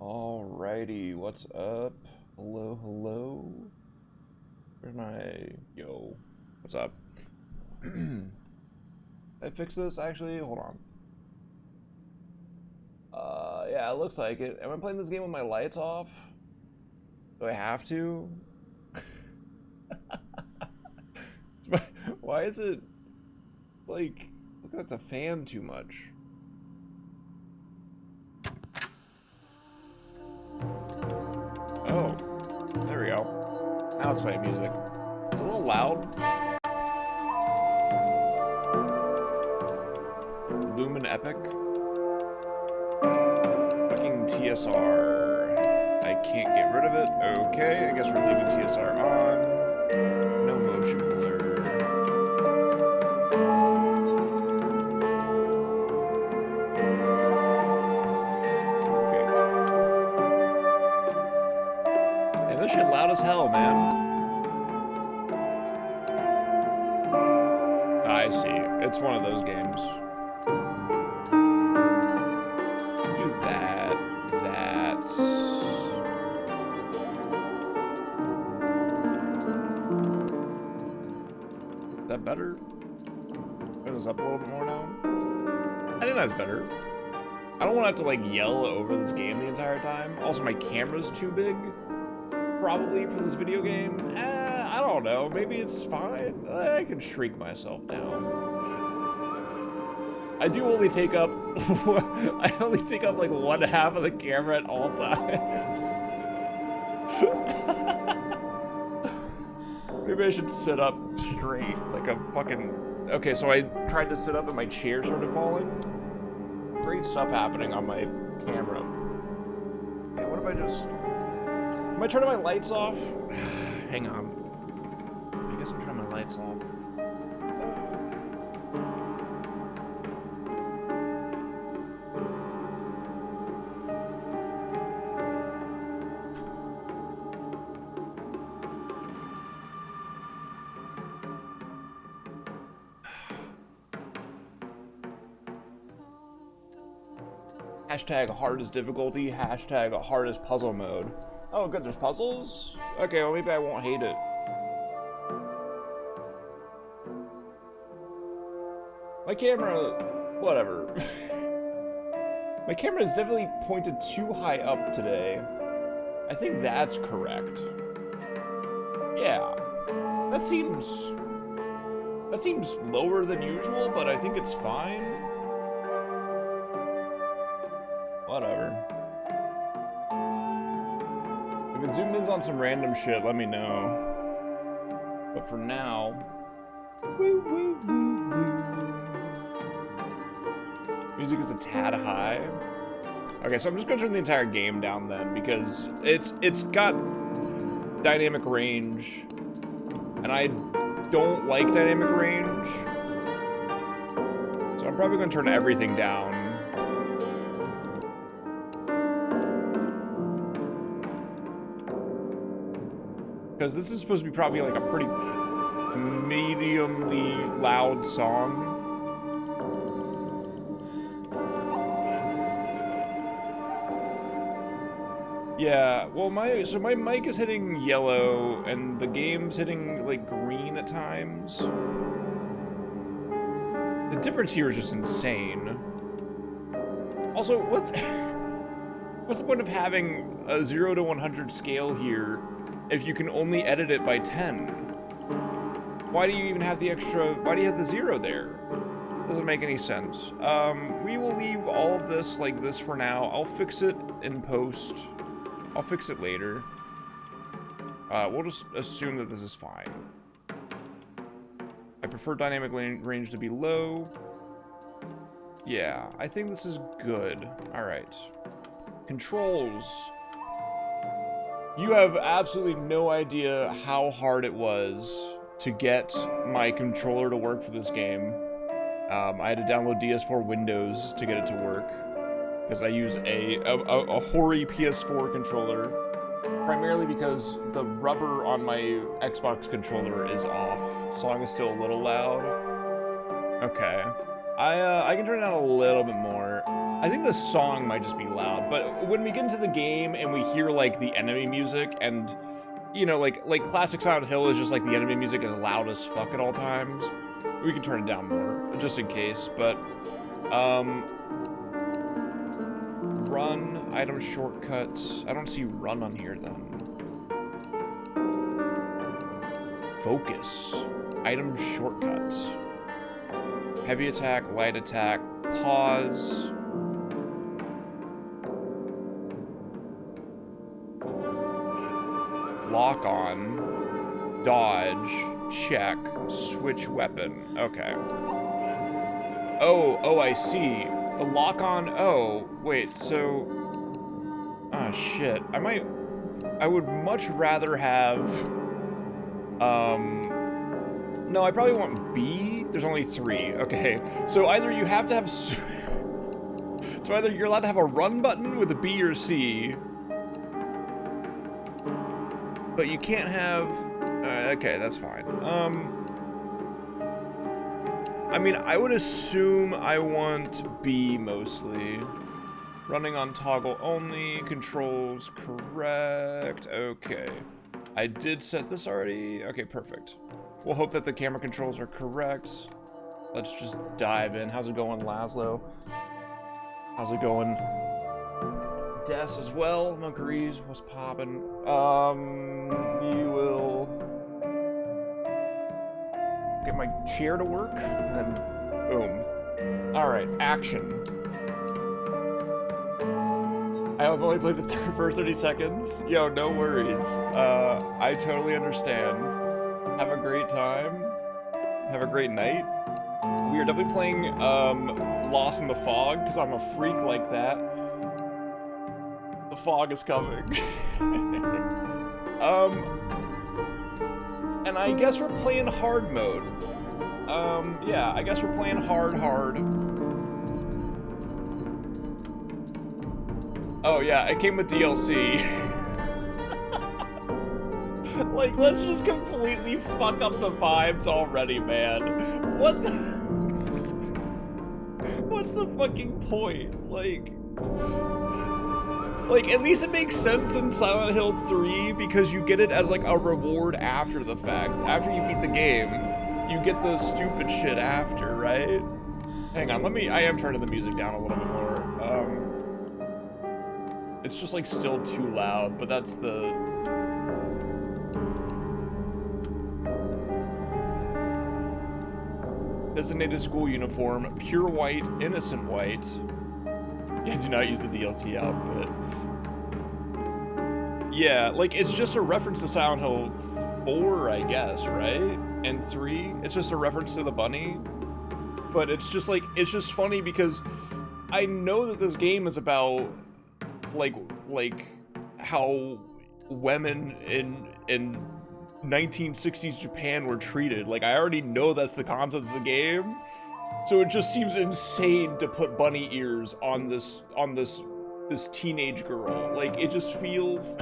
Alrighty, what's up? Hello, hello. Where's my... Yo, what's up? Did I fix this, actually? Hold on. Yeah, it looks like it. Am I playing this game with my lights off? Do I have to? Why is it... like, looking at the fan too much? Oh, there we go. Now it's playing music. It's a little loud. Lumen Epic. Fucking TSR. I can't get rid of it. Okay, I guess we're leaving TSR on. No motion blur. This shit loud as hell, man. I see. It's one of those games. Do that. That's... Is that better? Turn this up a little bit more now. I think that's better. I don't want to have to, like, yell over this game the entire time. Also, my camera's too big. Probably for this video game. I don't know. Maybe it's fine. I can shrink myself down. I do only take up... I only take up like one half of the camera at all times. Maybe I should sit up straight like a fucking... Okay, so I tried to sit up and my chair started falling. Great stuff happening on my camera. Hey, what if I just... Am I turning my lights off? Hang on. I guess I'm turning my lights off. Hashtag hardest difficulty, hashtag hardest puzzle mode. Oh, good, there's puzzles? Okay, well, maybe I won't hate it. My camera... whatever. My camera is definitely pointed too high up today. I think that's correct. Yeah. That seems lower than usual, but I think it's fine. Whatever. If it zoomed in on some random shit, let me know. But for now... Woo, woo, woo, woo. Music is a tad high. Okay, so I'm just gonna turn the entire game down then, because it's got dynamic range, and I don't like dynamic range. So I'm probably gonna turn everything down. Because this is supposed to be probably like a pretty mediumly loud song. Yeah, well my mic is hitting yellow and the game's hitting like green at times. The difference here is just insane. Also, what's the point of having a 0 to 100 scale here if you can only edit it by 10? Why do you even have the extra, why do you have the 0 there? Doesn't make any sense. We will leave all of this like this for now. I'll fix it in post. I'll fix it later. We'll just assume that this is fine. I prefer dynamic range to be low. Yeah, I think this is good. All right. Controls. You have absolutely no idea how hard it was to get my controller to work for this game. I had to download DS4 Windows to get it to work, because I use a hoary PS4 controller, primarily because the rubber on my Xbox controller is off. Song is still a little loud. Okay. I can turn it down a little bit more. I think the song might just be loud, but when we get into the game and we hear like the enemy music and, you know, like classic Silent Hill is just like the enemy music is loud as fuck at all times. We can turn it down more just in case, but run, item shortcuts. I don't see run on here then. Focus, item shortcuts. Heavy attack, light attack, pause. Lock on, dodge, check, switch weapon. Okay. Oh, I see. The lock on, oh, wait, so... Oh, shit. I would much rather have... No, I probably want B. There's only 3. Okay. So either you have to have... So either you're allowed to have a run button with a B or C. But you can't have... okay, that's fine. I mean, I would assume I want B mostly. Running on toggle only. Controls correct. Okay. I did set this already. Okay, perfect. We'll hope that the camera controls are correct. Let's just dive in. How's it going, Laszlo? How's it going? Des as well. Monkeries, what's poppin'? You will get my chair to work, and then boom. All right, action. I have only played the first 30 seconds. Yo, no worries. I totally understand. Have a great time. Have a great night. We are definitely playing Lost in the Fog, because I'm a freak like that. The fog is coming. And I guess we're playing hard mode. Yeah, I guess we're playing hard. Oh yeah, it came with DLC. Like, let's just completely fuck up the vibes already, man. What the... What's the fucking point? Like, at least it makes sense in Silent Hill 3 because you get it as, like, a reward after the fact. After you beat the game, you get the stupid shit after, right? Hang on, I am turning the music down a little bit more. It's just, like, still too loud, but that's the... Designated school uniform, pure white, innocent white. Yeah, do not use the DLC outfit. Yeah, like, it's just a reference to Silent Hill 4, I guess, right? And 3, it's just a reference to the bunny. But it's just, like, it's just funny because I know that this game is about, like how women in 1960s Japan were treated. Like, I already know that's the concept of the game. So it just seems insane to put bunny ears on this teenage girl. Like, it just feels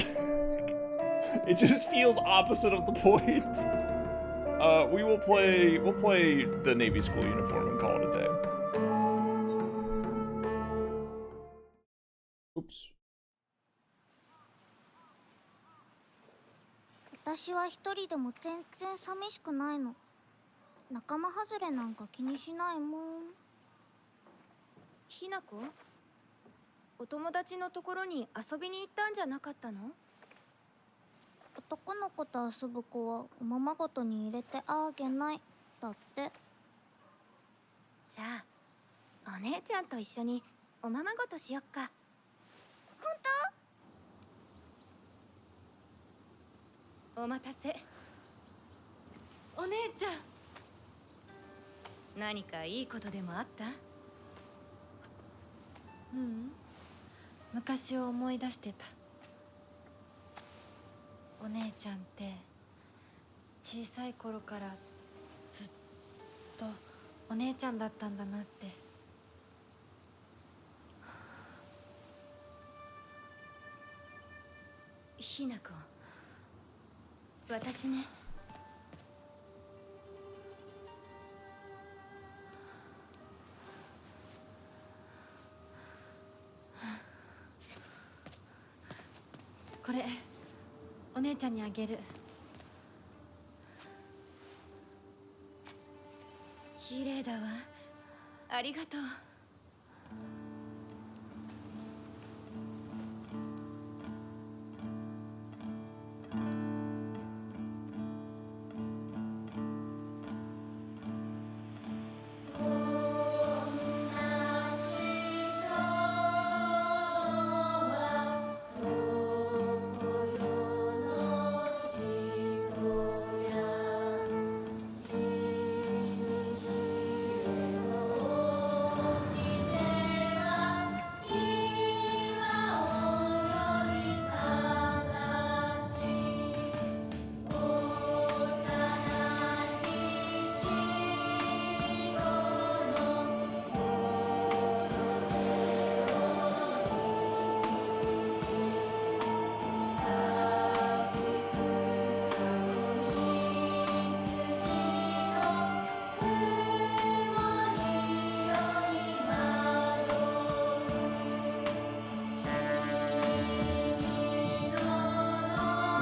it just feels opposite of the point. We'll play the Navy school uniform and call it a day. Oops. 私は一人でも全然寂しくないの。仲間外れなんか気にしないもん。ひなこ、お友達のところに遊びに行ったんじゃなかったの？男の子と遊ぶ子はおままごとに入れてあげないだって。じゃあお姉ちゃんと一緒におままごとしよっか。本お待たせ。お姉ちゃん。何かいいことでもあった？うん、昔を思い出してた。お姉ちゃんって小さい頃からずっとお姉ちゃんだったんだなって。ひなこ、私ね。これお姉ちゃんにあげる。綺麗だわ。ありがとう。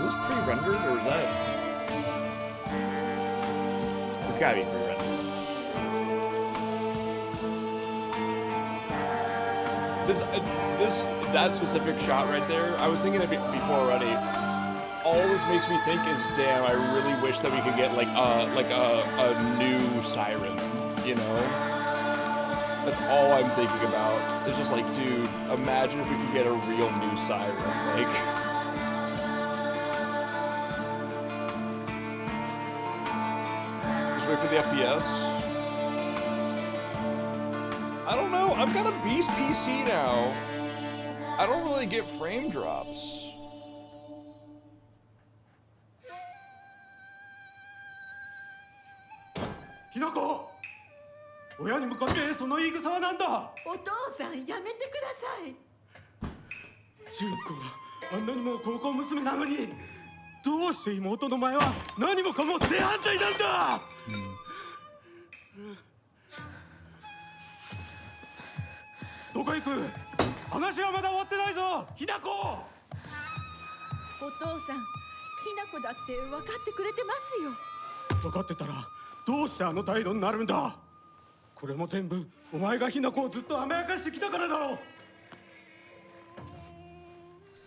Is this pre-rendered or is that? It's gotta be pre-rendered. That specific shot right there, I was thinking of it before already. All this makes me think is, damn, I really wish that we could get like a new siren, you know? That's all I'm thinking about. It's just like, dude, imagine if we could get a real new siren, like. Just wait for the FPS. I don't know, I've got a beast PC now. I don't really get frame drops. ひなこ、親に向かってその言い草はなんだ。お父さんやめてください。純子があんなにも高校娘なのに、どうして妹の前は何もかも正反対なんだ。どこ行く？話はまだ終わってないぞ、ひなこ。お父さん、ひなこだって分かってくれてますよ。分かってたらどうしてあの態度になるんだ。これも全部お前がひなこをずっと甘やかしてきたからだろう。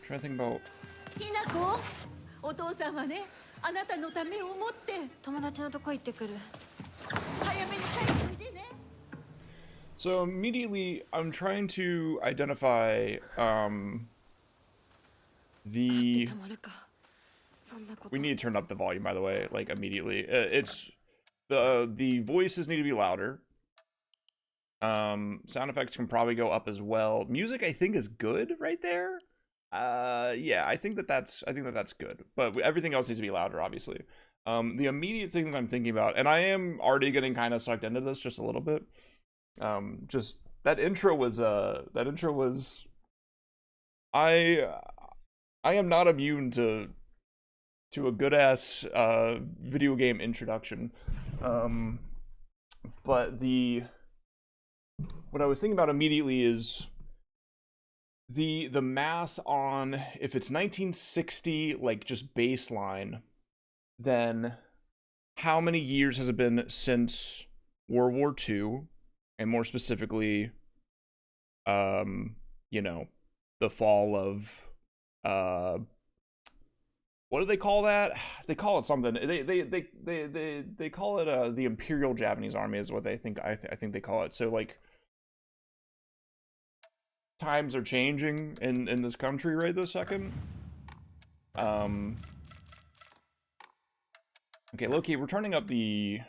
Trying to think about. ひなこ、お父さんはね、あなたのためを思って友達のとこ行ってくる。早めに帰っておいでね。 So immediately, I'm trying to identify the. たまるか。そんなこと。 We need to turn up the volume, by the way, like immediately. It's the voices need to be louder. Sound effects can probably go up as well. Music, I think, is good right there. Yeah, I think that's good. But everything else needs to be louder, obviously. The immediate thing that I'm thinking about, and I am already getting kind of sucked into this just a little bit. Just that intro was I am not immune to a good ass video game introduction. But what I was thinking about immediately is the math on if it's 1960 like just baseline, then how many years has it been since World War II? And more specifically, you know, the fall of, what do they call that? They call it something. They call it the Imperial Japanese Army is what they think. I think they call it. So like, times are changing in this country right this second. Okay, Loki, we're turning up the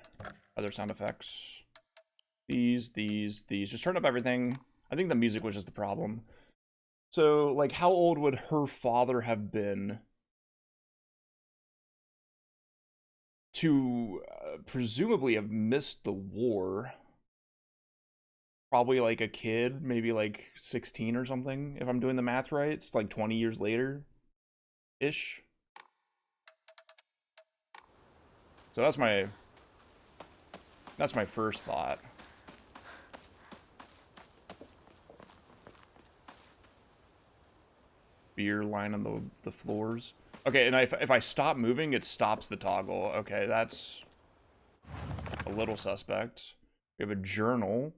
other sound effects. These, just turn up everything. I think the music was just the problem. So, like, how old would her father have been to presumably have missed the war? Probably like a kid, maybe like 16 or something, if I'm doing the math right. It's like 20 years later-ish. So that's my first thought. beer line on the floors. Okay, and if I stop moving, it stops the toggle. Okay, that's a little suspect. We have a journal.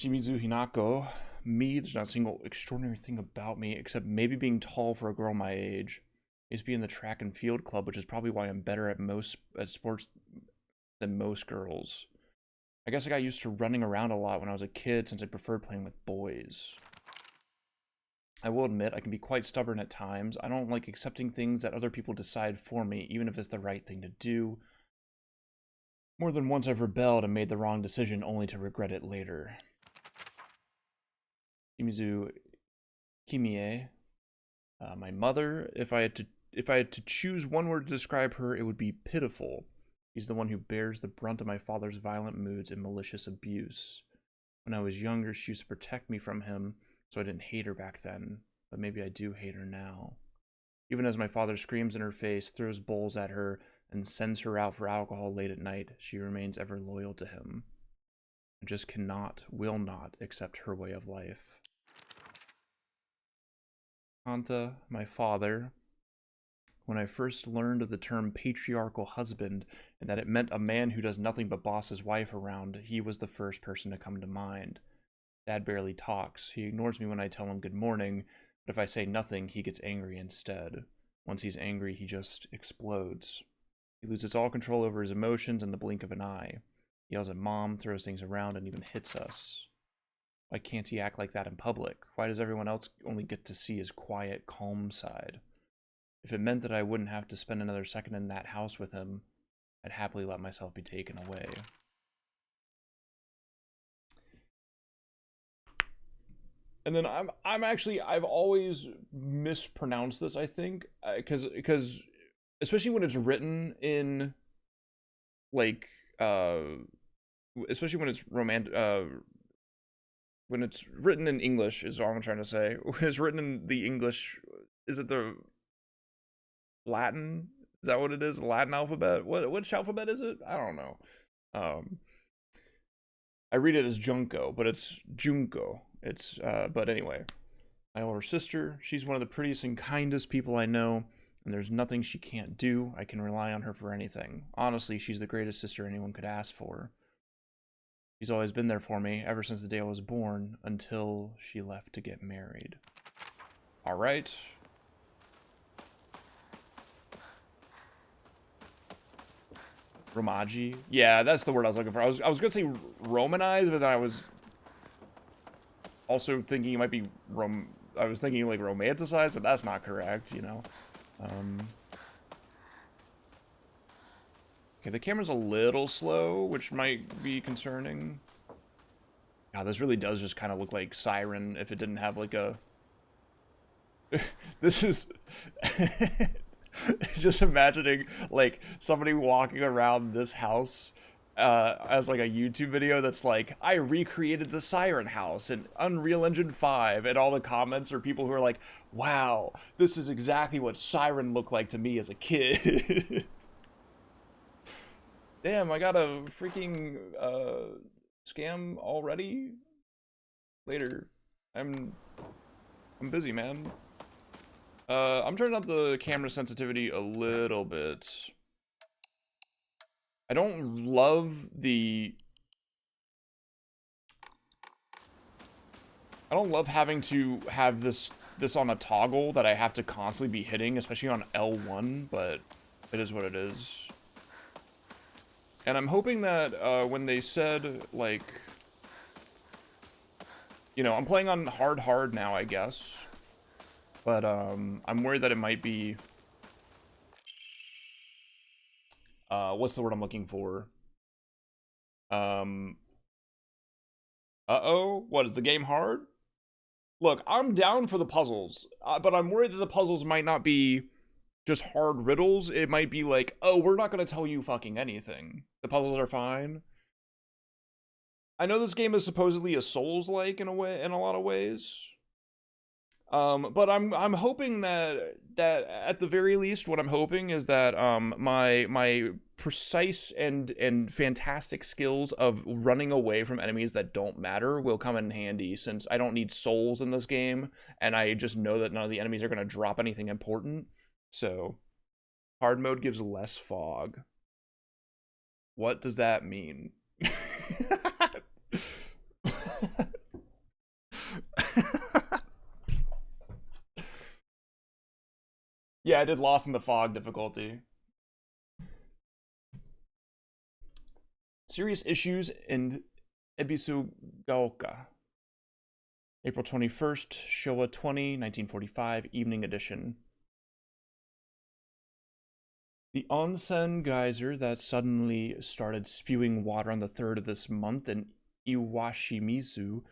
Shimizu Hinako. Me, there's not a single extraordinary thing about me, except maybe being tall for a girl my age. I used to be in the track and field club, which is probably why I'm better at sports than most girls. I guess I got used to running around a lot when I was a kid, since I preferred playing with boys. I will admit, I can be quite stubborn at times. I don't like accepting things that other people decide for me, even if it's the right thing to do. More than once I've rebelled and made the wrong decision only to regret it later. Shimizu Kimie. My mother, if I had to choose one word to describe her, it would be pitiful. She's the one who bears the brunt of my father's violent moods and malicious abuse. When I was younger, she used to protect me from him, so I didn't hate her back then, but maybe I do hate her now. Even as my father screams in her face, throws bowls at her, and sends her out for alcohol late at night, she remains ever loyal to him. I just cannot, will not accept her way of life. Kanta, my father. When I first learned of the term patriarchal husband and that it meant a man who does nothing but boss his wife around, he was the first person to come to mind. Dad barely talks. He ignores me when I tell him good morning, but if I say nothing, he gets angry instead. Once he's angry, he just explodes. He loses all control over his emotions in the blink of an eye. He yells at Mom, throws things around, and even hits us. Why can't he act like that in public? Why does everyone else only get to see his quiet, calm side? If it meant that I wouldn't have to spend another second in that house with him, I'd happily let myself be taken away. And then I've always mispronounced this, I think, because especially when it's written in, like, especially when it's when it's written in English is all I'm trying to say. When it's written in the English, is it the Latin? Is that what it is? Latin alphabet? Which alphabet is it? I don't know. I read it as Junko, but it's Junko. It's but anyway, my older sister, she's one of the prettiest and kindest people I know, and there's nothing she can't do. I can rely on her for anything. Honestly, she's the greatest sister anyone could ask for. She's always been there for me ever since the day I was born, until she left to get married. All right. Romaji. Yeah, that's the word I was looking for. I was gonna say Romanized, but then I was also thinking it might be I was thinking like romanticized, but that's not correct, you know. Okay, the camera's a little slow, which might be concerning. God, this really does just kind of look like Siren if it didn't have like a... This is... Just imagining like somebody walking around this house as like a YouTube video that's like, I recreated the Siren house in Unreal Engine 5, and all the comments are people who are like, wow, this is exactly what Siren looked like to me as a kid. Damn, I got a freaking scam already? Later. I'm busy, man. I'm turning up the camera sensitivity a little bit. I don't love having to have this on a toggle that I have to constantly be hitting, especially on L1, but it is what it is. And I'm hoping that when they said, like, you know, I'm playing on hard now, I guess. But I'm worried that it might be what's the word I'm looking for? Uh-oh, what, is the game hard? Look, I'm down for the puzzles, but I'm worried that the puzzles might not be just hard riddles. It might be like, oh, we're not going to tell you fucking anything. The puzzles are fine. I know this game is supposedly a Souls-like in a way, in a lot of ways. But I'm hoping that at the very least, what I'm hoping is that my precise and fantastic skills of running away from enemies that don't matter will come in handy, since I don't need souls in this game, and I just know that none of the enemies are gonna drop anything important. So hard mode gives less fog. What does that mean? Yeah, I did Lost in the Fog difficulty. Serious issues in Ebisugaoka. April 21st, Showa 20, 1945, Evening Edition. The onsen geyser that suddenly started spewing water on the 3rd of this month in Iwashimizu,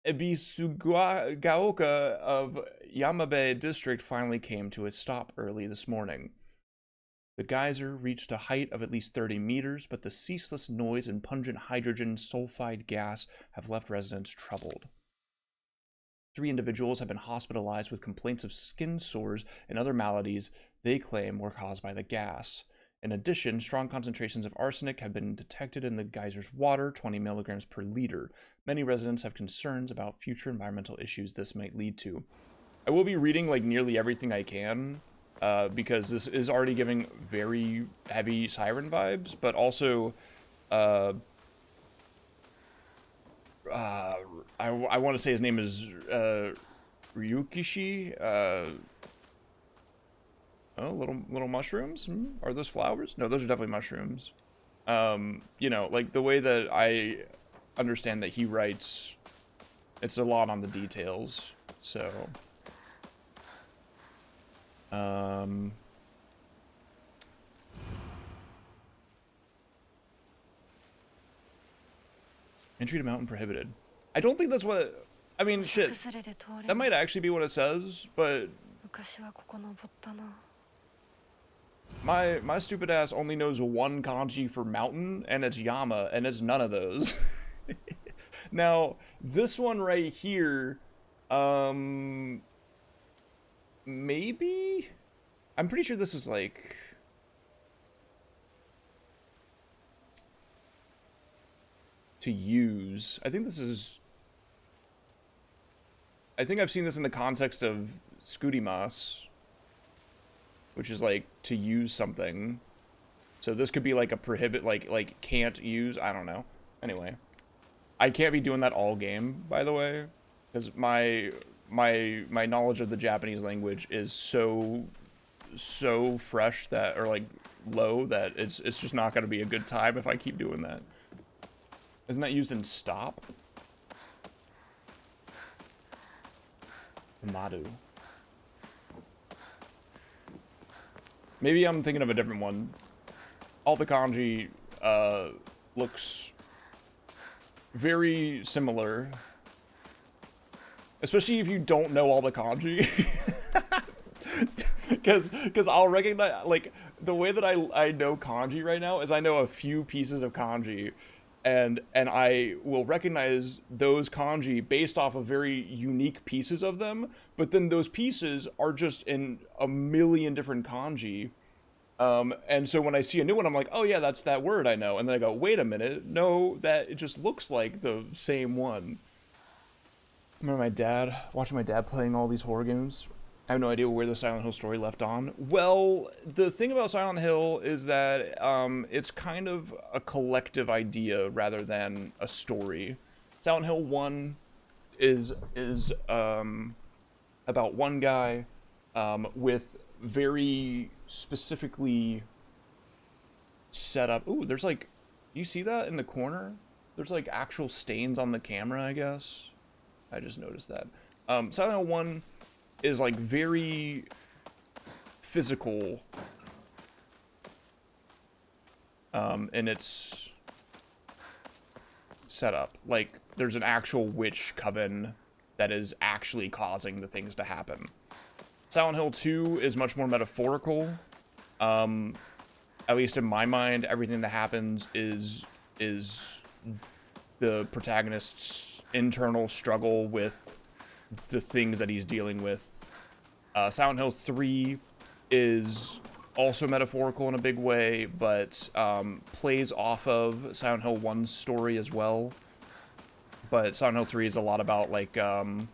Ebisugaoka of Yamabe district finally came to a stop early this morning. The geyser reached a height of at least 30 meters, but the ceaseless noise and pungent hydrogen sulfide gas have left residents troubled. 3 individuals have been hospitalized with complaints of skin sores and other maladies they claim were caused by the gas. In addition, strong concentrations of arsenic have been detected in the geyser's water, 20 milligrams per liter. Many residents have concerns about future environmental issues this might lead to. I will be reading like nearly everything I can, because this is already giving very heavy Siren vibes, but also, I want to say his name is Ryukishi. Oh, little mushrooms? Are those flowers? No, those are definitely mushrooms. You know, like the way that I understand that he writes, it's a lot on the details. So, entry to mountain prohibited. I don't think that's what, I mean, shit, that might actually be what it says, but my stupid ass only knows one kanji for mountain, and it's Yama, and it's none of those. Now, this one right here, maybe? I'm pretty sure this is like, to use. I think this is, I think I've seen this in the context of Skurimas, which is like to use something. So this could be like a prohibit, like can't use, I don't know. Anyway, I can't be doing that all game, by the way, because my knowledge of the Japanese language is so fresh that, or like low, that it's just not going to be a good time if I keep doing that. Isn't that used in stop? Madu. Maybe I'm thinking of a different one. All the kanji looks very similar, especially if you don't know all the kanji. Because I'll recognize, like, the way that I know kanji right now is I know a few pieces of kanji, and I will recognize those kanji based off of very unique pieces of them, but then those pieces are just in a million different kanji. And so when I see a new one, I'm like, oh yeah, that's that word I know. And then I go, wait a minute, no, that it just looks like the same one. I remember watching my dad playing all these horror games. I have no idea where the Silent Hill story left on. Well, the thing about Silent Hill is that it's kind of a collective idea rather than a story. Silent Hill 1 is about one guy with very specifically set up. Ooh, there's like, you see that in the corner? There's like actual stains on the camera, I guess. I just noticed that. Silent Hill 1 is like very physical in its setup. Like there's an actual witch coven that is actually causing the things to happen. Silent Hill 2 is much more metaphorical. At least in my mind, everything that happens is the protagonist's internal struggle with the things that he's dealing with. Silent Hill 3 is also metaphorical in a big way, but plays off of Silent Hill 1's story as well. But Silent Hill 3 is a lot about like the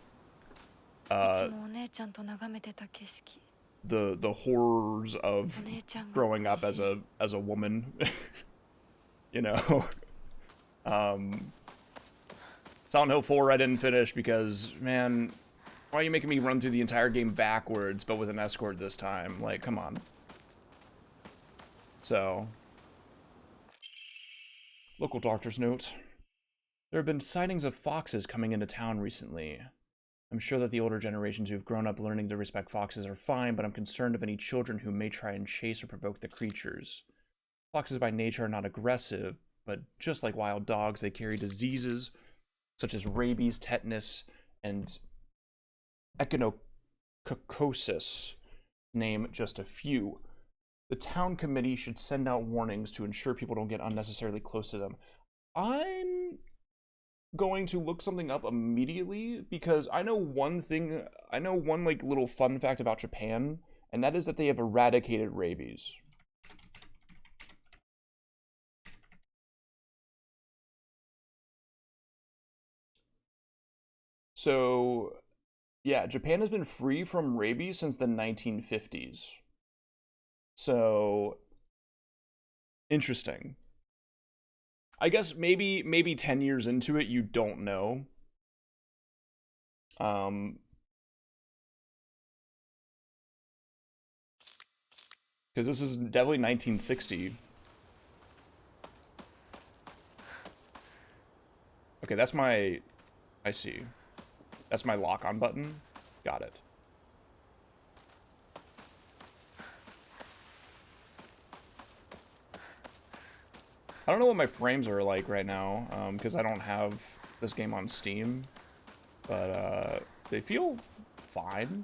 horrors of growing up as a woman. You know. Silent Hill 4 I didn't finish because, man, why are you making me run through the entire game backwards, but with an escort this time? Like, come on. So, local doctor's note. There have been sightings of foxes coming into town recently. I'm sure that the older generations who've grown up learning to respect foxes are fine, but I'm concerned of any children who may try and chase or provoke the creatures. Foxes by nature are not aggressive, but just like wild dogs, they carry diseases such as rabies, tetanus, and echinococosis, name just a few. The town committee should send out warnings to ensure people don't get unnecessarily close to them. I'm going to look something up immediately because I know one like little fun fact about Japan, and that is that they have eradicated rabies. So, yeah, Japan has been free from rabies since the 1950s. So, interesting. I guess maybe 10 years into it, you don't know. Because this is definitely 1960. Okay, that's my... I see. That's my lock-on button. Got it. I don't know what my frames are like right now, because I don't have this game on Steam, but they feel fine.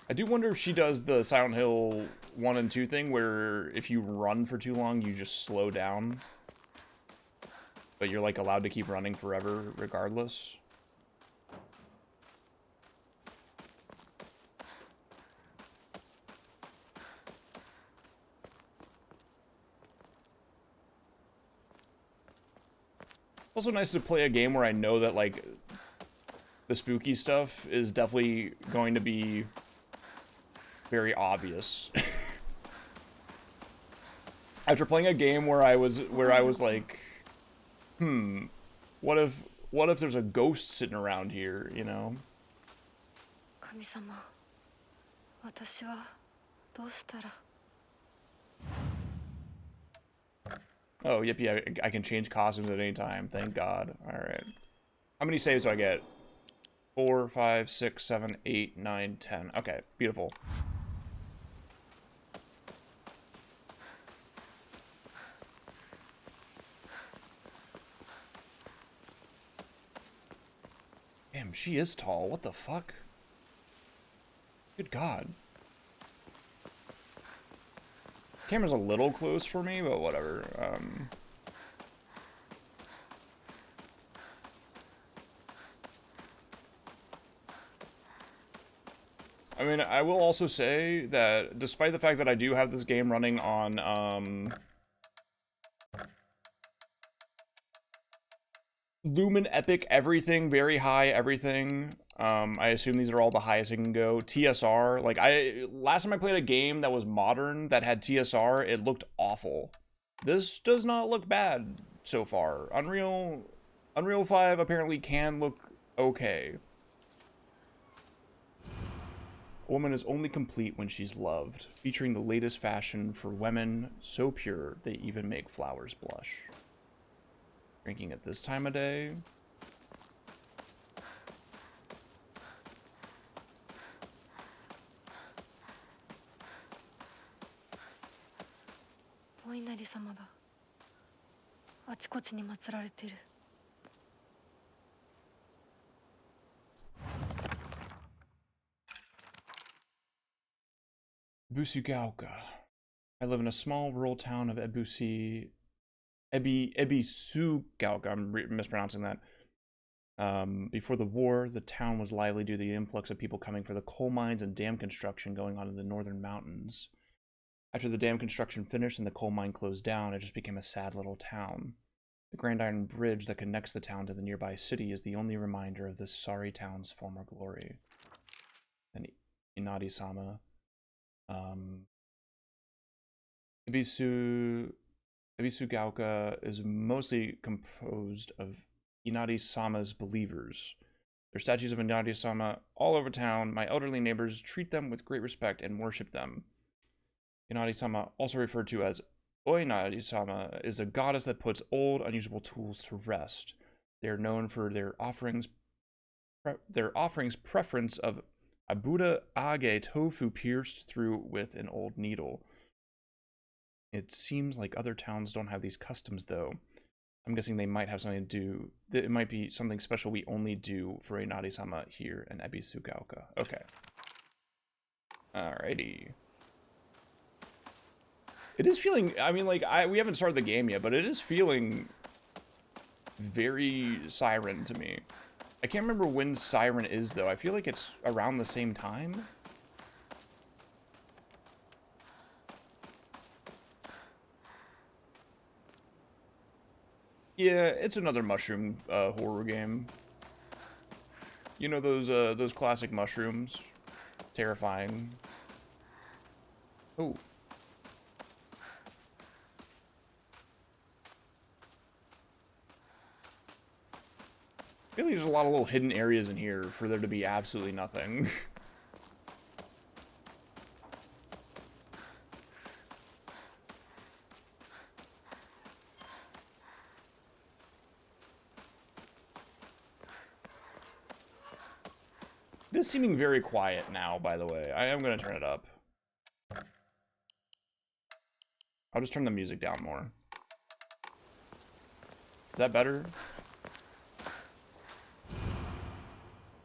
I do wonder if she does the Silent Hill 1 and 2 thing where if you run for too long, you just slow down. But you're like allowed to keep running forever regardless. Also nice to play a game where I know that like the spooky stuff is definitely going to be very obvious. After playing a game where I was like, what if there's a ghost sitting around here, you know? Oh, yep, yeah, I can change costumes at any time. Thank God. Alright. How many saves do I get? 4, 5, 6, 7, 8, 9, 10. Okay, beautiful. Damn, she is tall. What the fuck? Good God. Camera's a little close for me, but whatever. I mean, I will also say that despite the fact that I do have this game running on, Lumen Epic everything, very high everything. I assume these are all the highest it can go. TSR, like last time I played a game that was modern that had TSR, it looked awful. This does not look bad so far. Unreal 5 apparently can look okay. A woman is only complete when she's loved, featuring the latest fashion for women so pure they even make flowers blush. Drinking at this time of day. Busugaoka. I live in a small rural town of Ebisugaoka. I'm mispronouncing that. Before the war, the town was lively due to the influx of people coming for the coal mines and dam construction going on in the northern mountains. After the dam construction finished and the coal mine closed down, it just became a sad little town. The Grand Iron Bridge that connects the town to the nearby city is the only reminder of this sorry town's former glory. And Inadi-sama. Ebisugaoka is mostly composed of Inadi-sama's believers. There are statues of Inadi-sama all over town. My elderly neighbors treat them with great respect and worship them. Inadi-sama, also referred to as Oinadi-sama, is a goddess that puts old, unusable tools to rest. They are known for their offerings preference of Abuda age tofu pierced through with an old needle. It seems like other towns don't have these customs, though. I'm guessing they might have something to do. It might be something special we only do for Inadi-sama here in Ebisugaoka. Okay. Alrighty. It is feeling, I mean, like, we haven't started the game yet, but it is feeling very Siren to me. I can't remember when Siren is, though. I feel like it's around the same time. Yeah, it's another mushroom horror game. You know those classic mushrooms? Terrifying. Oh. I feel like there's a lot of little hidden areas in here for there to be absolutely nothing. It is seeming very quiet now, by the way. I am going to turn it up. I'll just turn the music down more. Is that better?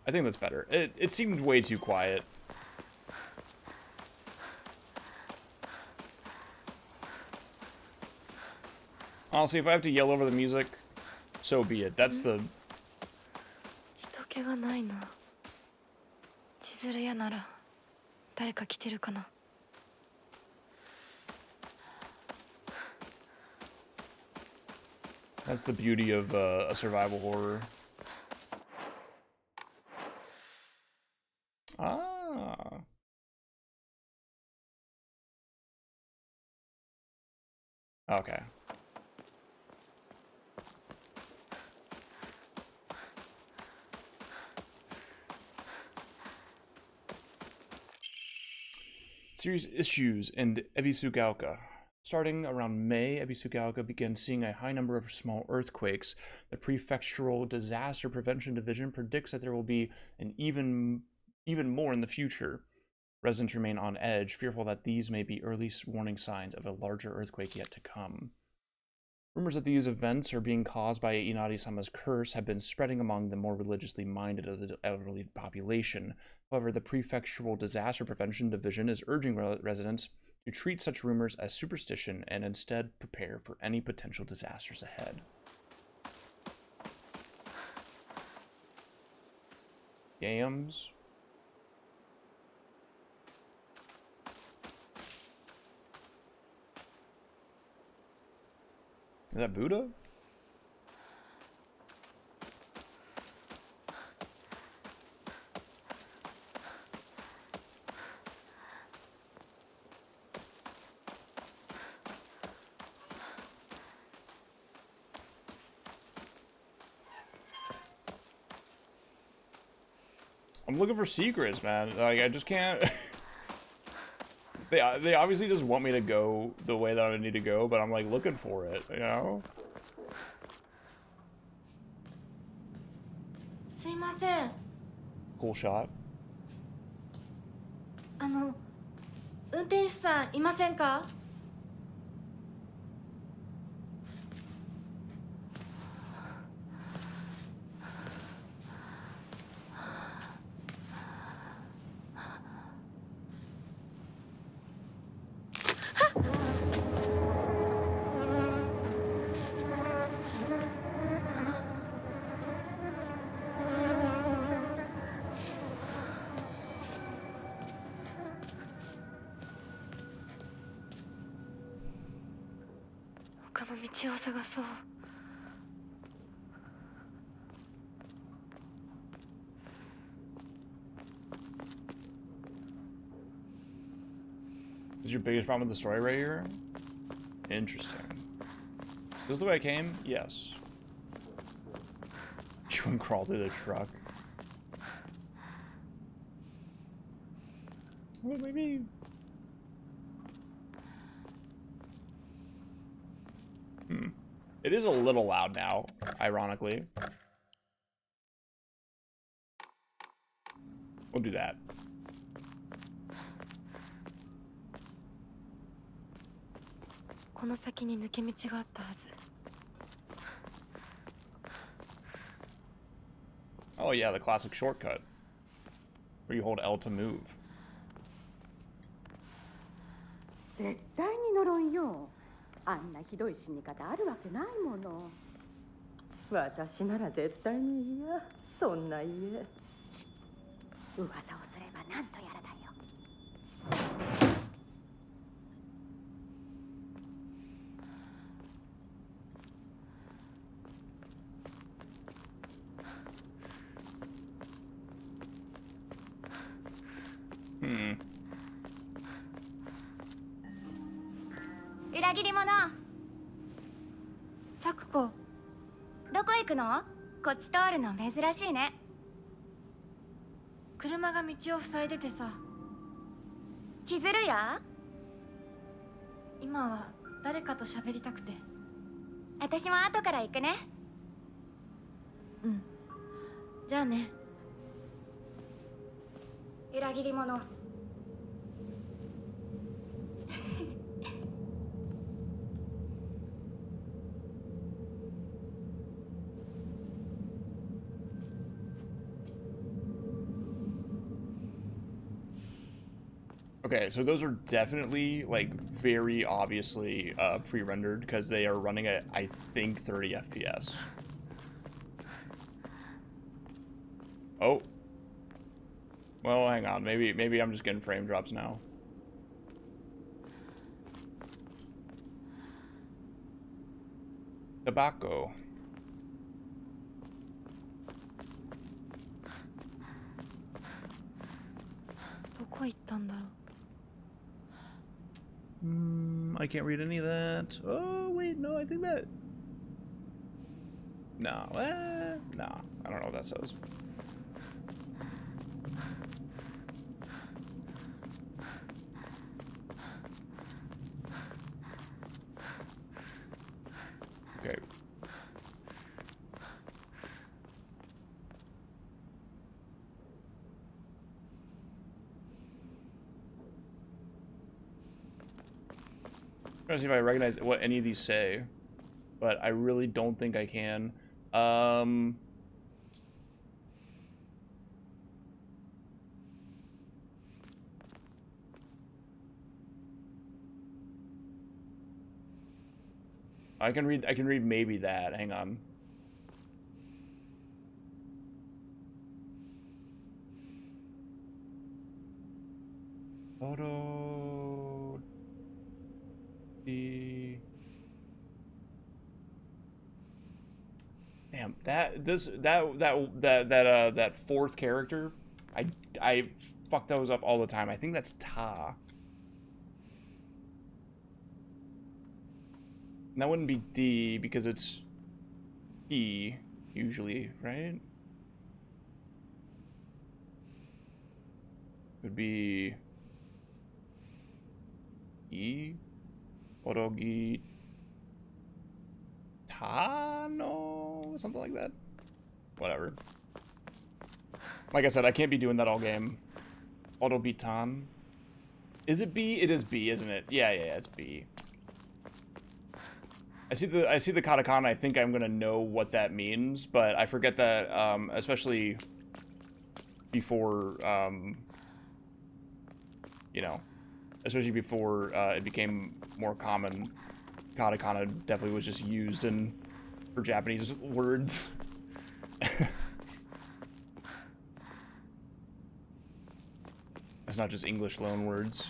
I think that's better. It seemed way too quiet. Honestly, if I have to yell over the music, so be it. That's the... 人気がないな。千鶴屋なら誰か来てるかな。That's the beauty of a survival horror. Ah. Okay. Serious issues in Ebisugaoka. Starting around May, Ebisugaoka began seeing a high number of small earthquakes. The Prefectural Disaster Prevention Division predicts that there will be an even more in the future. Residents remain on edge, fearful that these may be early warning signs of a larger earthquake yet to come. Rumors that these events are being caused by Inadi-sama's curse have been spreading among the more religiously minded of the elderly population. However, the Prefectural Disaster Prevention Division is urging residents to treat such rumors as superstition and instead prepare for any potential disasters ahead. Yams. Is that Buddha? I'm looking for secrets, man. Like, I just can't... They obviously just want me to go the way that I need to go, but I'm like looking for it, you know? すいません。 Cool shot. 運転手さんいませんか？ Oh の道を探そう。Is your biggest problem with the story right here? Interesting. This is the way I came? Yes. You wouldn't crawl through the truck. Well, maybe. It is a little loud now, ironically. We'll do that. Oh yeah, the classic shortcut. Where you hold L to move. 絶対に呪いよ。あんなひどい死に方あるわけないもの。私なら絶対に嫌。そんな家。噂をすればなんとやらだよ。裏切り者。サクコ、どこ行くの？こっち通るの珍しいね。車が道を塞いでてさ。千鶴や？今は誰かと喋りたくて。私も後から行くね。うん。じゃあね。裏切り者。Okay, so those are definitely, like, very obviously pre-rendered because they are running at, I think, 30 FPS. Oh. Well, hang on. Maybe I'm just getting frame drops now. Tobacco. I can't read any of that. Oh, wait, no, I think that... No, no, I don't know what that says. Okay. Trying to see if I recognize what any of these say, but I really don't think I can. I can read maybe that. Hang on. Photo. Damn, that fourth character, I fuck those up all the time. I think that's Ta. And that wouldn't be D because it's E usually, right? It would be E. Orogi Tano? Something like that. Whatever. Like I said, I can't be doing that all game. Autobitan. Is it B? It is B, isn't it? Yeah, it's B. I see the katakana. I think I'm gonna know what that means, but I forget that, especially before, you know, especially before it became more common. Katakana definitely was just used for Japanese words. It's not just English loan words.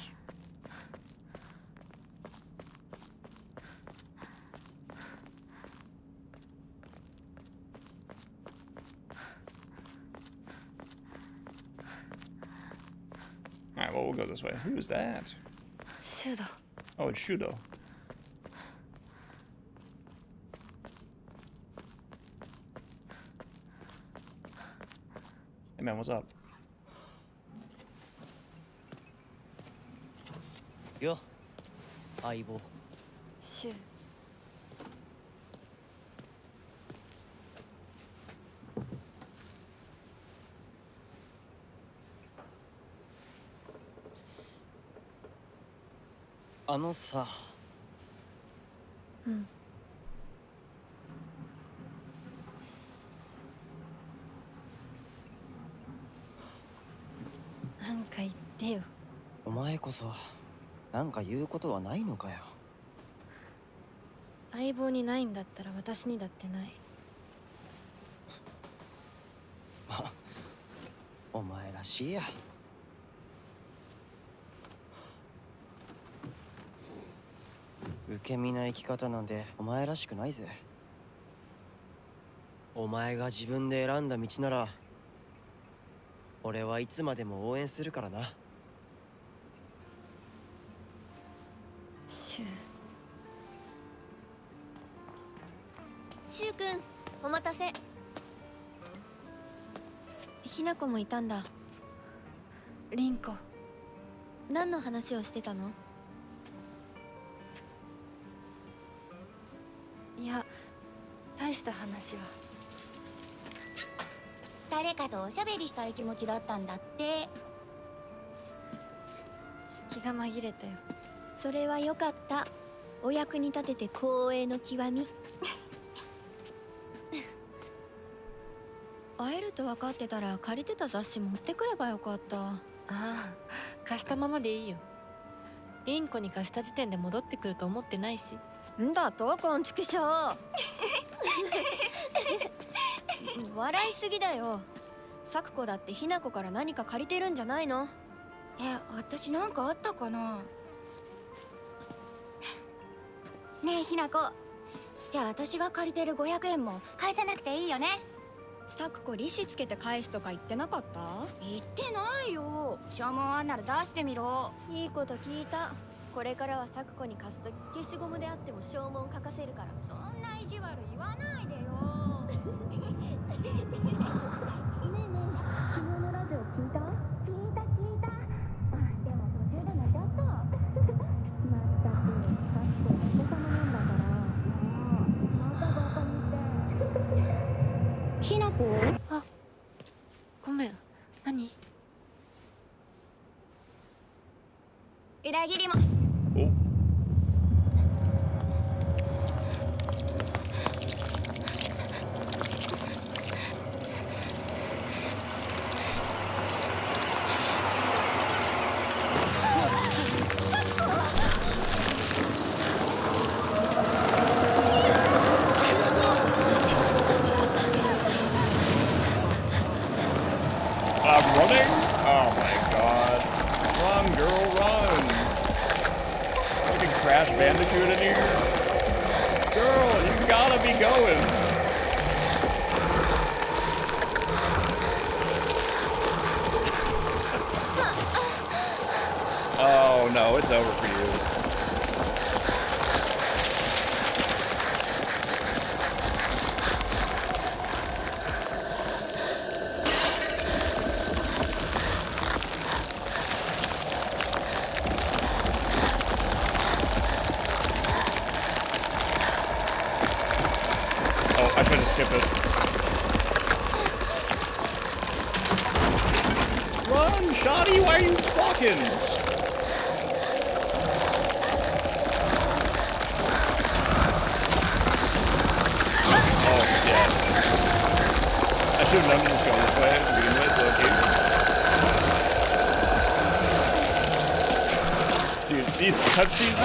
Alright, well, we'll go this way. Who is that? シュド。 Oh, it's Shudo. Hey man, what's up? よ相棒。シュ。あのさ、うん。なんか言ってよ。お前こそなんか言うことはないのかよ。相棒にないんだったら私にだってない。お前らしいや。受け身な生き方なんてお前らしくないぜ。お前が自分で選んだ道なら俺はいつまでも応援するからな。シュ。シュウ君、お待たせ。ひなこもいたんだ。リンコ。何の話をしてたの？いや、大した話は。誰かとおしゃべりしたい気持ちだったんだって。気が紛れたよ。それはよかった。お役に立てて光栄の極み。会えると分かってたら借りてた雑誌持ってくればよかった。ああ、貸したままでいいよ。リンコに貸した時点で戻ってくると思ってないし。んだとこんちくしょう。笑いすぎだよ。サクコだってひなこから何か借りてるんじゃないの？私なんかあったかな。ねえひなこ、じゃあ私が借りてる500円も返さなくていいよね。サクコ利子つけて返すとか言ってなかった？言ってないよ。証文あんなら出してみろ。いいこと聞いた。これからはサクコに貸すとき消しゴムであっても証文書かせるから。そんな意地悪言わないでよ。ねえねえ、昨日のラジオ聞いた？聞いた。でも途中で寝ちゃった。まったく、サクコお子様なんだから。またバカにして。ひなこ？あ、ごめん。何？裏切りも。Oh. I'm running? Oh my god. Run, girl, run. Fucking Crash Bandicoot in here. Girl, you gotta be going. Oh no, it's over for you. Oh, I tried to skip it. Run, Shoddy! Why are you walking? Oh, yeah. I should have known to just go this way to begin with, okay. Dude, these cutscenes...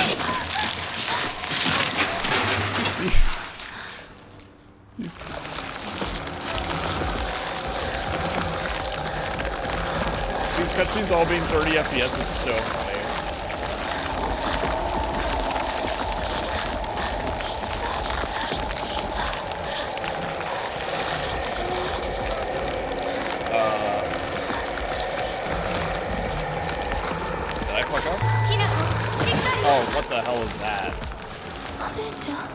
These cutscenes all being 30 FPS is so funny. Oh, what the hell is that? お姉ちゃん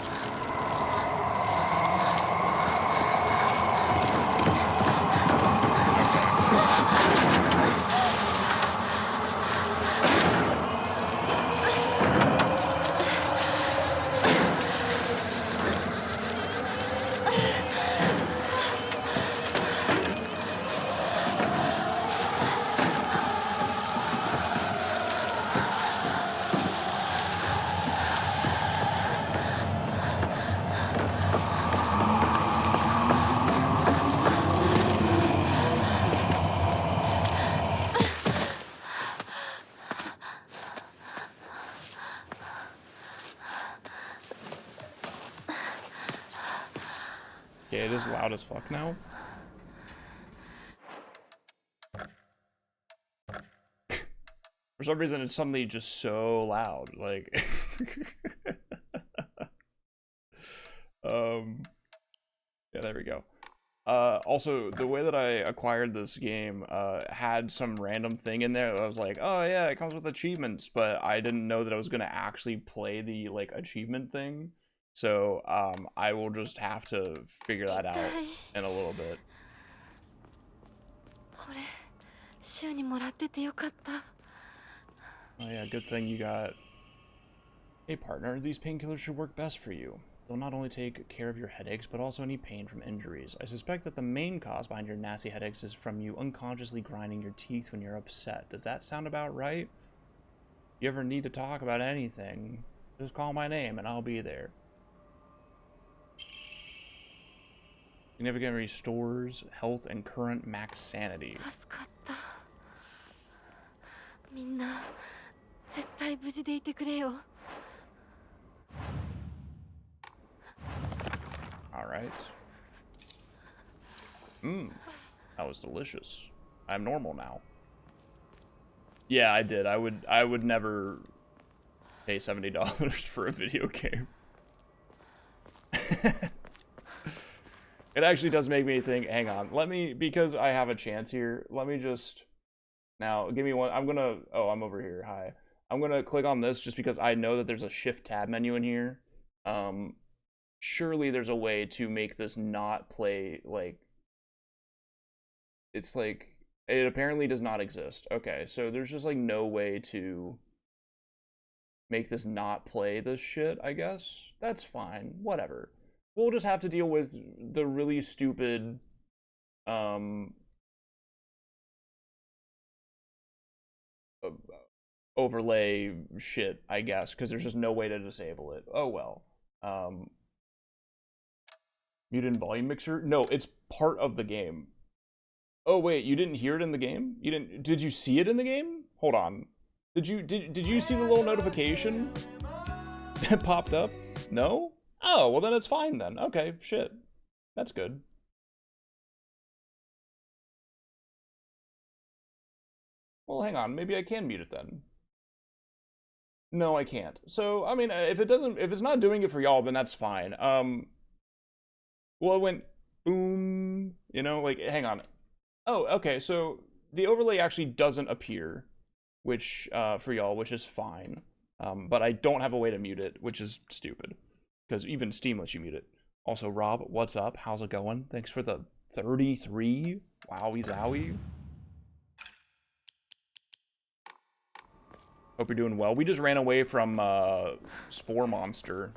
Yeah, it is loud as fuck now. For some reason, it's suddenly just so loud. Like, yeah, there we go. Also, the way that I acquired this game had some random thing in there that I was like, oh yeah, it comes with achievements, but I didn't know that I was gonna actually play the like achievement thing. So I will just have to figure that out in a little bit. これ週にもらっててよかった Oh yeah, good thing you got a partner. These painkillers should work best for you. They'll not only take care of your headaches, but also any pain from injuries. I suspect that the main cause behind your nasty headaches is from you unconsciously grinding your teeth when you're upset. Does that sound about right? If you ever need to talk about anything, just call my name and I'll be there. Significant restores health and current max sanity. 助かったみんな絶対無事でいてくれよ Alright. That was delicious. I'm normal now. Yeah, I did. I would never pay $70 for a video game. It actually does make me think, hang on, because I have a chance here, let me just, now, give me one, I'm over here, hi. I'm gonna click on this just because I know that there's a shift tab menu in here. Surely there's a way to make this not play, like, it's like, it apparently does not exist. Okay, so there's just like no way to make this not play this shit, I guess. That's fine, whatever. We'll just have to deal with the really stupid, overlay shit, I guess, because there's just no way to disable it. Oh well. Muted volume mixer? No, it's part of the game. Oh wait, you didn't hear it in the game? You didn't? Did you see it in the game? Hold on. Did you see the little notification that popped up? No? Oh, well then it's fine then. Okay, shit. That's good. Well, hang on. Maybe I can mute it then. No, I can't. So, I mean, if it's not doing it for y'all, then that's fine. Well, it went boom, you know, like, hang on. Oh, okay, so the overlay actually doesn't appear, which, for y'all, which is fine. But I don't have a way to mute it, which is stupid. Because even Steam lets you mute it. Also, Rob, what's up? How's it going? Thanks for the 33. Wowie zowie. Hope you're doing well. We just ran away from Spore Monster.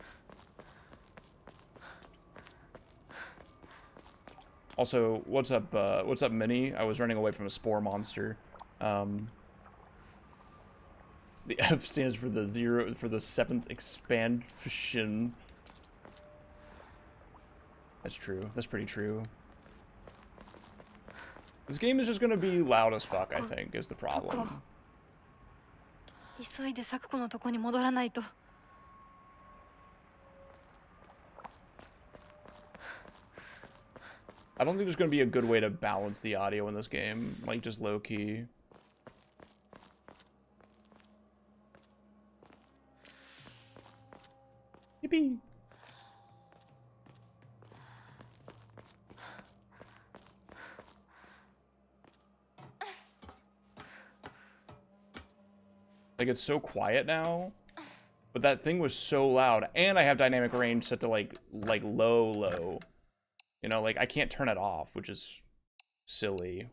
Also, what's up, Minnie? I was running away from a Spore Monster. The F stands for the 7th expansion. That's true. That's pretty true. This game is just gonna be loud as fuck, I think, is the problem. 急いでサクコのとこに戻らないと I don't think there's gonna be a good way to balance the audio in this game, like just low key. Yippee! Like, it's so quiet now. But that thing was so loud, and I have dynamic range set to like low. You know, like I can't turn it off, which is silly.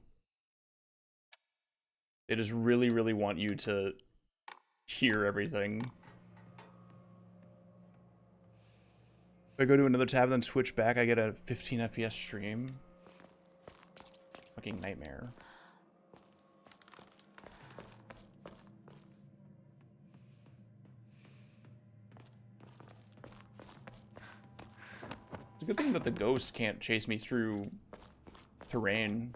They just really want you to hear everything. If I go to another tab and then switch back, I get a 15 FPS stream. Fucking nightmare. It's a good thing that the ghost can't chase me through terrain.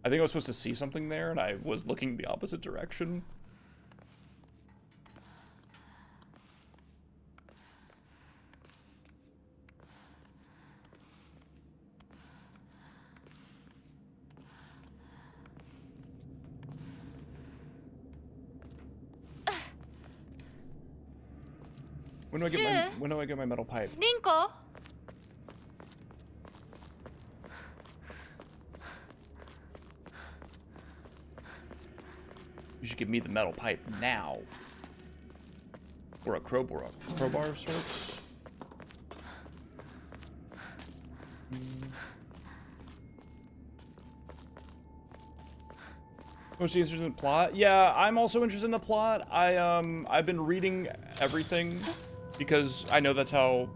I think I was supposed to see something there, and I was looking the opposite direction. When do I get my metal pipe? リンコ You should give me the metal pipe now. Or a crowbar of sorts. Mostly interested in the plot. Yeah, I'm also interested in the plot. I've been reading everything because I know that's how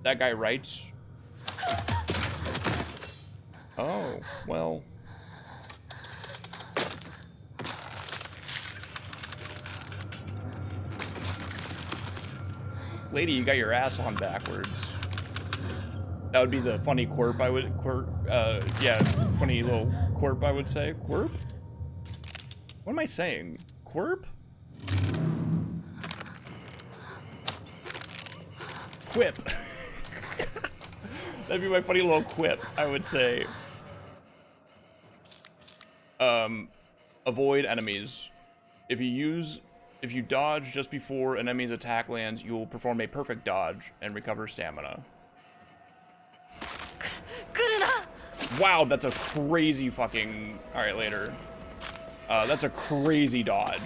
that guy writes. Oh, well. Lady, you got your ass on backwards. That would be the funny quirp I would yeah, funny little quirp I would say. Quirp? What am I saying? Quirp? Quip. That'd be my funny little quip, I would say. Avoid enemies. If you dodge just before an enemy's attack lands, you will perform a perfect dodge and recover stamina. Wow, that's a crazy fucking... Alright, later. That's a crazy dodge.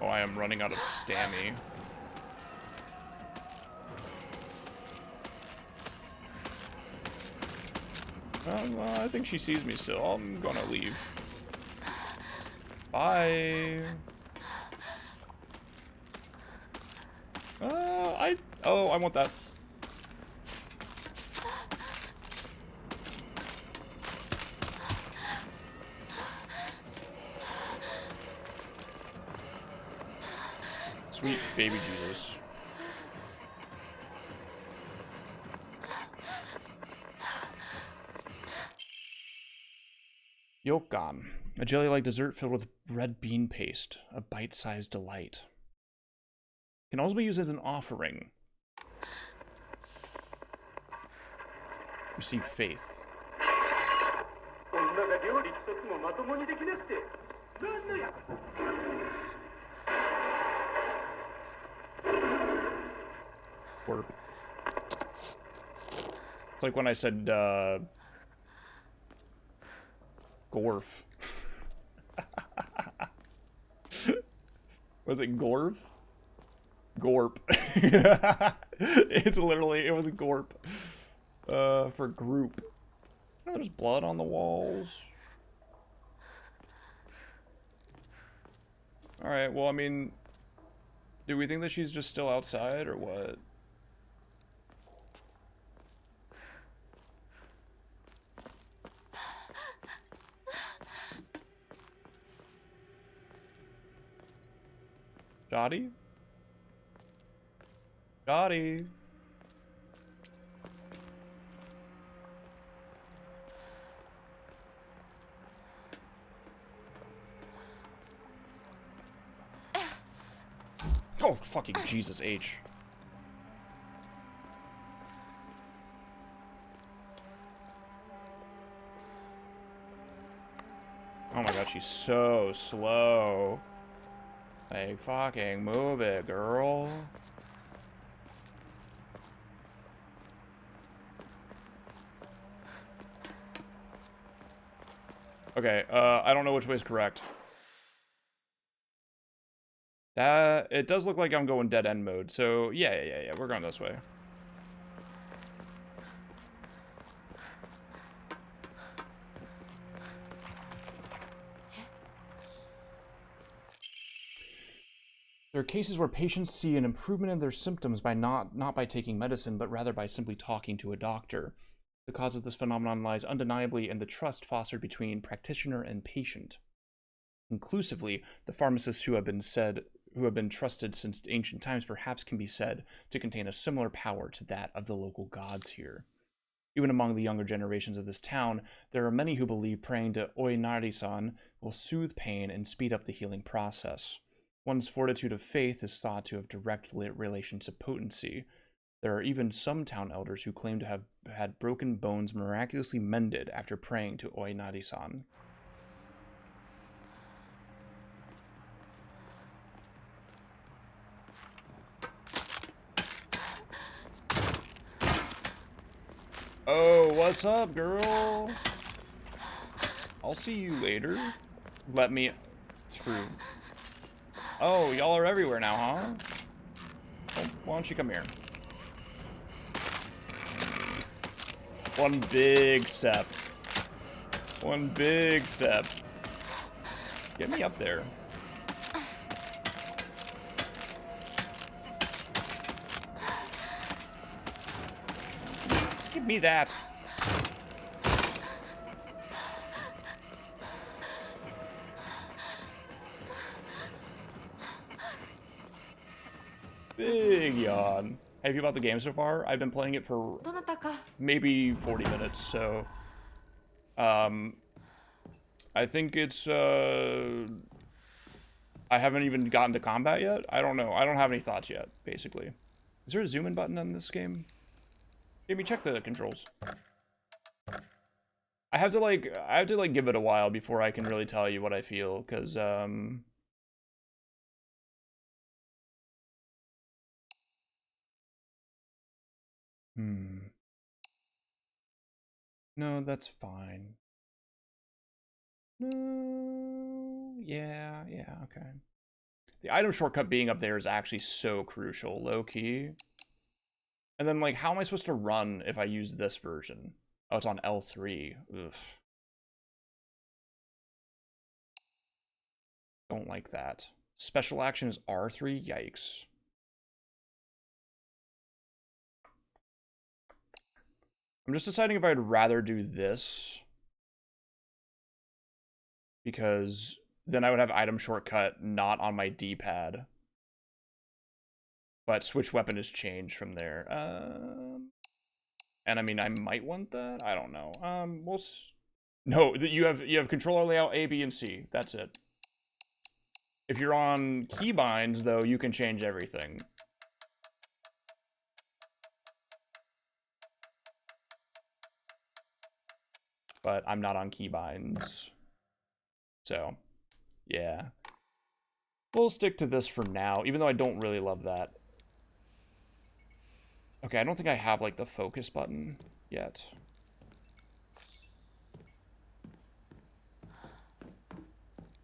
Oh, I am running out of stammy. Well, I think she sees me still. I'm gonna leave. Bye. I want that. Sweet baby Jesus. Yokan, a jelly-like dessert filled with red bean paste, a bite-sized delight. Can also be used as an offering. Receive faith. Gorp. It's like when I said, Gorf. Was it Gorf? Gorp. It's literally, it was Gorp. For group. Oh, there's blood on the walls. Alright, well, I mean, do we think that she's just still outside, or what? Dottie? Dottie? Oh, fucking Jesus H. Oh my god, she's so slow. Like, fucking move it, girl. Okay, I don't know which way is correct. It does look like I'm going dead end mode, so yeah, we're going this way. There are cases where patients see an improvement in their symptoms by not by taking medicine, but rather by simply talking to a doctor. The cause of this phenomenon lies undeniably in the trust fostered between practitioner and patient. Conclusively, the pharmacists who have been trusted since ancient times perhaps can be said to contain a similar power to that of the local gods here. Even among the younger generations of this town, there are many who believe praying to Oinari-san will soothe pain and speed up the healing process. One's fortitude of faith is thought to have direct relation to potency. There are even some town elders who claim to have had broken bones miraculously mended after praying to Oinari-san. Oh, what's up, girl? I'll see you later. Let me through. Oh, y'all are everywhere now, huh? Well, why don't you come here? One big step. One big step. Get me up there. Give me that. Big yawn. How have you about the game so far? I've been playing it for maybe 40 minutes, so I think it's I haven't even gotten to combat yet. I don't know. I don't have any thoughts yet, basically. Is there a zoom in button on this game? Jamie, check the controls. I have to give it a while before I can really tell you what I feel, because no, that's fine. No, yeah, okay. The item shortcut being up there is actually so crucial, low-key. And then, like, how am I supposed to run if I use this version? Oh, it's on L3. Oof. Don't like that. Special action is R3? Yikes. I'm just deciding if I'd rather do this. Because then I would have item shortcut not on my D-pad. But switch weapon is changed from there. And I mean, I might want that. I don't know. No, you have controller layout A, B, and C. That's it. If you're on keybinds, though, you can change everything. But I'm not on keybinds. So, yeah. We'll stick to this for now, even though I don't really love that. Okay, I don't think I have, like, the focus button yet.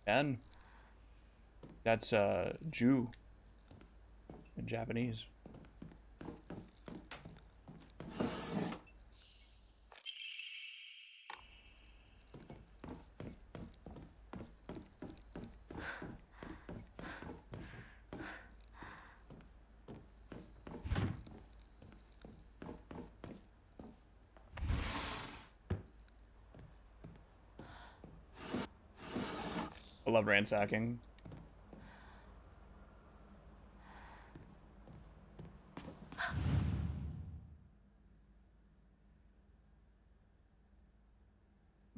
N. That's, Ju in Japanese. I love ransacking.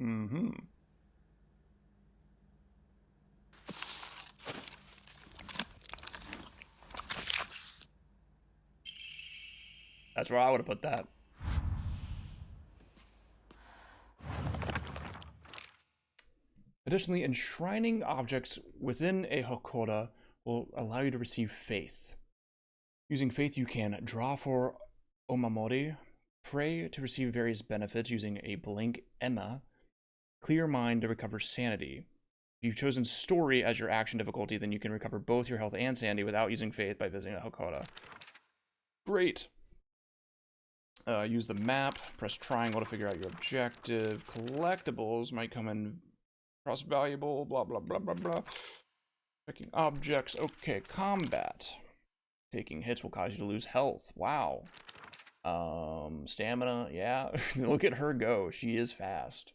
Mm-hmm. That's where I would have put that. Additionally, enshrining objects within a Hokora will allow you to receive faith. Using faith, you can draw for Omamori, pray to receive various benefits using a blank Emma, Clear mind to recover sanity. If you've chosen story as your action difficulty, then you can recover both your health and sanity without using faith by visiting a Hokora. Great. Use the map. Press triangle to figure out your objective. Collectibles might come in cross valuable. Blah, blah, blah, blah, blah. Checking objects. Okay, combat. Taking hits will cause you to lose health. Wow. Stamina. Yeah. Look at her go. She is fast.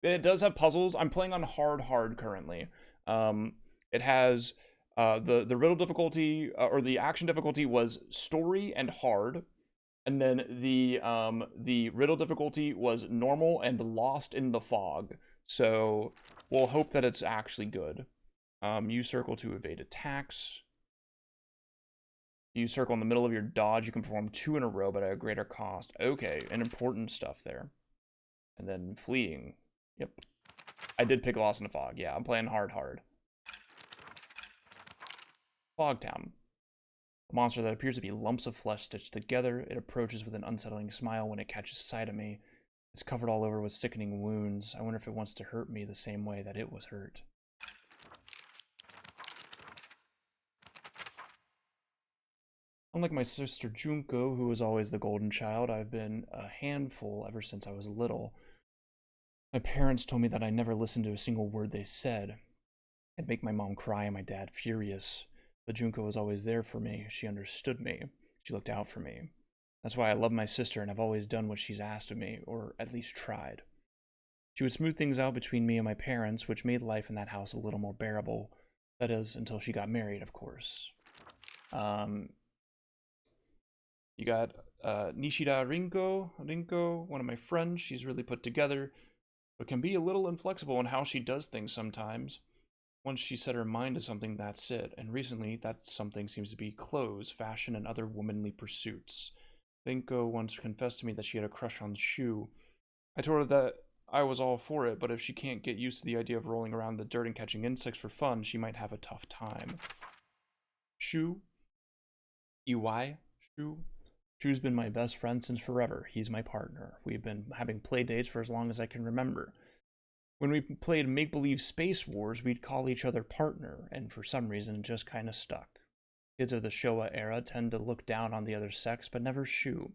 It does have puzzles. I'm playing on hard currently. It has the riddle difficulty or the action difficulty was story and hard, and then the riddle difficulty was normal and lost in the fog. So we'll hope that it's actually good. Use circle to evade attacks. Use circle in the middle of your dodge. You can perform 2 in a row, but at a greater cost. Okay, and important stuff there. And then fleeing. Yep. I did pick Lost in the Fog. Yeah, I'm playing hard. Fogtown. A monster that appears to be lumps of flesh stitched together. It approaches with an unsettling smile when it catches sight of me. It's covered all over with sickening wounds. I wonder if it wants to hurt me the same way that it was hurt. Unlike my sister Junko, who was always the golden child, I've been a handful ever since I was little. My parents told me that I never listened to a single word they said. It'd make my mom cry and my dad furious. But Junko was always there for me. She understood me. She looked out for me. That's why I love my sister and I've always done what she's asked of me, or at least tried. She would smooth things out between me and my parents, which made life in that house a little more bearable. That is, until she got married, of course. You got Nishida Rinko, one of my friends. She's really put together, but can be a little inflexible in how she does things sometimes. Once she set her mind to something, that's it. And recently, that something seems to be clothes, fashion, and other womanly pursuits. Rinko once confessed to me that she had a crush on Shu. I told her that I was all for it, but if she can't get used to the idea of rolling around in the dirt and catching insects for fun, she might have a tough time. Shu? EY? Shu? Shu's been my best friend since forever. He's my partner. We've been having play dates for as long as I can remember. When we played make-believe Space Wars, we'd call each other partner, and for some reason it just kind of stuck. Kids of the Showa era tend to look down on the other sex, but never Shu.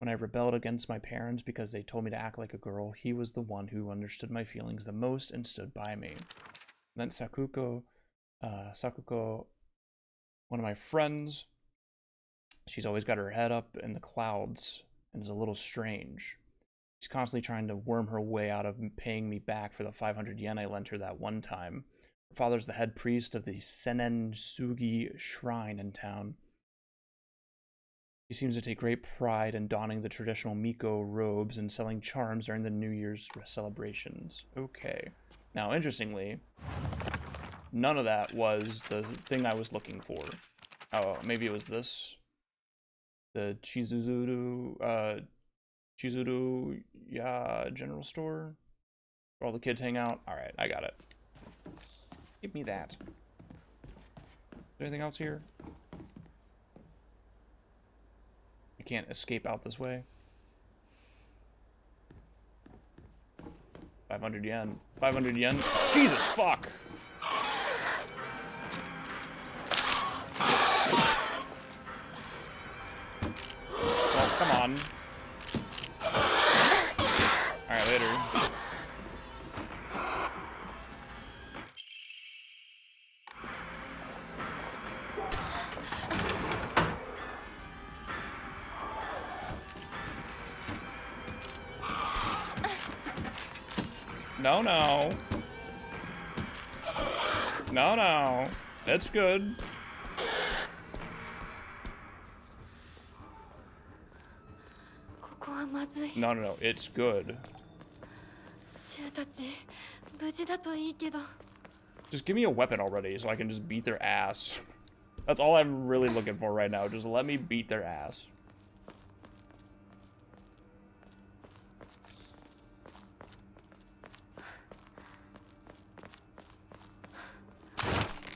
When I rebelled against my parents because they told me to act like a girl, he was the one who understood my feelings the most and stood by me. And then Sakuko, one of my friends, she's always got her head up in the clouds and is a little strange. She's constantly trying to worm her way out of paying me back for the 500 yen I lent her that one time. Her father's the head priest of the Senen Sugi shrine in town. She seems to take great pride in donning the traditional Miko robes and selling charms during the New Year's celebrations. Okay. Now, interestingly, none of that was the thing I was looking for. Oh, maybe it was this. The Chizuru general store where all the kids hang out. All right, I got it. Give me that. Is there anything else here? I can't escape out this way. 500 yen. 500 yen. Jesus fuck. Well, come on. Alright, later. No, no. No, no. It's good. No, no, no. It's good. Just give me a weapon already so I can just beat their ass. That's all I'm really looking for right now. Just let me beat their ass.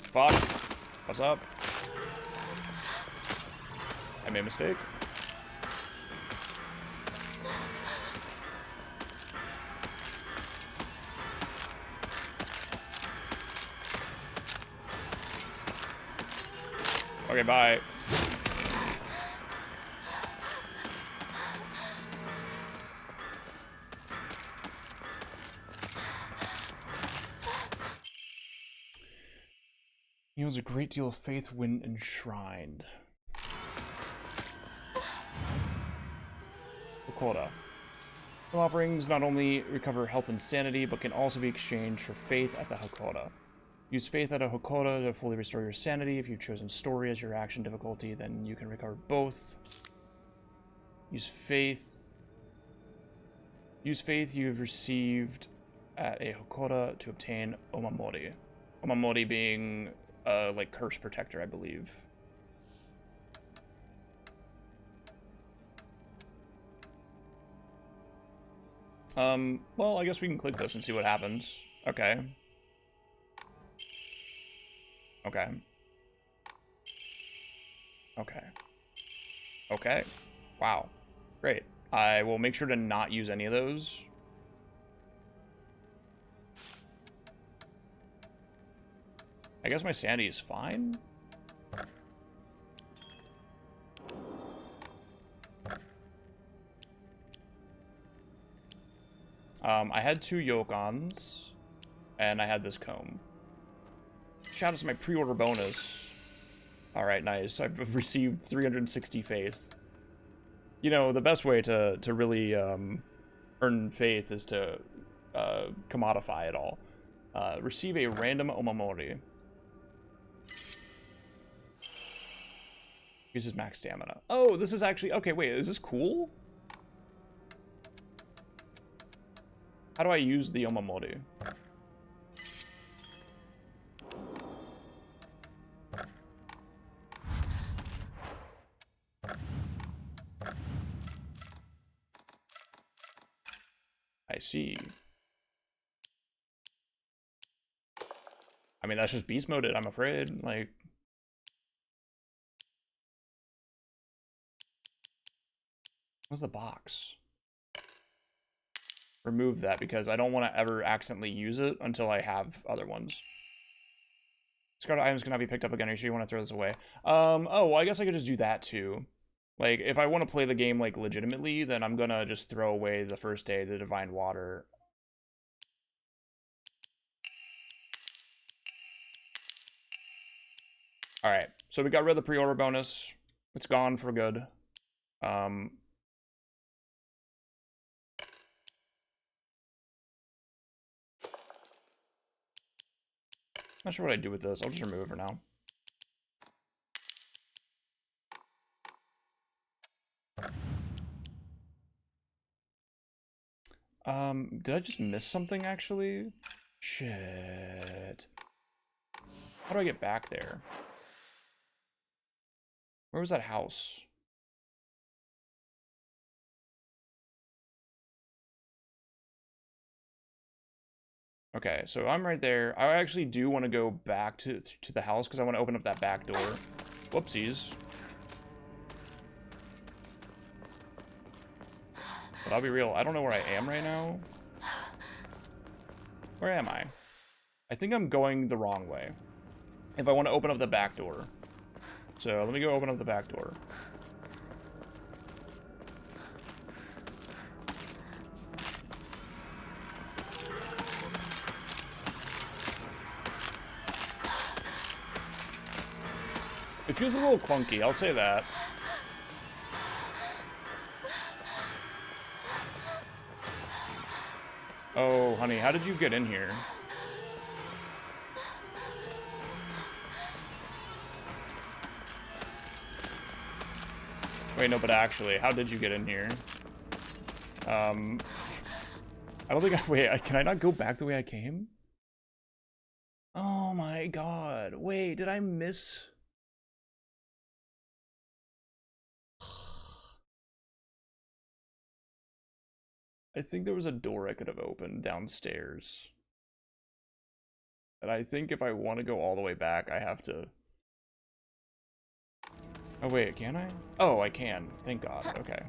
Fuck. What's up? I made a mistake. Okay, bye. He owns a great deal of faith when enshrined. Hakoda. Some offerings not only recover health and sanity, but can also be exchanged for faith at the Hakoda. Use faith at a Hakoda to fully restore your sanity. If you've chosen story as your action difficulty, then you can recover both. Use faith. Use faith you have received at a Hakoda to obtain Omamori. Omamori being, like, curse protector, I believe. Well, I guess we can click this and see what happens. Okay. Okay. Okay. Okay. Wow. Great. I will make sure to not use any of those. I guess my sanity is fine. I had 2 Yokons, and I had this comb. Shout out to my pre-order bonus. Alright, nice. I've received 360 faith. You know, the best way to really earn faith is to commodify it all. Receive a random Omamori. Uses max stamina. Oh, this is actually... Okay, wait, is this cool? How do I use the Omamori? I see. I mean, that's just beast moded, I'm afraid. Like... What's the box? Remove that because I don't want to ever accidentally use it until I have other ones. Discarded items cannot be picked up again. Are you sure you want to throw this away? Oh, well, I guess I could just do that too. Like, if I want to play the game, like, legitimately, then I'm gonna just throw away the first day, the Divine Water. Alright, so we got rid of the pre-order bonus. It's gone for good. Not sure what I do with this. I'll just remove it for now. Did I just miss something, actually? Shit. How do I get back there? Where was that house? Okay, so I'm right there. I actually do want to go back to the house because I want to open up that back door. Whoopsies. But I'll be real, I don't know where I am right now. Where am I? I think I'm going the wrong way. If I want to open up the back door. So let me go open up the back door. It feels a little clunky, I'll say that. Oh, honey, how did you get in here? Wait, no, but actually, how did you get in here? I don't think wait, can I not go back the way I came? Oh my god. Wait, did I miss... I think there was a door I could have opened downstairs. And I think if I want to go all the way back, I have to... Oh wait, can I? Oh, I can. Thank God. Okay.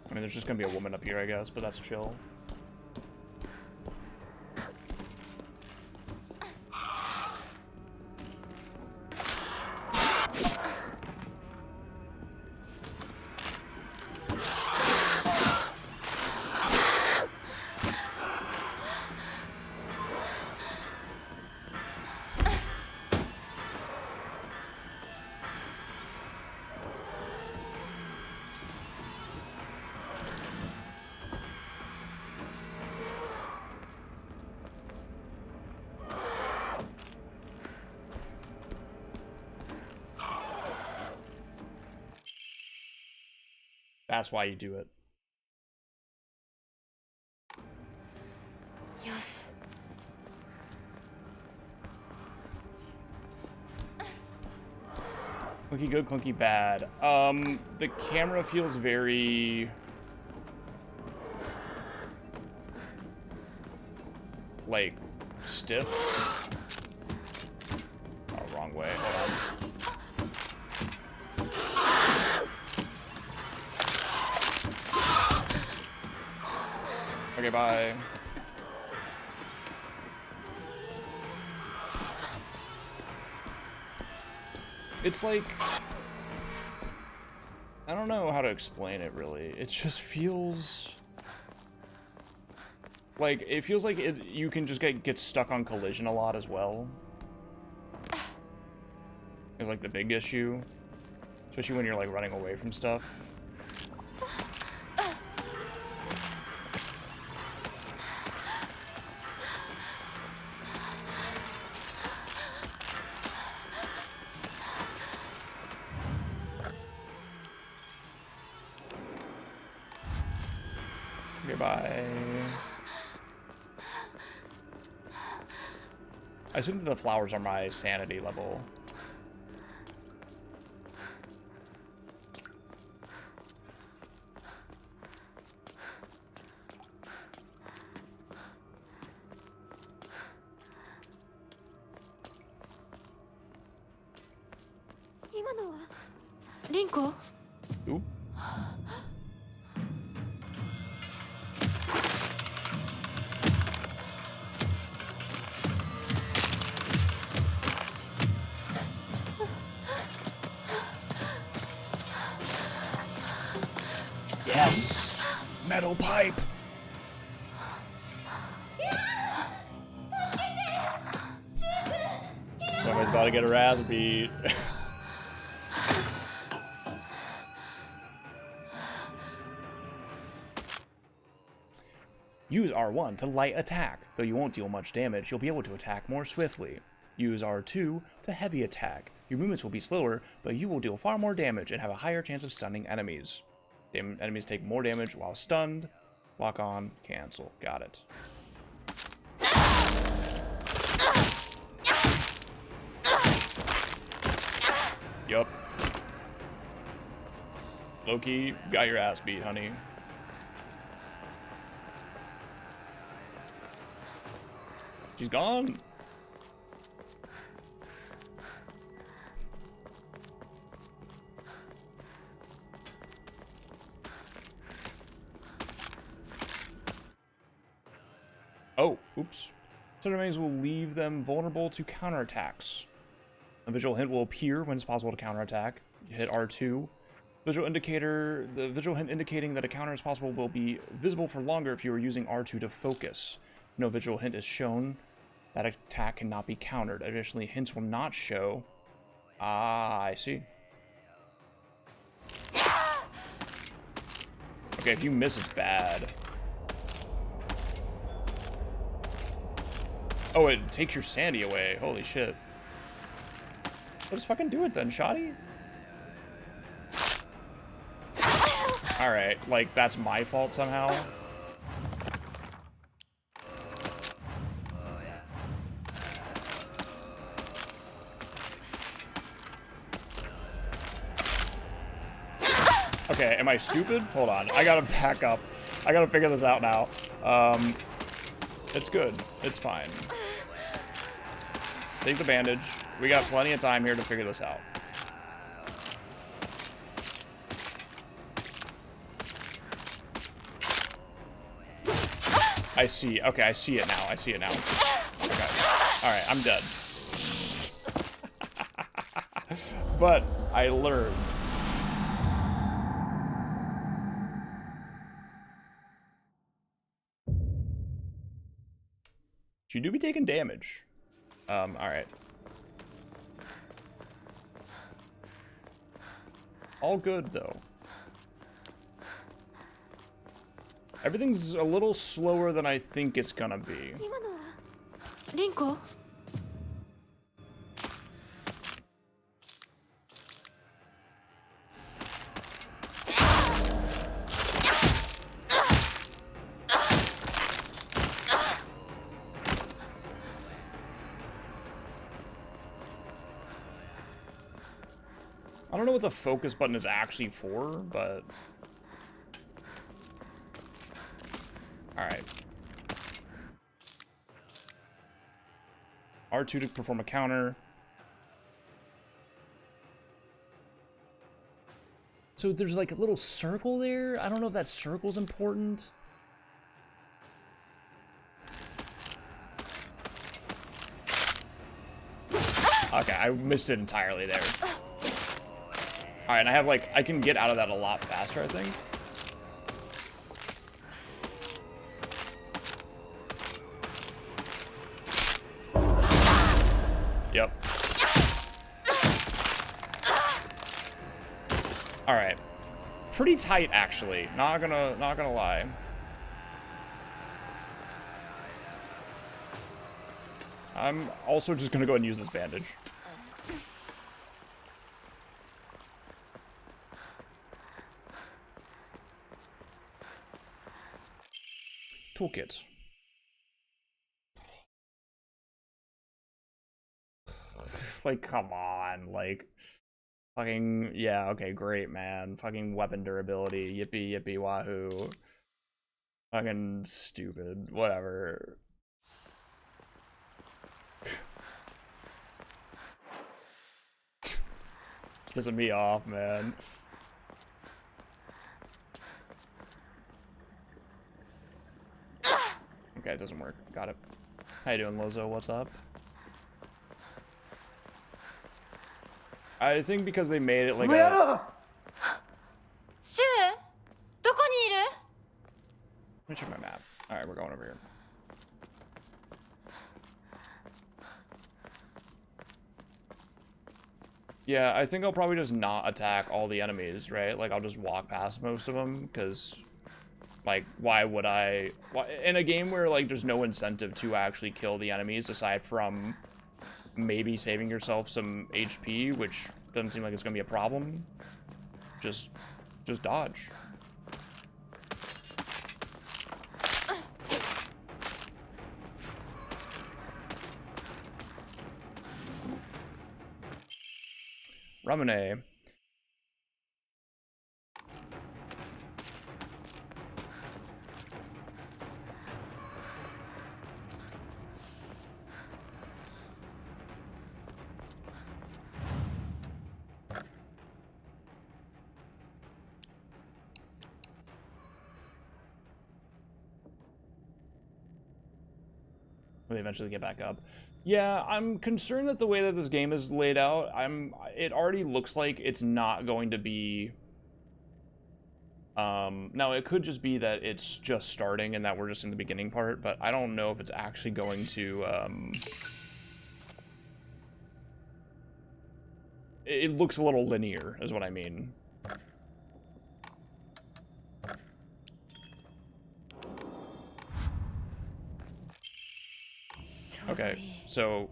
I mean, there's just gonna be a woman up here, I guess, but that's chill. That's why you do it. よし。 Clunky good, clunky bad. The camera feels very... like, stiff. Oh, wrong way. Hold on. Okay, bye. It's like... I don't know how to explain it, really. It just feels... like, it feels like you can just get stuck on collision a lot as well. It's like the big issue. Especially when you're like running away from stuff. Goodbye. I assume that the flowers are my sanity level. Rinko? Ooh. Yes! Metal pipe! Somebody's about to get a Raz beat. Use R1 to light attack. Though you won't deal much damage, you'll be able to attack more swiftly. Use R2 to heavy attack. Your movements will be slower, but you will deal far more damage and have a higher chance of stunning enemies. Enemies take more damage while stunned. Lock on, cancel. Got it. Yup. Loki, got your ass beat, honey. She's gone. Oh, oops. Certain enemies will leave them vulnerable to counterattacks. A visual hint will appear when it's possible to counterattack. You hit R2. Visual indicator, the visual hint indicating that a counter is possible will be visible for longer if you are using R2 to focus. No visual hint is shown. That attack cannot be countered. Additionally, hints will not show. Ah, I see. Okay, if you miss, it's bad. Oh, it takes your sanity away. Holy shit. Well, just fucking do it then, shoddy. Alright, like, that's my fault somehow. Okay, am I stupid? Hold on, I gotta back up. I gotta figure this out now. It's good. It's fine. Take the bandage. We got plenty of time here to figure this out. I see. Okay, I see it now. I see it now. Okay. Alright, I'm dead. But I learned. You do be taking damage. Alright. All good, though. Everything's a little slower than I think it's gonna be. リンコ I don't know what the focus button is actually for, but... Alright. R2 to perform a counter. So there's like a little circle there? I don't know if that circle's important. Okay, I missed it entirely there. Alright, and I have like, I can get out of that a lot faster, I think. Yep. Alright. Pretty tight, actually. Not gonna lie. I'm also just gonna go and use this bandage. Toolkit. Like, come on, like, fucking, yeah, okay, great, man. Fucking weapon durability, yippee, yippee, wahoo. Fucking stupid, whatever. Pissing me off, man. Okay, it doesn't work. Got it. How you doing, Lozo? What's up? I think because they made it like a... シュウどこにいる Let me check my map. Alright, we're going over here. Yeah, I think I'll probably just not attack all the enemies, right? Like, I'll just walk past most of them, because... Like, why would I... In a game where, like, there's no incentive to actually kill the enemies, aside from maybe saving yourself some HP, which doesn't seem like it's gonna be a problem, just dodge. Ramune. When they eventually get back up. Yeah, I'm concerned that the way that this game is laid out, it already looks like it's not going to be... Now, it could just be that it's just starting and that we're just in the beginning part, but I don't know if it's actually going to, It looks a little linear, is what I mean. Okay, so...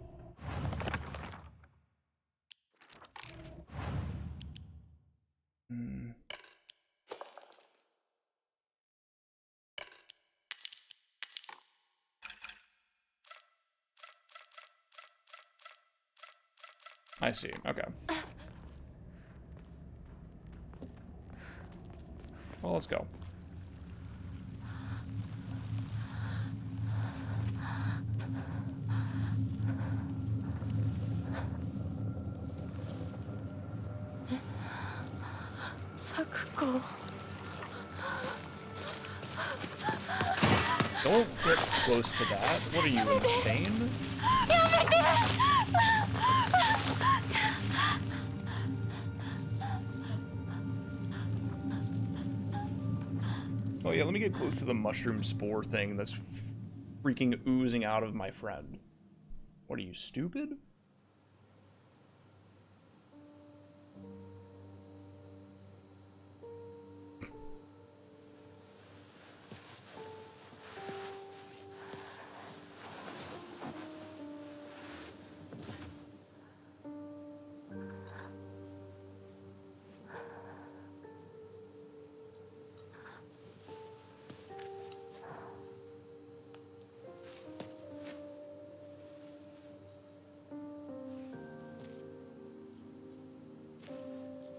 I see, okay. Well, let's go. Don't get close to that. What are you, insane? Oh yeah, let me get close to the mushroom spore thing that's freaking oozing out of my friend. What are you, stupid?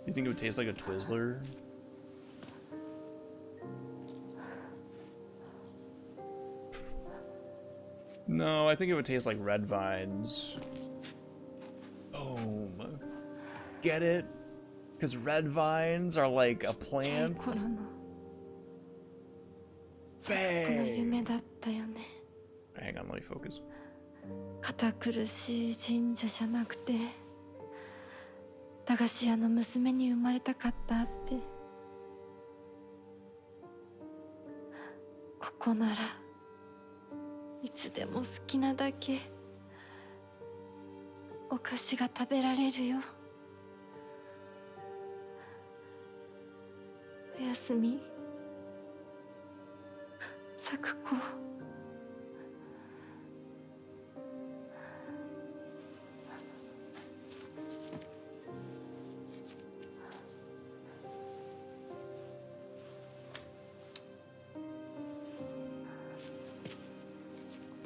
You think it would taste like a Twizzler? No, I think it would taste like red vines. Boom. Get it? Because red vines are like a plant. ちっちゃい頃の作の Bang. 夢だったよね。 Hang on, let me focus. 堅苦しい神社じゃなくて駄菓子屋の娘に生まれたかったって。ここならいつでも好きなだけお菓子が食べられるよ。おやすみ、咲子。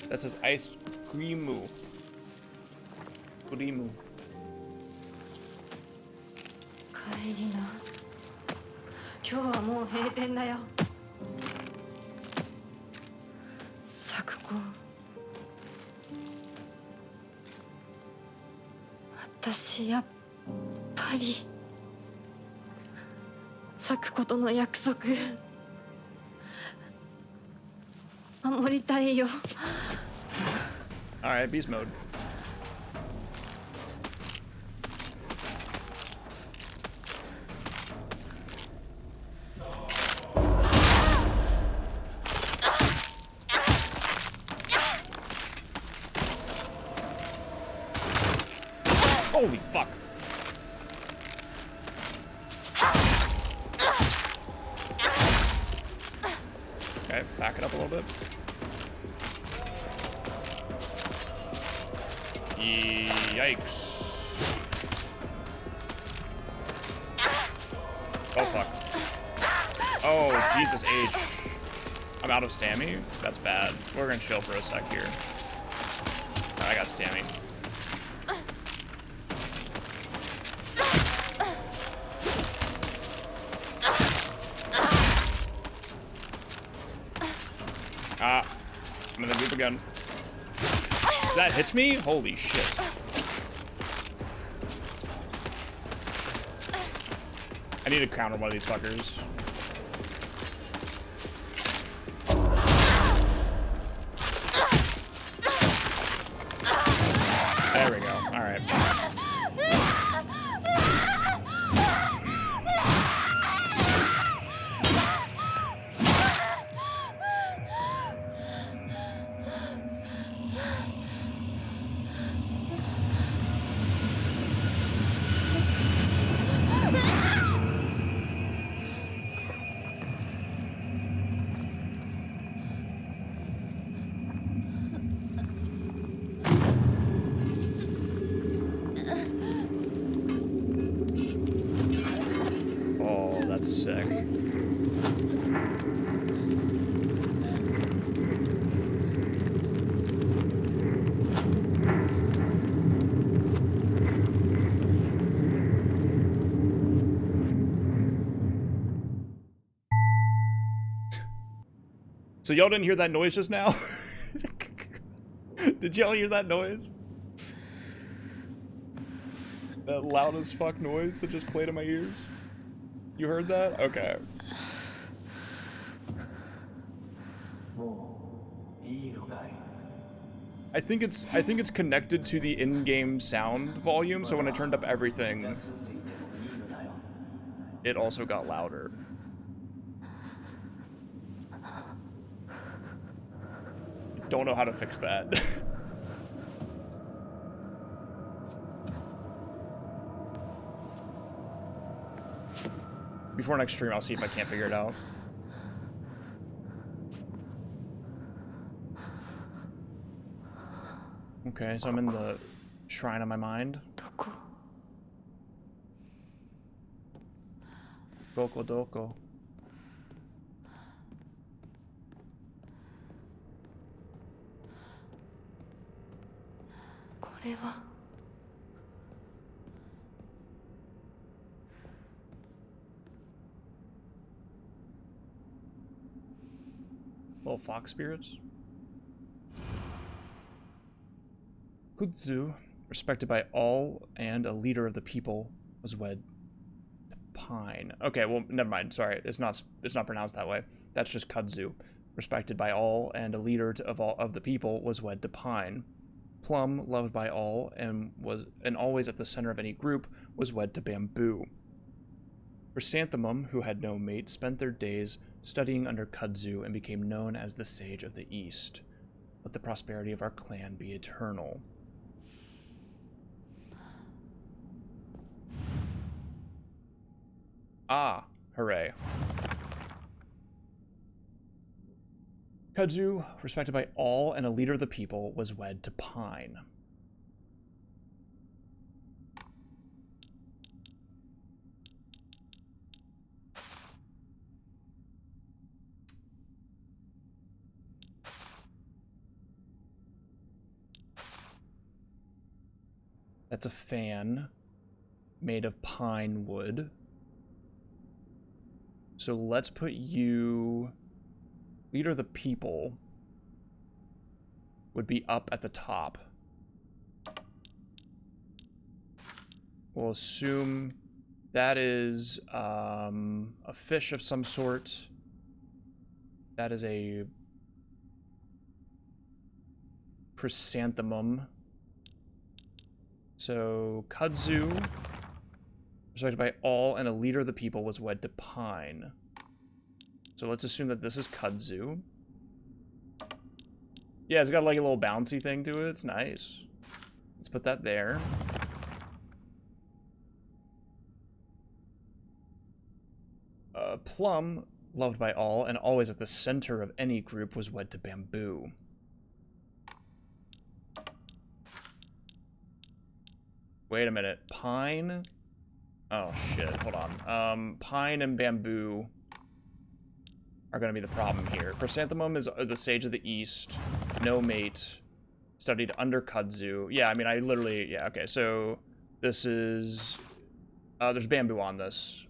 That says ice cream. Cream. 帰りな。今日はもう閉店だよ。咲子。私やっぱり咲子との約束守りたいよ。Alright, beast mode. Holy fuck. Okay, back it up a little bit. Yikes. Oh fuck. Oh, Jesus H. I'm out of stammy? That's bad. We're gonna chill for a sec here. I got stammy. Ah, I'm in the loop again. That hits me? Holy shit. I need to counter one of these fuckers. There we go. Alright. Oh, that's sick. So y'all didn't hear that noise just now? Did y'all hear that noise? That loud as fuck noise that just played in my ears? You heard that? Okay. I think it's connected to the in-game sound volume, so when I turned up everything, it also got louder. Don't know how to fix that. Before next stream, I'll see if I can't figure it out. Okay, so I'm in the shrine of my mind. Doko doko. これは Little fox spirits. Kudzu, respected by all and a leader of the people, was wed to Pine. Okay, well, never mind. Sorry, it's not pronounced that way. That's just Kudzu, respected by all and a leader of all of the people, was wed to Pine. Plum, loved by all and always at the center of any group, was wed to Bamboo. Chrysanthemum, who had no mate, spent their days studying under Kudzu and became known as the Sage of the East. Let the prosperity of our clan be eternal. Ah, hooray. Kudzu, respected by all and a leader of the people, was wed to Pine. That's a fan made of pine wood. So let's put you... Leader of the people would be up at the top. We'll assume that is a fish of some sort. That is a chrysanthemum. So Kudzu, respected by all and a leader of the people, was wed to Pine. So let's assume that this is Kudzu. Yeah, it's got like a little bouncy thing to it. It's nice. Let's put that there. Plum, loved by all and always at the center of any group, was wed to Bamboo. Wait a minute. Pine? Oh, shit. Hold on. Pine and Bamboo are going to be the problem here. Chrysanthemum is the Sage of the East. No mate. Studied under Kudzu. Yeah, I mean, I literally... Yeah, okay. So this is... there's Bamboo on this.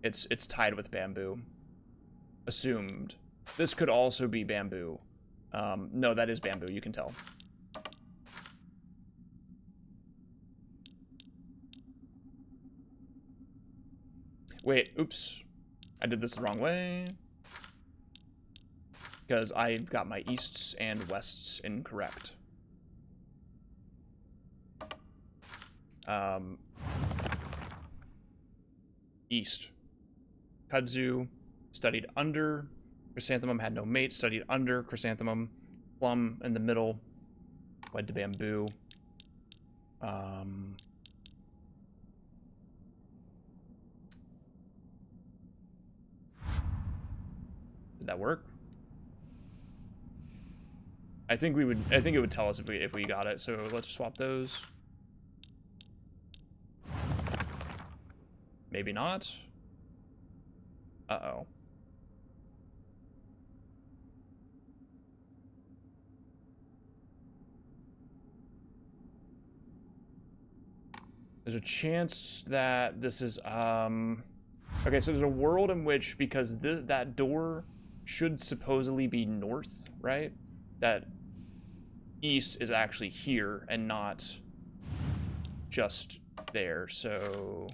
It's tied with Bamboo. Assumed. This could also be Bamboo. No, that is Bamboo. You can tell. Wait, oops. I did this the wrong way. Because I got my easts and wests incorrect. East. Kudzu studied under. Chrysanthemum had no mate. Studied under Chrysanthemum. Plum in the middle. Wed to Bamboo. Did that work? I think it would tell us if we got it. So let's swap those. Maybe not. Uh-oh. There's a chance that this is okay, so there's a world in which, because that door should supposedly be north, right? That east is actually here and not just there, so...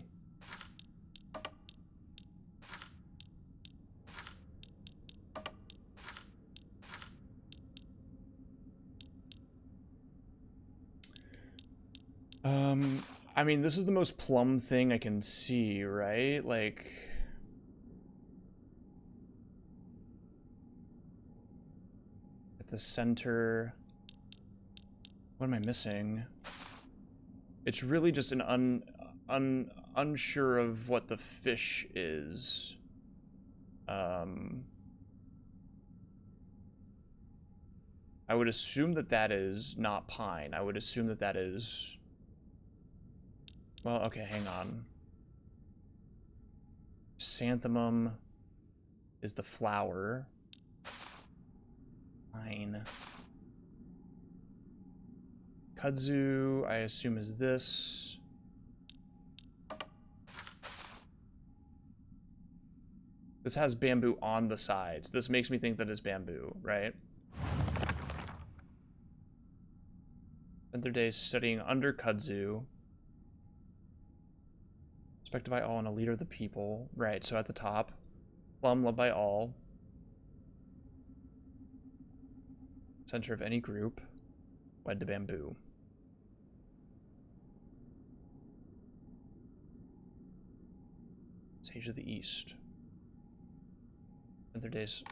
I mean, this is the most plum thing I can see, right? Like, at the center. What am I missing? It's really just an unsure of what the fish is. I would assume that that is not pine. I would assume that that is... Well, okay, hang on. Chrysanthemum is the flower. Pine. Kudzu, I assume, is this. This has bamboo on the sides. This makes me think that it's bamboo, right? Spent their days studying under Kudzu. Respected by all and a leader of the people. Right, so at the top. Plum, loved by all. Center of any group. Wed to bamboo. Sage of the East. Spent their days.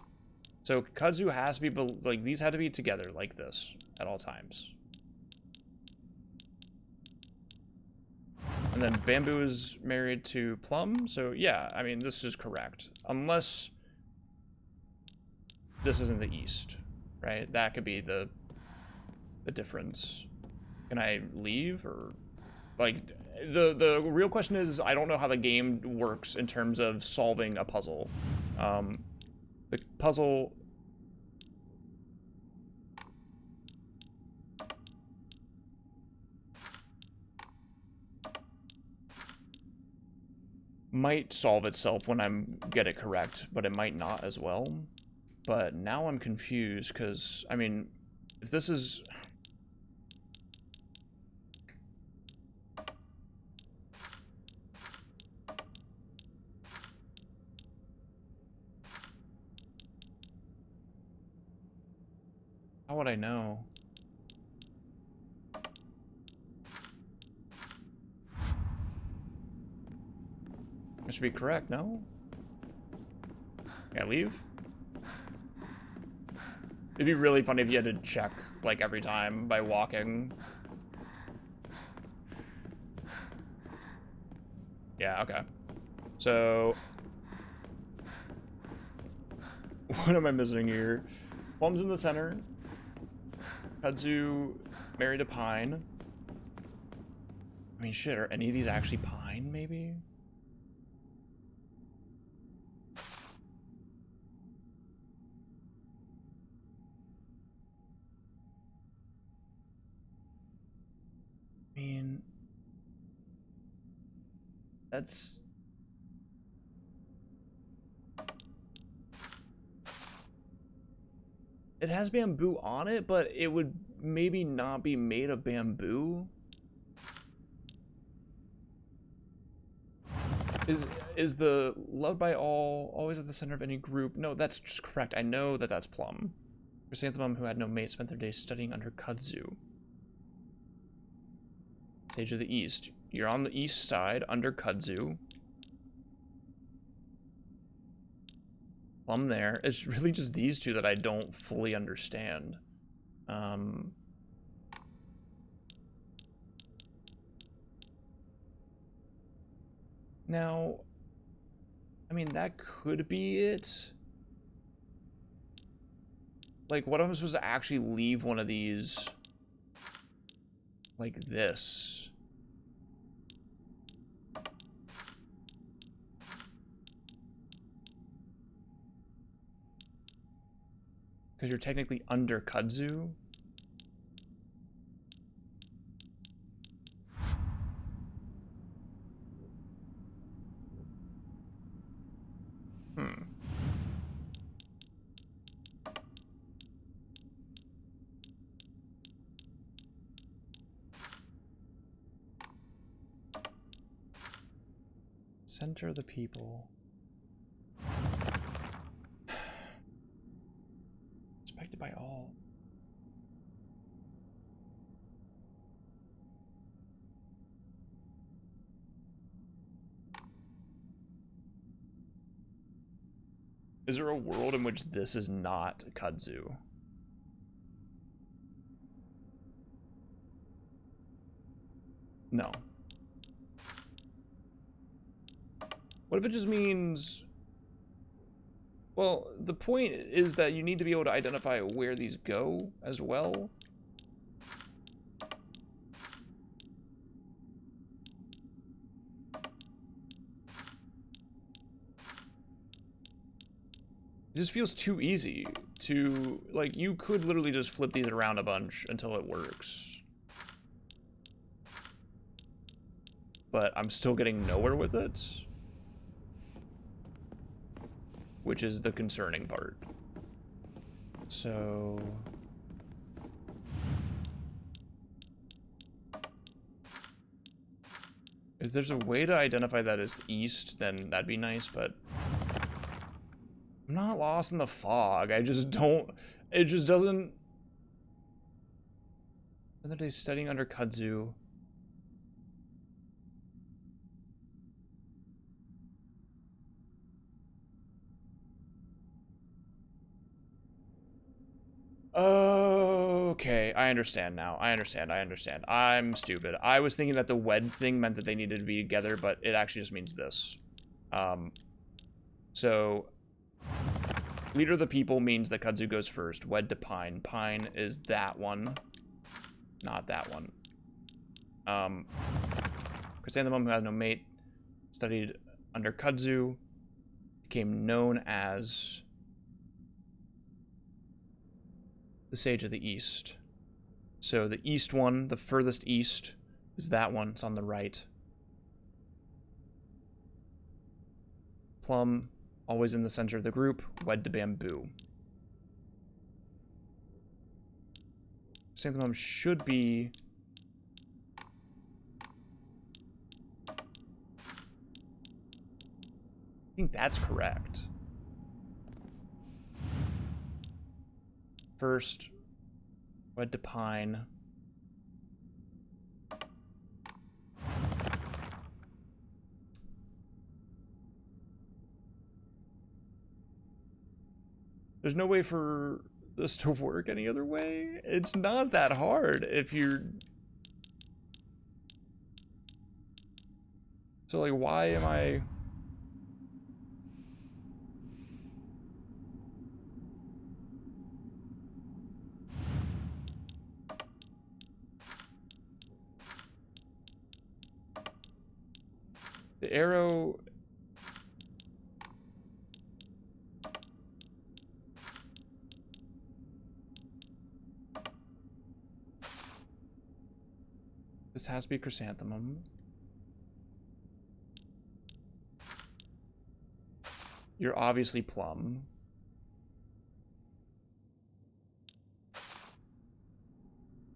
So Kudzu has to be, like, these had to be together like this at all times. And then bamboo is married to plum, so yeah, I mean, this is correct. Unless this is in the east, right? That could be the difference. Can I leave, or... Like, the real question is, I don't know how the game works in terms of solving a puzzle. The puzzle... might solve itself when I get it correct, but it might not as well. But now I'm confused, because, I mean, if this is... How would I know? That should be correct, no? Can I leave? It'd be really funny if you had to check, like, every time by walking. Yeah, okay. So... what am I missing here? Plum's in the center. Kudzu married a pine. I mean, shit, are any of these actually pine, maybe? I mean, that's... It has bamboo on it, but it would maybe not be made of bamboo. Is the loved by all always at the center of any group? No, that's just correct. I know that that's plum. Chrysanthemum, who had no mate, spent their days studying under Kudzu. Sage of the East. You're on the east side, under Kudzu. Plum there. It's really just these two that I don't fully understand. Now, I mean, that could be it. Like, what if I'm supposed to actually leave one of these like this? Because you're technically under Kudzu. Center of the people. Respected by all. Is there a world in which this is not kudzu? No. What if it just means... Well, the point is that you need to be able to identify where these go as well. It just feels too easy to, like, you could literally just flip these around a bunch until it works. But I'm still getting nowhere with it. Which is the concerning part. So... if there's a way to identify that as east, then that'd be nice, but... I'm not lost in the fog. I just don't... It just doesn't... Another day studying under kudzu. Okay, I understand now. I understand. I'm stupid. I was thinking that the wed thing meant that they needed to be together, but it actually just means this. So... leader of the people means that kudzu goes first. Wed to pine. Pine is that one. Not that one. Chrysanthemum, who has no mate, studied under kudzu, became known as the Sage of the East. So the east one, the furthest east, is that one. It's on the right. Plum, always in the center of the group, wed to bamboo. Chrysanthemum should be... I think that's correct. First, wed to pine. There's no way for this to work any other way. It's not that hard if you're... So, like, why am I... The arrow... This has to be chrysanthemum. You're obviously plum.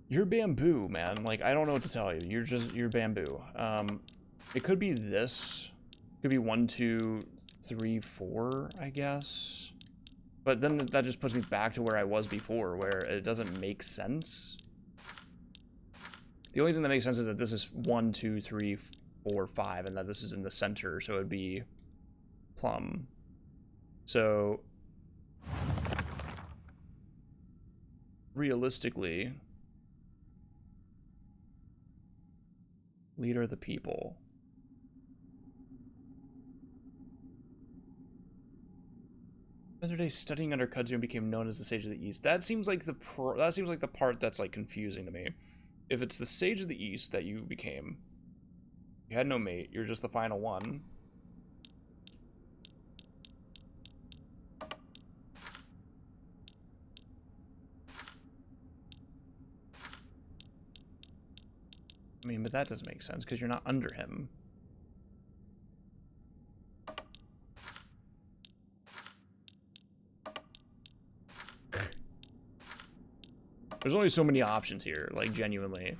You're bamboo, man. Like, I don't know what to tell you. You're bamboo. It could be this. It could be 1, 2, 3, 4, I guess. But then that just puts me back to where I was before, where it doesn't make sense. The only thing that makes sense is that this is 1, 2, 3, 4, 5, and that this is in the center, so it'd be plum. So realistically, leader of the people. Another day studying under kudzu and became known as the Sage of the East. That seems like the part that's like confusing to me. If it's the Sage of the East that you became, you had no mate, you're just the final one. I mean, but that doesn't make sense because you're not under him. There's only so many options here, like, genuinely.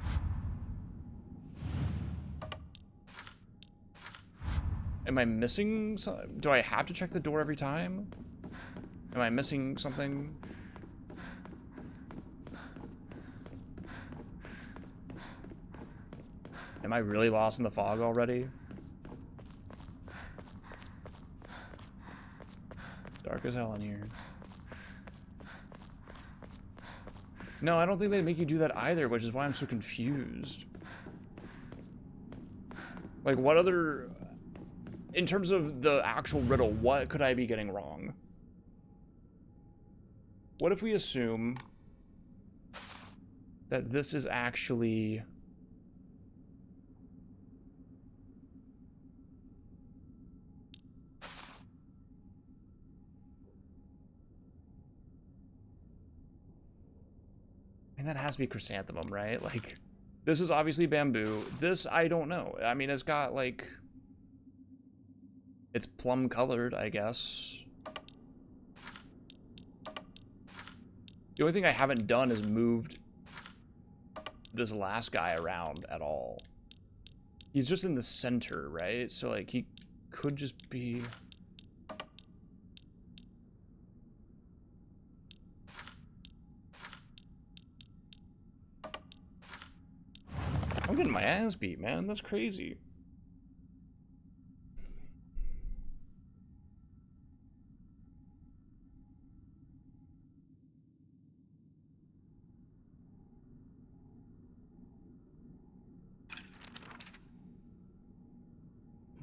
Am I missing something? Do I have to check the door every time? Am I missing something? Am I really lost in the fog already? Dark as hell in here. No, I don't think they make you do that either, which is why I'm so confused. Like, what other... In terms of the actual riddle, what could I be getting wrong? What if we assume that this is actually... And that has to be chrysanthemum, right? Like, this is obviously bamboo. This, I don't know. I mean, it's got, like... It's plum colored, I guess. The only thing I haven't done is moved this last guy around at all. He's just in the center, right? So, like, he could just be... I'm getting my ass beat, man. That's crazy.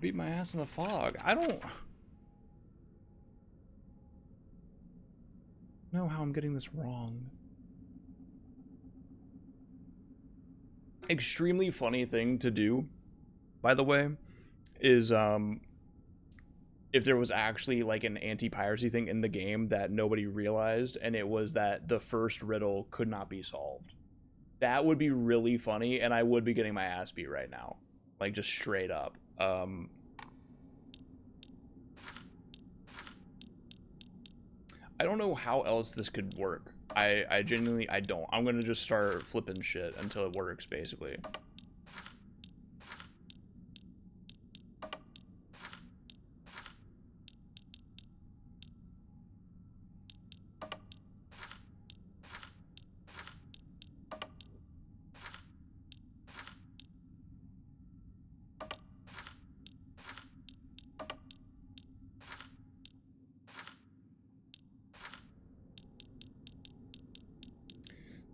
Beat my ass in the fog. I don't know how I'm getting this wrong. Extremely funny thing to do, by the way, is if there was actually like an anti-piracy thing in the game that nobody realized, and it was that the first riddle could not be solved. That would be really funny, and I would be getting my ass beat right now. Like, just straight up. I don't know how else this could work. I genuinely, I don't. I'm gonna just start flipping shit until it works, basically.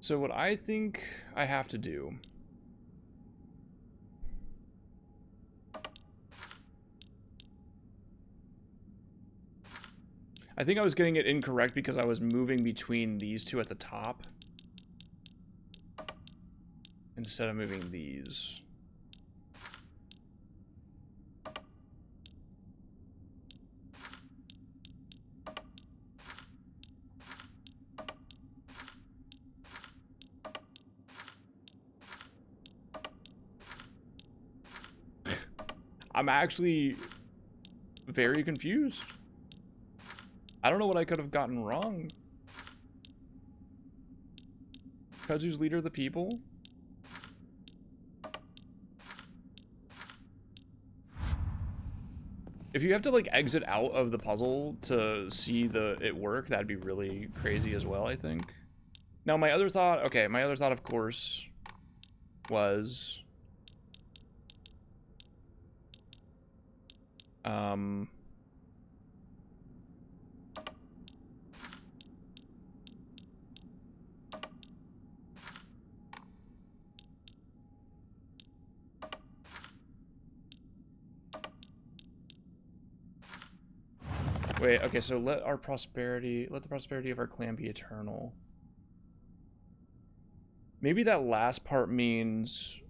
So what I think I have to do I think I was getting it incorrect because I was moving between these two at the top instead of moving these. I'm actually very confused. I don't know what I could have gotten wrong. Kazu's leader of the people? If you have to like exit out of the puzzle to see it work, that'd be really crazy as well, I think. Now my other thought, okay, my other thought of course was wait, okay, so let the prosperity of our clan be eternal. Maybe that last part means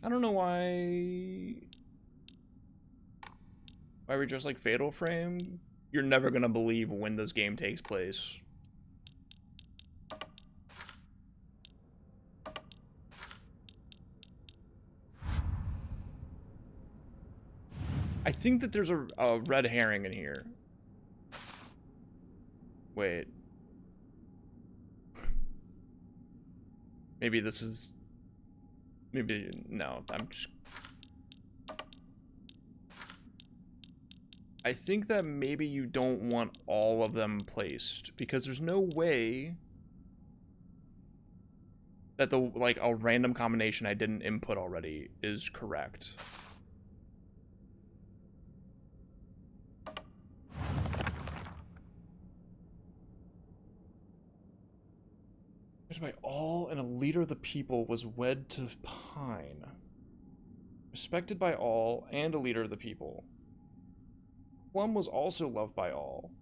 I don't know why we just like Fatal Frame. You're never gonna believe when this game takes place. I think that there's a red herring in here. Wait. Maybe this is... Maybe... No, I'm just... I think that maybe you don't want all of them placed, because there's no way that the, like, a random combination I didn't input already is correct. By all, and a leader of the people was wed to Pine. Respected by all, and a leader of the people. Plum was also loved by all.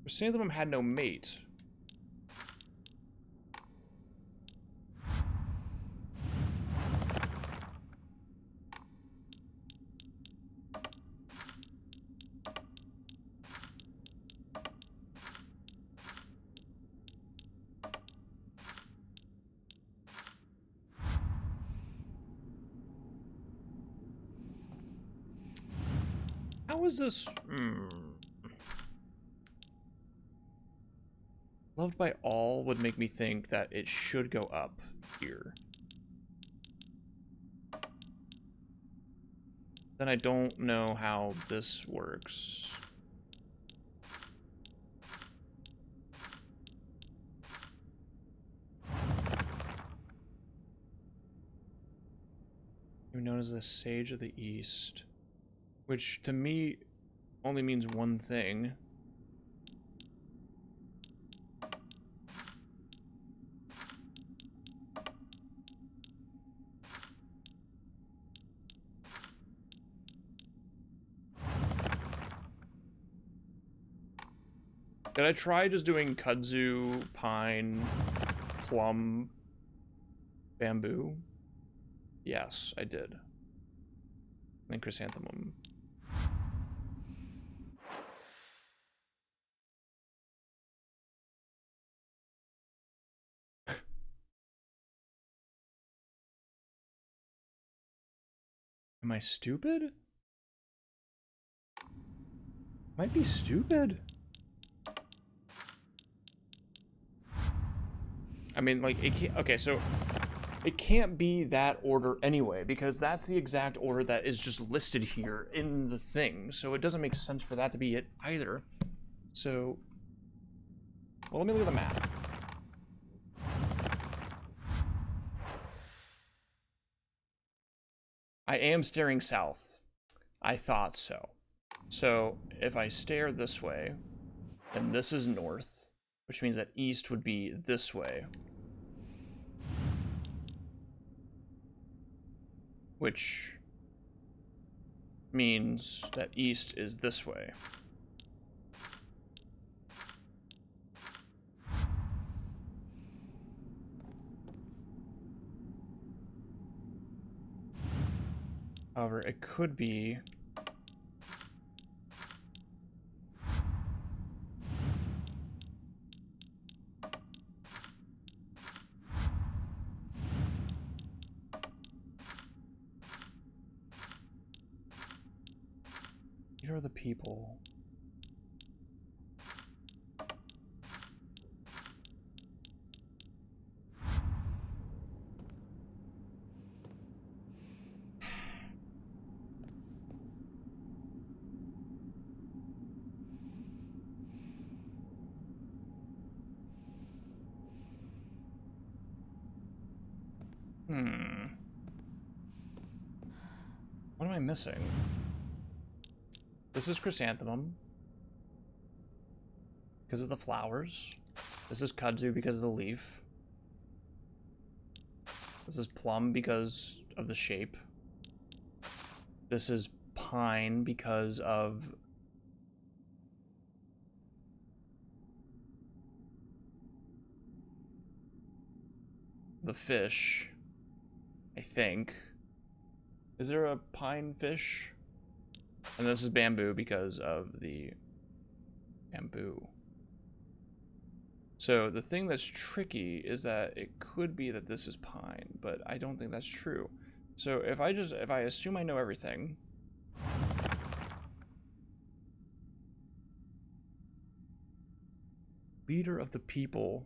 Chrysanthemum had no mate. How is this? Loved by all would make me think that it should go up here. Then I don't know how this works. You're known as the Sage of the East. Which, to me, only means one thing. Did I try just doing kudzu, pine, plum, bamboo? Yes, I did. And chrysanthemum. Am I stupid? Might be stupid. I mean, like, it can't, okay, so it can't be that order anyway, because that's the exact order that is just listed here in the thing, so it doesn't make sense for that to be it either. So, well, let me look at the map. I am staring south. I thought so. So, if I stare this way, then this is north, which means that east would be this way. Which means that east is this way. However, it could be here are the people. What am I missing? This is chrysanthemum because of the flowers. This is kudzu because of the leaf. This is plum because of the shape. This is pine because of the fish, I think. Is there a pine fish? And this is bamboo because of the bamboo. So the thing that's tricky is that it could be that this is pine, but I don't think that's true. So if I assume I know everything, Leader of the people.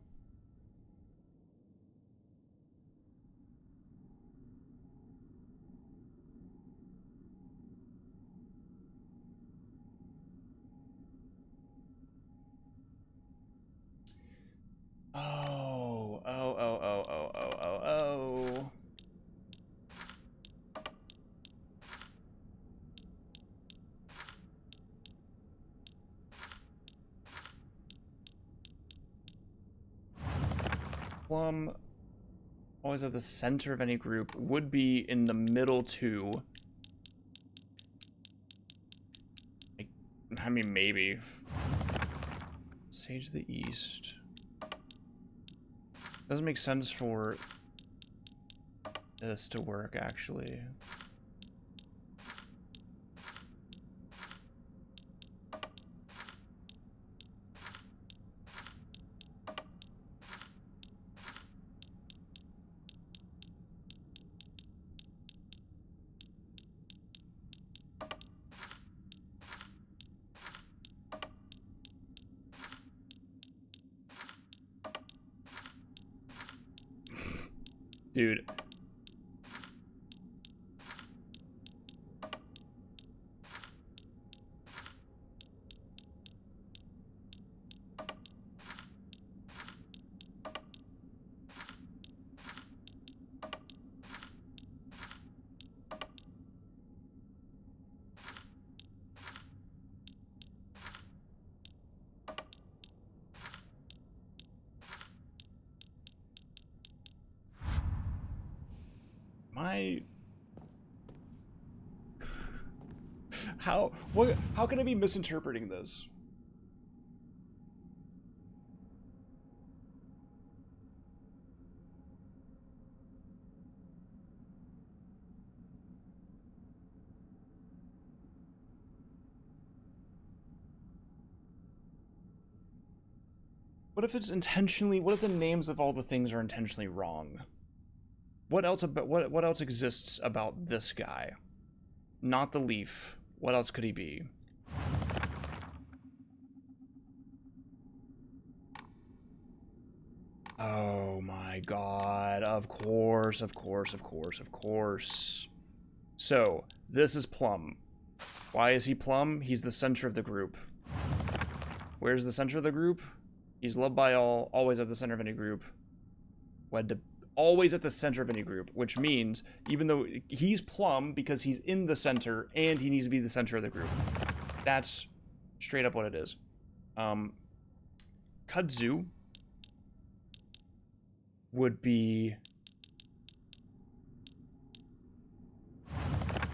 Oh. Plum, always at the center of any group, would be in the middle too. I mean, maybe. Sage the East. Doesn't make sense for this to work, actually. Dude. How can I be misinterpreting this? What if it's intentionally, what if the names of all the things are intentionally wrong? What else exists about this guy? Not the leaf. What else could he be? Oh my god. Of course. So, this is Plum. Why is he Plum? He's the center of the group. Where's the center of the group? He's loved by all, always at the center of any group. Always at the center of any group, which means even though he's Plum because he's in the center and he needs to be the center of the group. That's straight up what it is. Kudzu would be,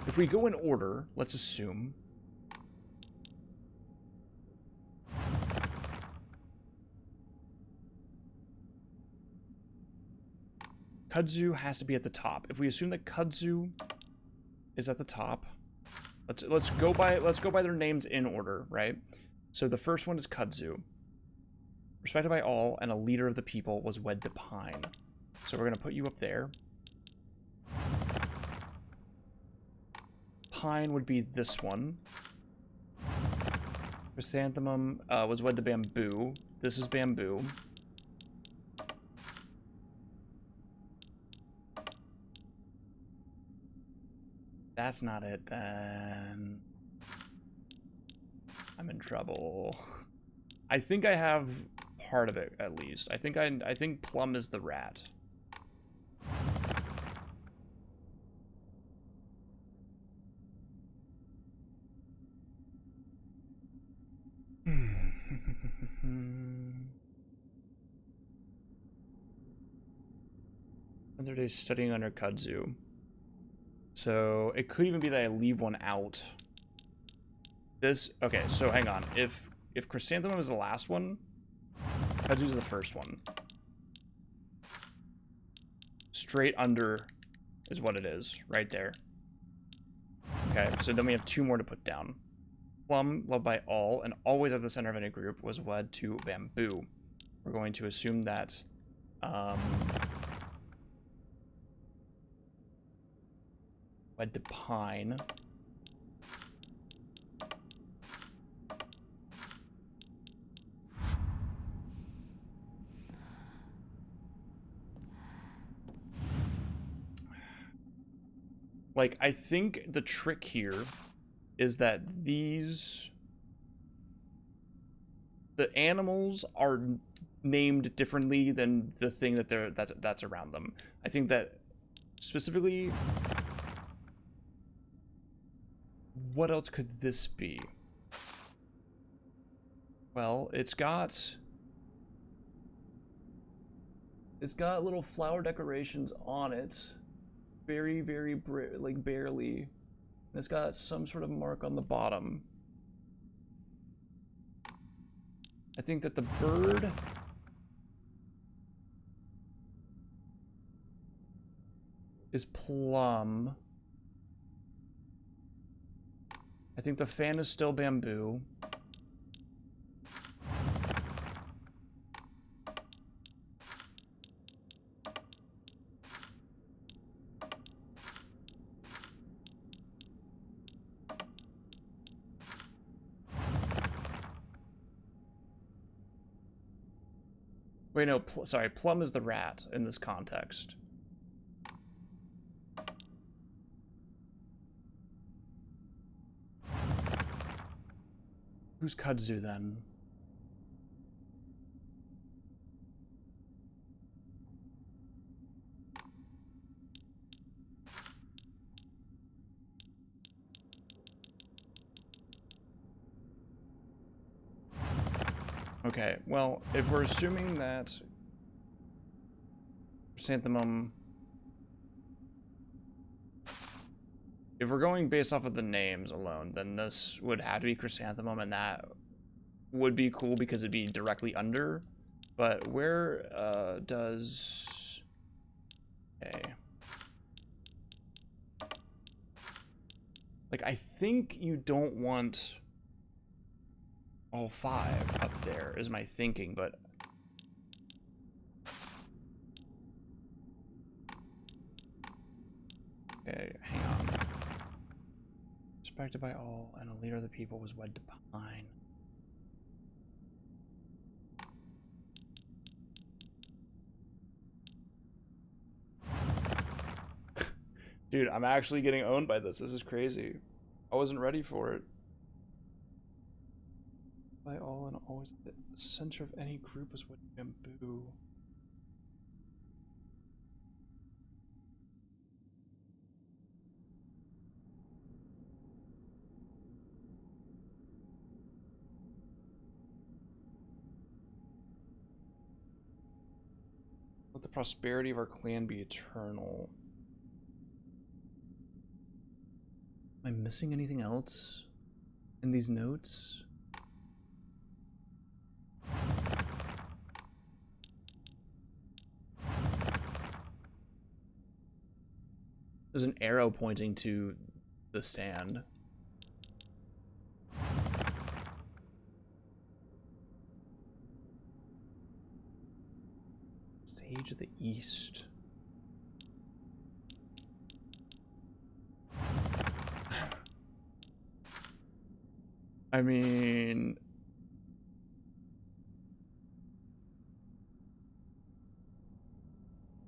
if we go in order, let's assume Kudzu has to be at the top. If we assume that Kudzu is at the top, let's go by their names in order, right? So the first one is Kudzu. Respected by all and a leader of the people, was wed to Pine. So we're gonna put you up there. Pine would be this one. Chrysanthemum was wed to Bamboo. This is Bamboo. That's not it, then. I'm in trouble. I think I have part of it, at least. I think Plum is the rat. Another day studying under Kudzu. So it could even be that I leave one out. Okay, so hang on. If Chrysanthemum is the last one, Kudzu's the first one. Straight under is what it is, right there. Okay, so then we have two more to put down. Plum, loved by all, and always at the center of any group, was wed to Bamboo. We're going to assume that wed to Pine. Like, I think the trick here is that the animals are named differently than the thing that's around them. I think that specifically, what else could this be? Well, it's got little flower decorations on it, very, very like barely. And it's got some sort of mark on the bottom. I think that the bird is plum. I think the fan is still bamboo. Wait, no, sorry, plum is the rat in this context. Who's kudzu then? Okay, well, if we're assuming that chrysanthemum, if we're going based off of the names alone, then this would have to be chrysanthemum, and that would be cool because it'd be directly under. But where does... Okay. Like, I think you don't want all 5 up there, is my thinking, but... Okay, hang on. Respected by all, and a leader of the people was wed to pine. Dude, I'm actually getting owned by this. This is crazy. I wasn't ready for it. By all and always the center of any group was wed to bamboo. Let the prosperity of our clan be eternal. Am I missing anything else in these notes? There's an arrow pointing to the stand. Sage of the East. I mean...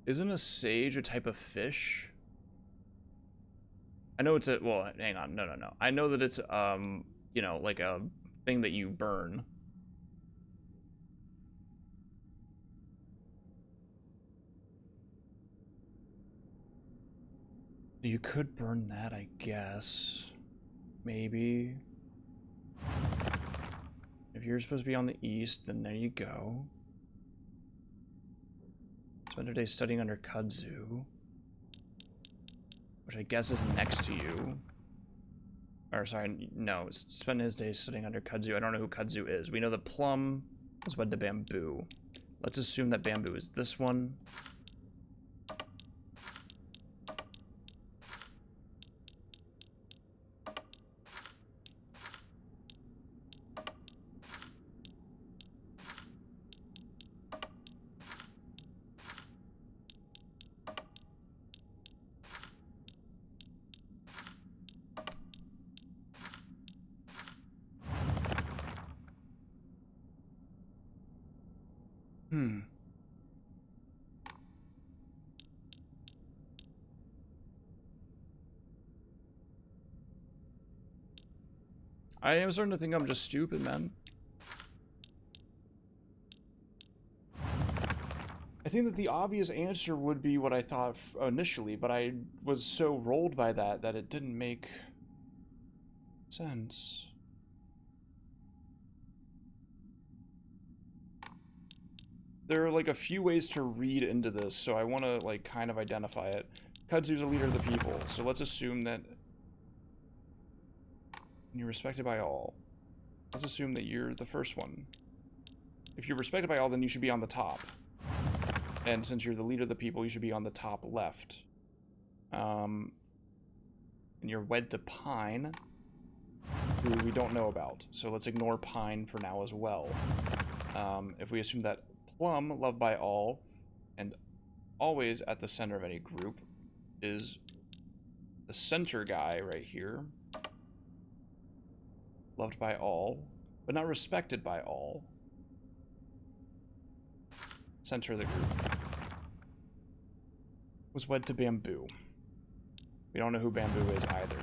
Isn't a sage a type of fish? I know it's a... Well, hang on. No. I know that it's, you know, like a thing that you burn. You could burn that, I guess. Maybe. If you're supposed to be on the east, then there you go. Spend your day studying under kudzu, which I guess is next to you. Or sorry, no, spend his days studying under kudzu. I don't know who kudzu is. We know that plum is wed to bamboo. Let's assume that bamboo is this one. I am starting to think I'm just stupid, man. I think that the obvious answer would be what I thought initially, but I was so rolled by that it didn't make sense. There are like a few ways to read into this, so I want to like kind of identify it. Kudzu's a leader of the people, so let's assume that you're respected by all. Let's assume that you're the first one. If you're respected by all, then you should be on the top. And since you're the leader of the people, you should be on the top left. And you're wed to Pine, who we don't know about. So let's ignore Pine for now as well. If we assume that Plum, loved by all, and always at the center of any group, is the center guy right here. Loved by all, but not respected by all. Center of the group. Was wed to Bamboo. We don't know who Bamboo is either.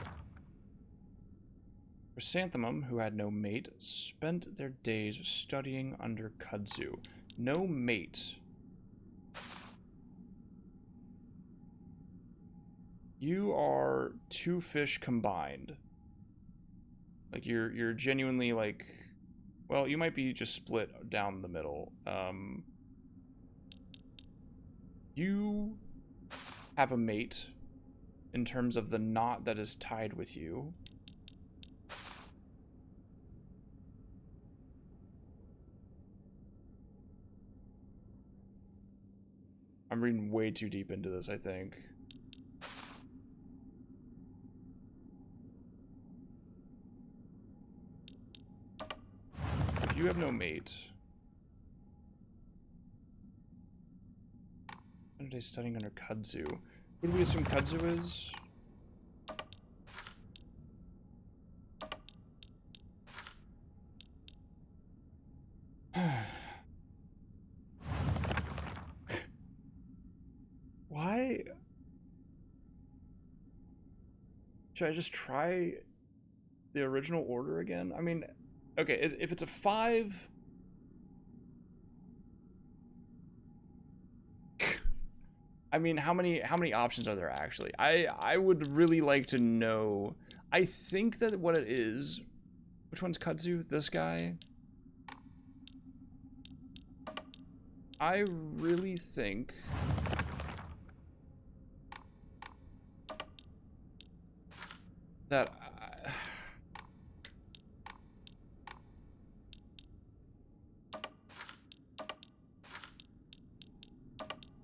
Chrysanthemum, who had no mate, spent their days studying under Kudzu. No mate. You are two fish combined. Like you're genuinely like, well, you might be just split down the middle. You have a mate in terms of the knot that is tied with you. I'm reading way too deep into this, I think. If you have no mate. What are they studying under Kudzu? Who do we assume Kudzu is? Why? Should I just try the original order again? I mean, okay, if it's a 5... I mean, how many options are there actually? I would really like to know. I think that what it is, which one's Kudzu? This guy? I really think that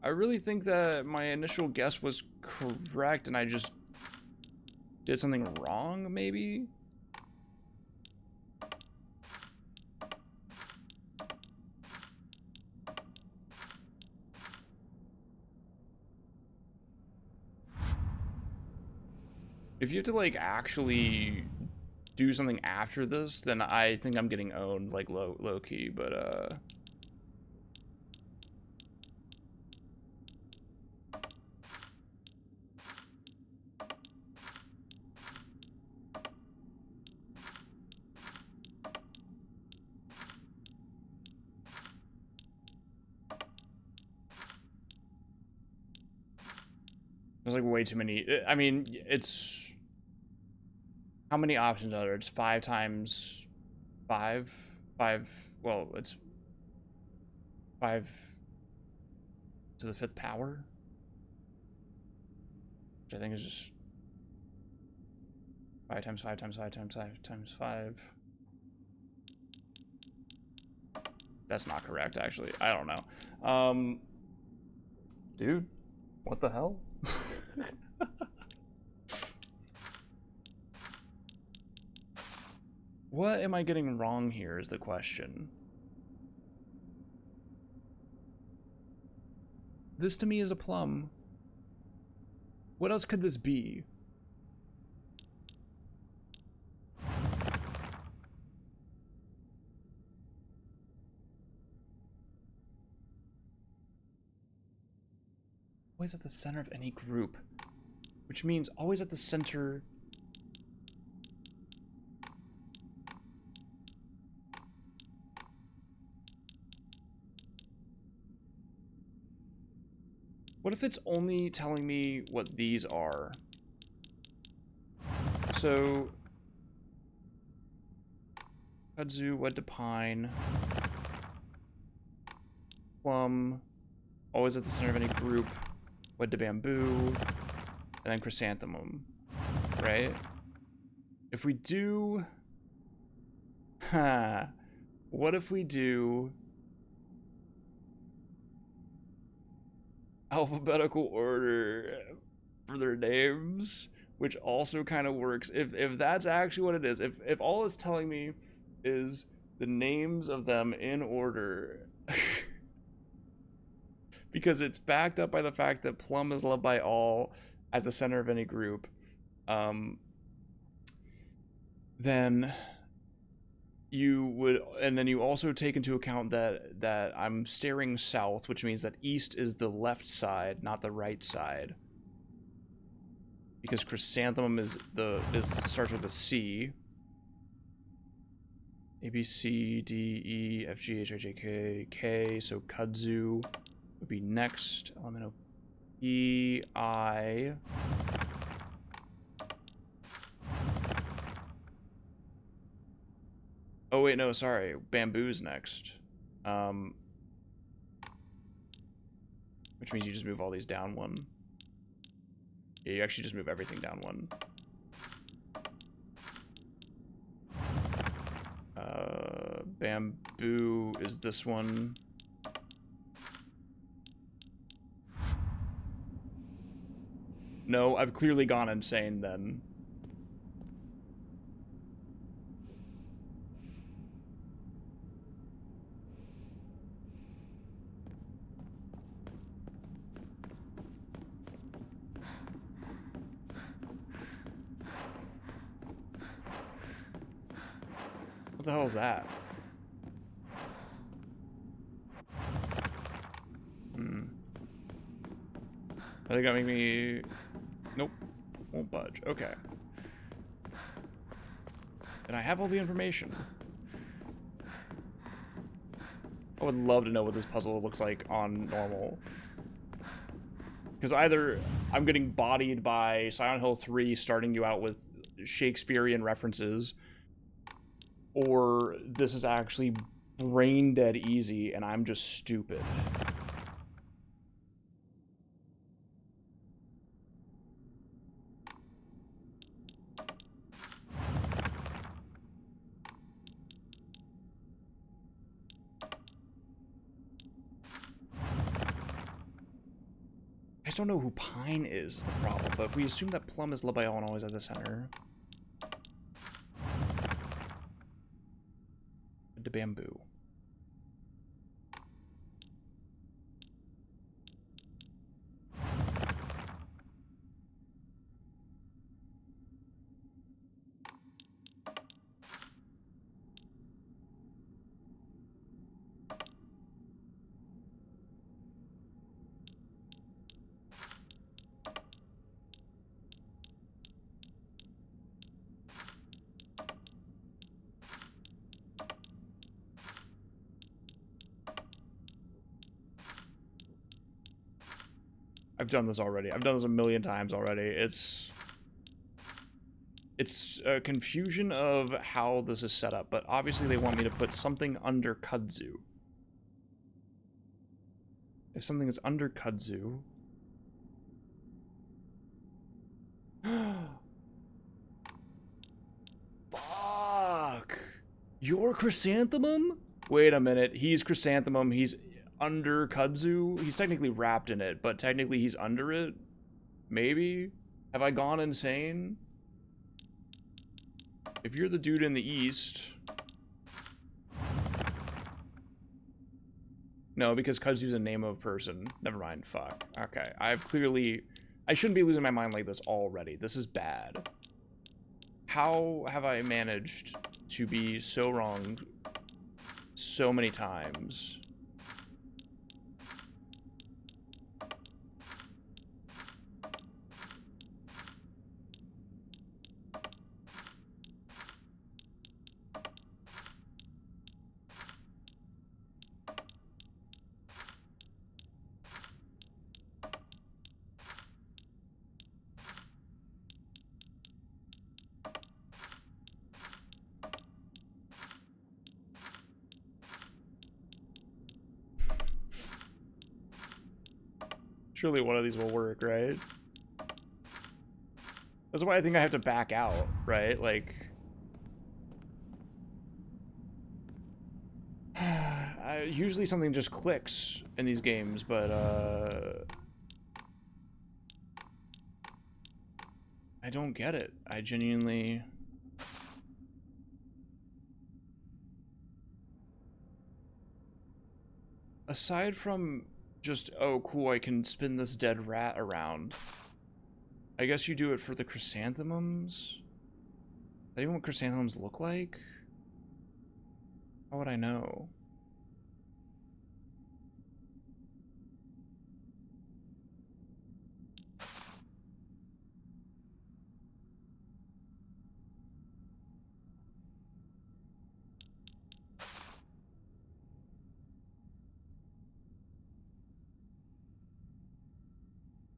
I really think that my initial guess was correct and I just did something wrong, maybe? If you have to, like, actually do something after this, then I think I'm getting owned, like, low-key, but, there's, like, way too many. I mean, it's... How many options are there? It's 5 times 5? 5... Well, it's 5 to the 5th power? Which I think is just 5 times 5 times 5 times 5 times 5. That's not correct, actually. I don't know. Dude, what the hell? What am I getting wrong here is the question. This to me is a plum. What else could this be? Always at the center of any group, which means always at the center What if it's only telling me what these are? So, kudzu, wed to pine, plum, always at the center of any group, wed to bamboo, and then chrysanthemum, right? If we do, what if we do alphabetical order for their names, which also kind of works if that's actually what it is. If all it's telling me is the names of them in order, because it's backed up by the fact that plum is loved by all at the center of any group, then you would, and then you also take into account that I'm staring south, which means that east is the left side, not the right side, because chrysanthemum starts with a C. A B C D E F G H I J K K. So kudzu would be next. Element of E I. Oh wait, no, sorry. Bamboo's next. Which means you just move all these down one. Yeah, you actually just move everything down one. Bamboo is this one. No, I've clearly gone insane then. What the hell is that? Are they gonna make me... Nope. Won't budge. Okay. And I have all the information. I would love to know what this puzzle looks like on normal. Because either I'm getting bodied by Silent Hill 3 starting you out with Shakespearean references, or this is actually brain dead easy and I'm just stupid. I just don't know who Pine is the problem, but if we assume that Plum is loved by all and always at the center. The bamboo. I've done this already. I've done this a million times already. It's a confusion of how this is set up, but obviously they want me to put something under kudzu. If something is under kudzu... Fuck! You're chrysanthemum? Wait a minute. He's chrysanthemum. He's under kudzu. He's technically wrapped in it, but technically he's under it. Maybe? Have I gone insane? If you're the dude in the east... No, because kudzu's a name of a person. Never mind. Fuck. Okay. I shouldn't be losing my mind like this already. This is bad. How have I managed to be so wrong so many times? Surely one of these will work, right? That's why I think I have to back out, right? Like... usually something just clicks in these games, but, I don't get it. I genuinely... Aside from just, oh, cool, I can spin this dead rat around. I guess you do it for the chrysanthemums? Is that even what chrysanthemums look like? How would I know?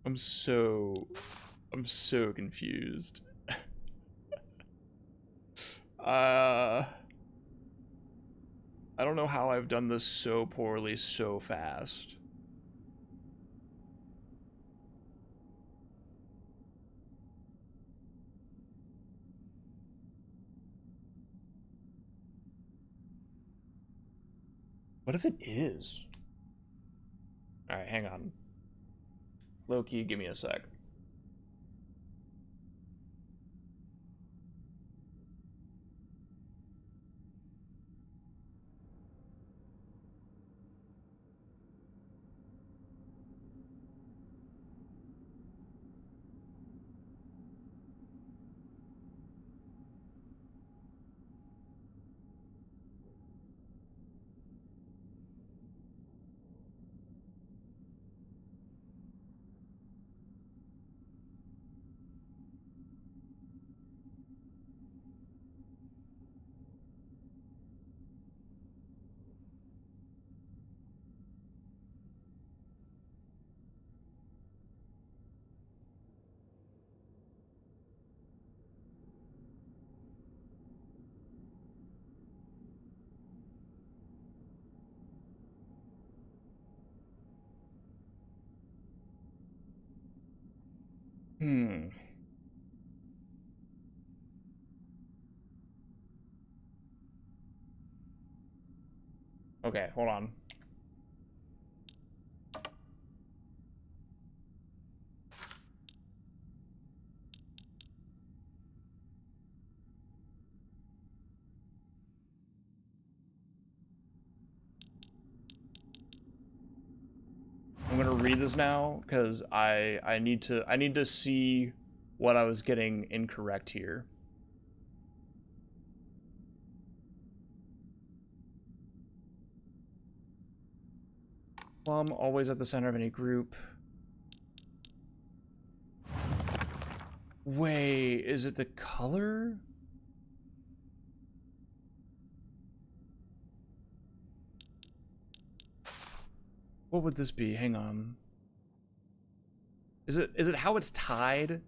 I'm so confused. I don't know how I've done this so poorly so fast. What if it is? Alright, hang on. Loki, give me a sec. Okay, hold on. I'm gonna read this now because I need to see what I was getting incorrect here. Plum always at the center of any group. Wait, is it the color? What would this be? Hang on. Is it how it's tied?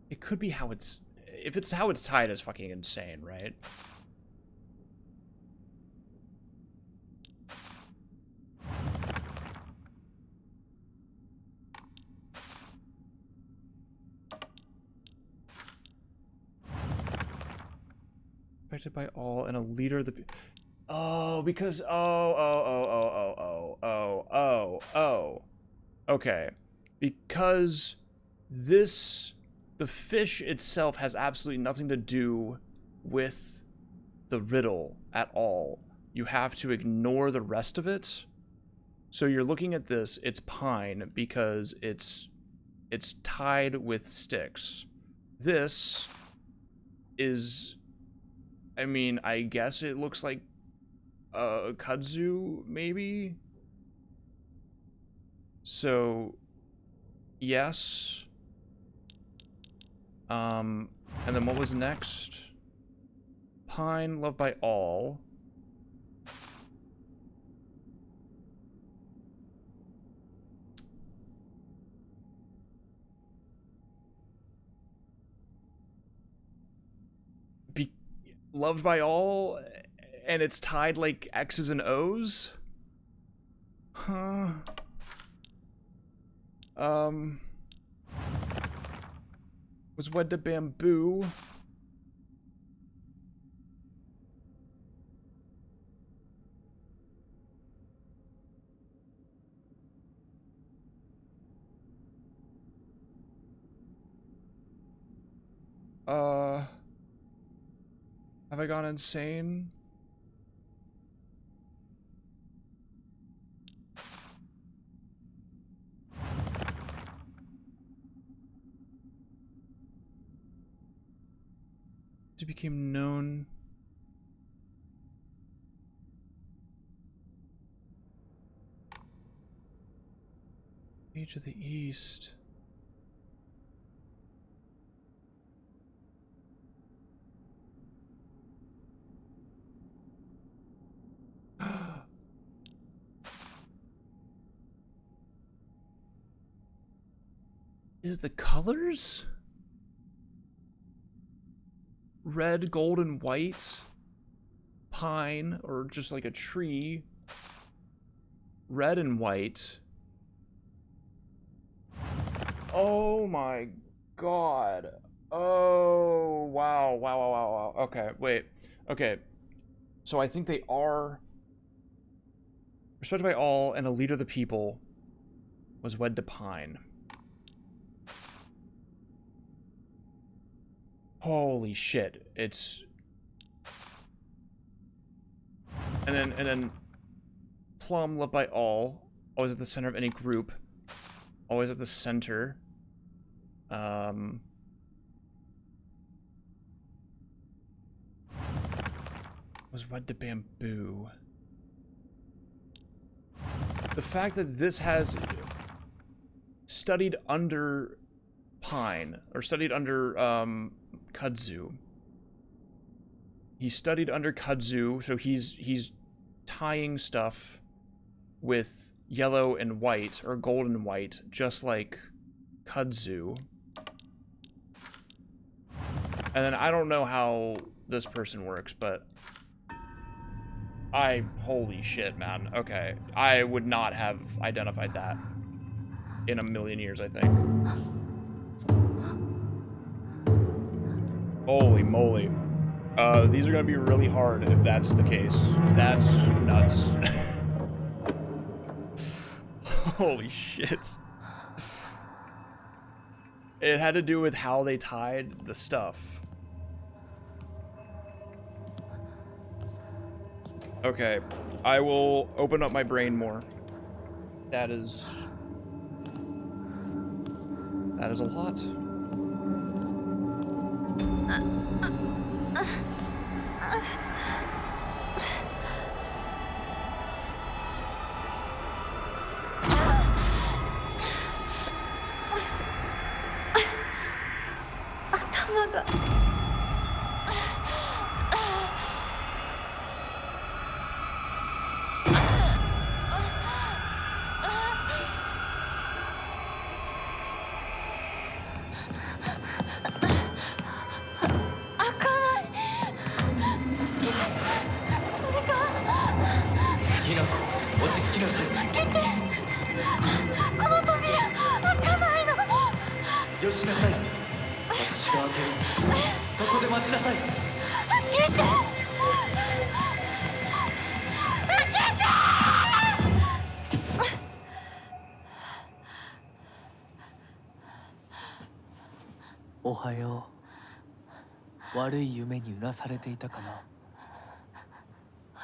It could be how it's... If it's how it's tied, it's fucking insane, right? Affected by all and a leader of the... Oh, because... Oh. Okay. Because this... The fish itself has absolutely nothing to do with the riddle at all. You have to ignore the rest of it. So you're looking at this, it's pine because it's tied with sticks. This is... I mean, I guess it looks like kudzu, maybe? So, yes. And then what was next? Pine, loved by all. Loved by all and it's tied like X's and O's? Huh. Was wed to bamboo. Have I gone insane? It became known. Age of the East. Is it the colors? Red, gold, and white. Pine, or just like a tree. Red and white. Oh my god. Oh, wow, wow, wow, wow, wow. Okay, wait. Okay. So I think they are respected by all and a leader of the people was wed to Pine. Holy shit. It's and then Plum, loved by all, always at the center of any group. Always at the center. Was wed to bamboo. The fact that this has studied under Pine, or studied under Kudzu. He studied under Kudzu, so he's tying stuff with yellow and white, or gold and white, just like Kudzu. And then I don't know how this person works, but holy shit, man. Okay, I would not have identified that in a million years, I think. Holy moly. These are gonna be really hard if that's the case. That's nuts. Holy shit. It had to do with how they tied the stuff. Okay, I will open up my brain more. That is a lot.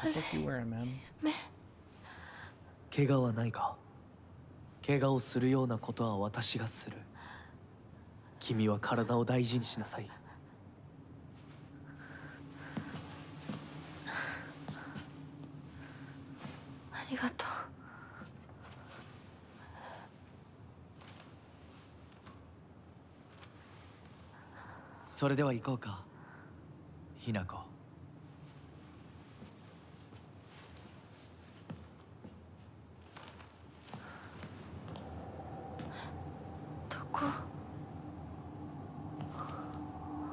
What the fuck you wearing, man? 怪我はないか。怪我をするようなことは私がする。君は体を大事にしなさい。ありがとう。それでは行こうか、ひなこ。どこ？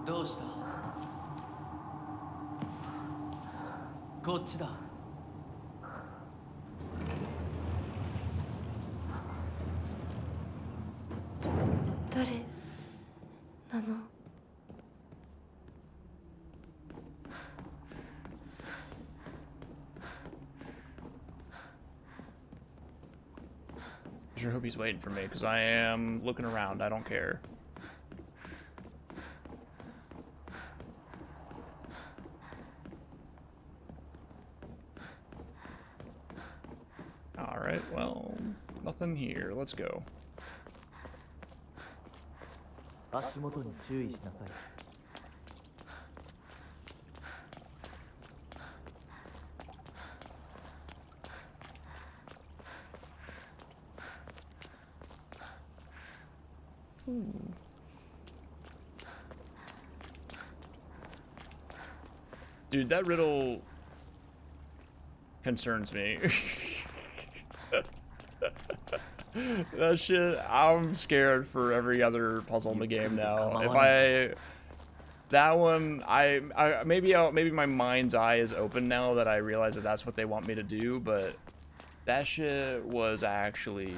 どうした？こっちだ。誰なの？ I sure hope he's waiting for me, because I am looking around. I don't care. Alright, well, nothing here. Let's go. 足元に注意しなさい。 Dude, that riddle concerns me. That shit, I'm scared for every other puzzle in the game now. That one, maybe my mind's eye is open now that I realize that that's what they want me to do, but that shit was actually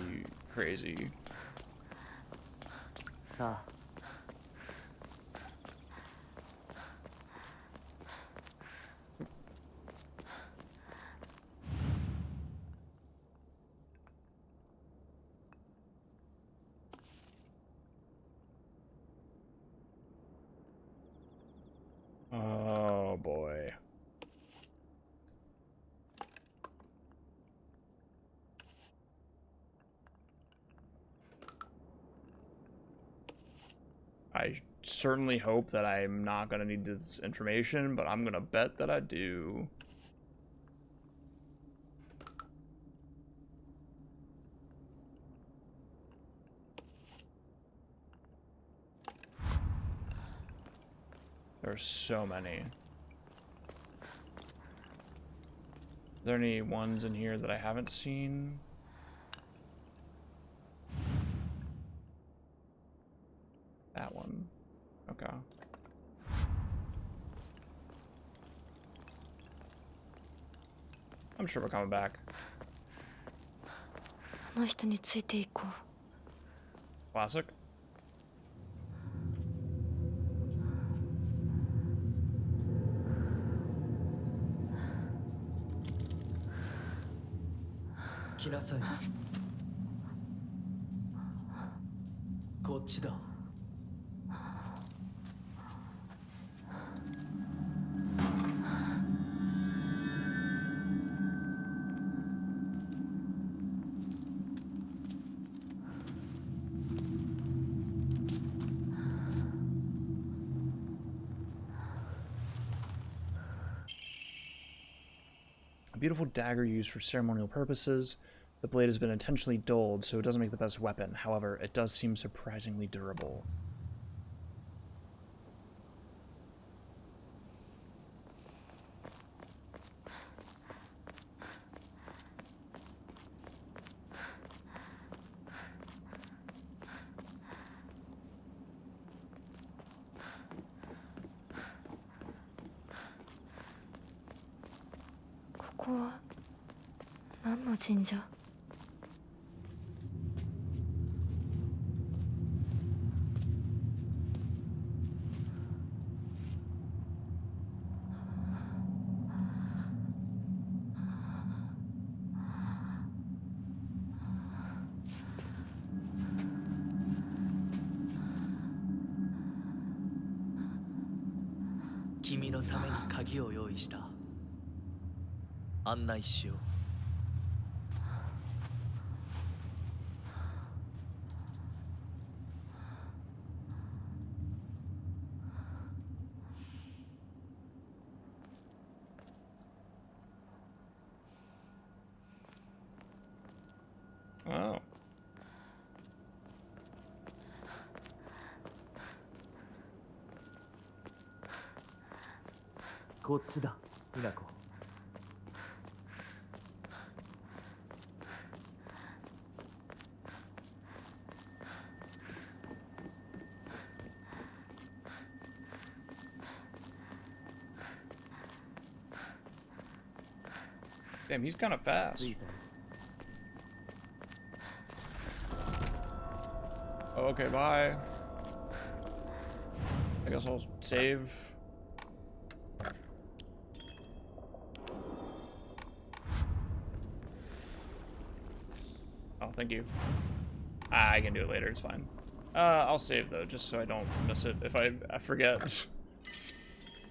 crazy. さあ。 Oh boy. I certainly hope that I'm not going to need this information, but I'm going to bet that I do. There's so many. Are there any ones in here that I haven't seen? That one. Okay. I'm sure we're coming back. あの人についていこう。 Classic.来なさい。こっちだ。A beautiful dagger used for ceremonial purposes. The blade has been intentionally dulled, so it doesn't make the best weapon. However, it does seem surprisingly durable. "君のために鍵を用意した。案内しよう。 Oh. こっちだ、ミナコ。 All Damn, he's kind of fast. Oh, okay, bye. I guess I'll save. Oh, thank you. I can do it later, it's fine. I'll save though, just so I don't miss it if I forget.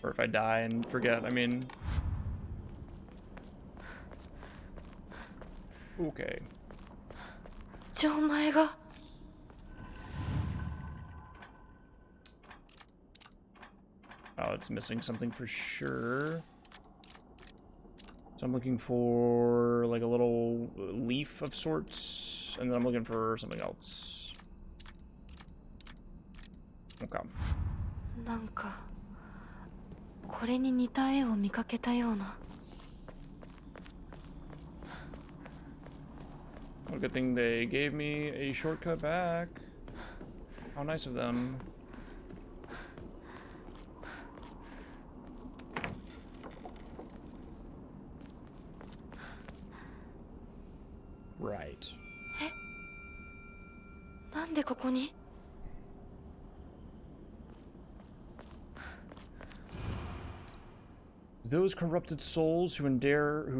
Or if I die and forget, I mean. Okay. じゃあお前が Oh, it's missing something for sure. So I'm looking for like a little leaf of sorts, and then I'm looking for something else. Okay. なんかこれに似た絵を見かけたような Well, good thing they gave me a shortcut back. How nice of them. Right. なんでここに Those corrupted souls who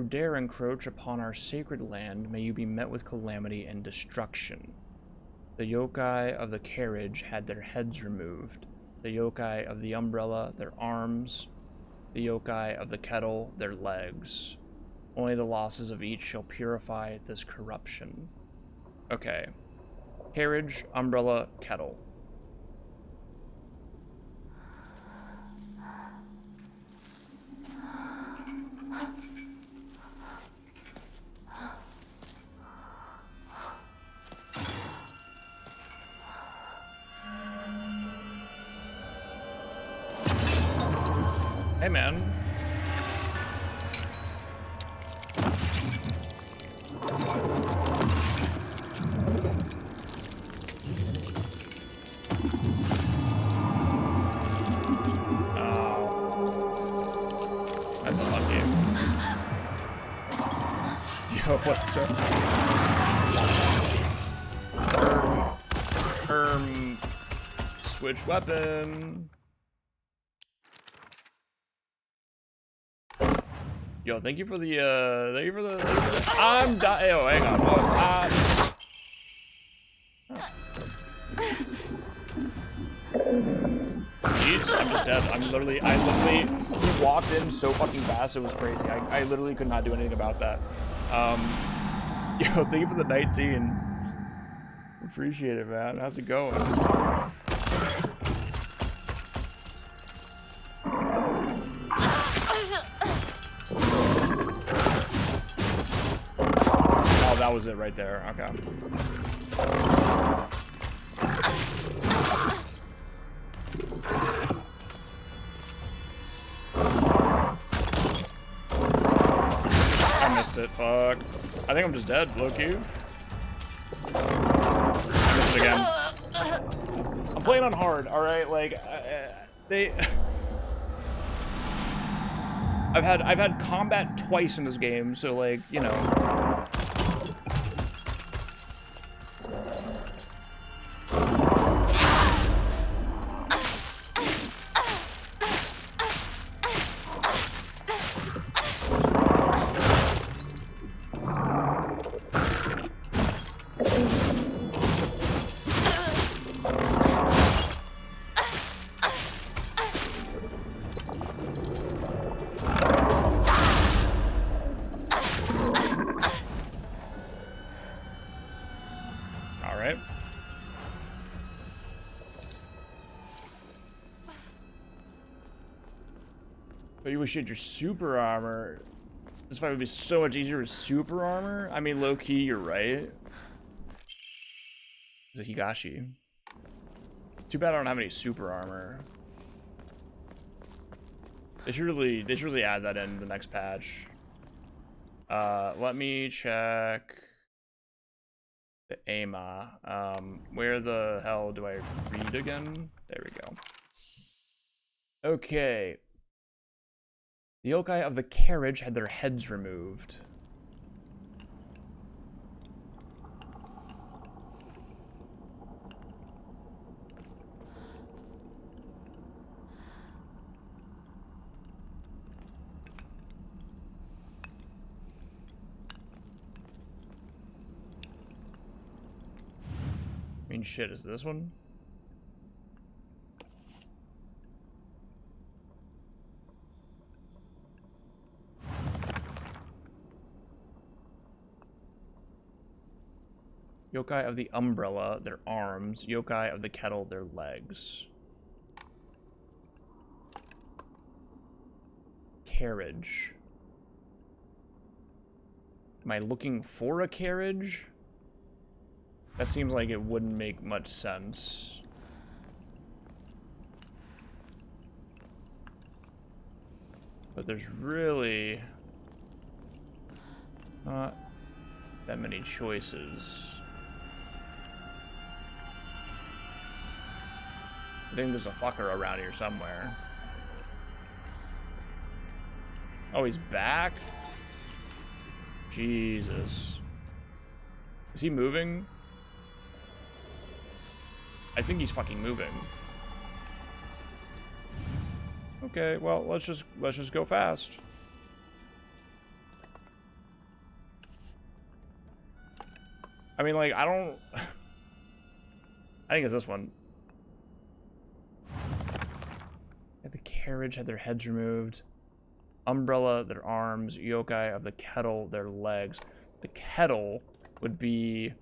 dare encroach upon our sacred land, may you be met with calamity and destruction. The yokai of the carriage had their heads removed. The yokai of the umbrella, their arms. The yokai of the kettle, their legs. Only the losses of each shall purify this corruption. Okay. Carriage, umbrella, kettle. Hey, man. Oh. That's unlucky. Yo, what's up? Switch weapon. Yo, thank you for the, I'm dying. Oh, hang on. Jeez, I'm just dead. I literally he walked in so fucking fast, it was crazy. I literally could not do anything about that. Yo, thank you for the 19. Appreciate it, man. How's it going? Oh, that was it right there. Okay. I missed it. Fuck. I think I'm just dead, low-key. I missed it again. I'm playing on hard, alright? Like, I've had combat twice in this game, so like, you know. But you wish you had your super armor. This fight would be so much easier with super armor. I mean, low key, you're right. It's a Higashi. Too bad I don't have any super armor. They should really add that in the next patch. Let me check the AMA. Where the hell do I read again? There we go. Okay. The yokai of the carriage had their heads removed. mean, shit, is this one? Yokai of the umbrella, their arms. Yokai of the kettle, their legs. Carriage. Am I looking for a carriage? That seems like it wouldn't make much sense. But there's really not that many choices. I think there's a fucker around here somewhere. Oh, he's back? Jesus. Is he moving? I think he's fucking moving. Okay, well, let's just go fast. I mean, like, I don't... I think it's this one. The carriage had their heads removed. Umbrella, their arms. Yokai of the kettle, their legs. The kettle would be...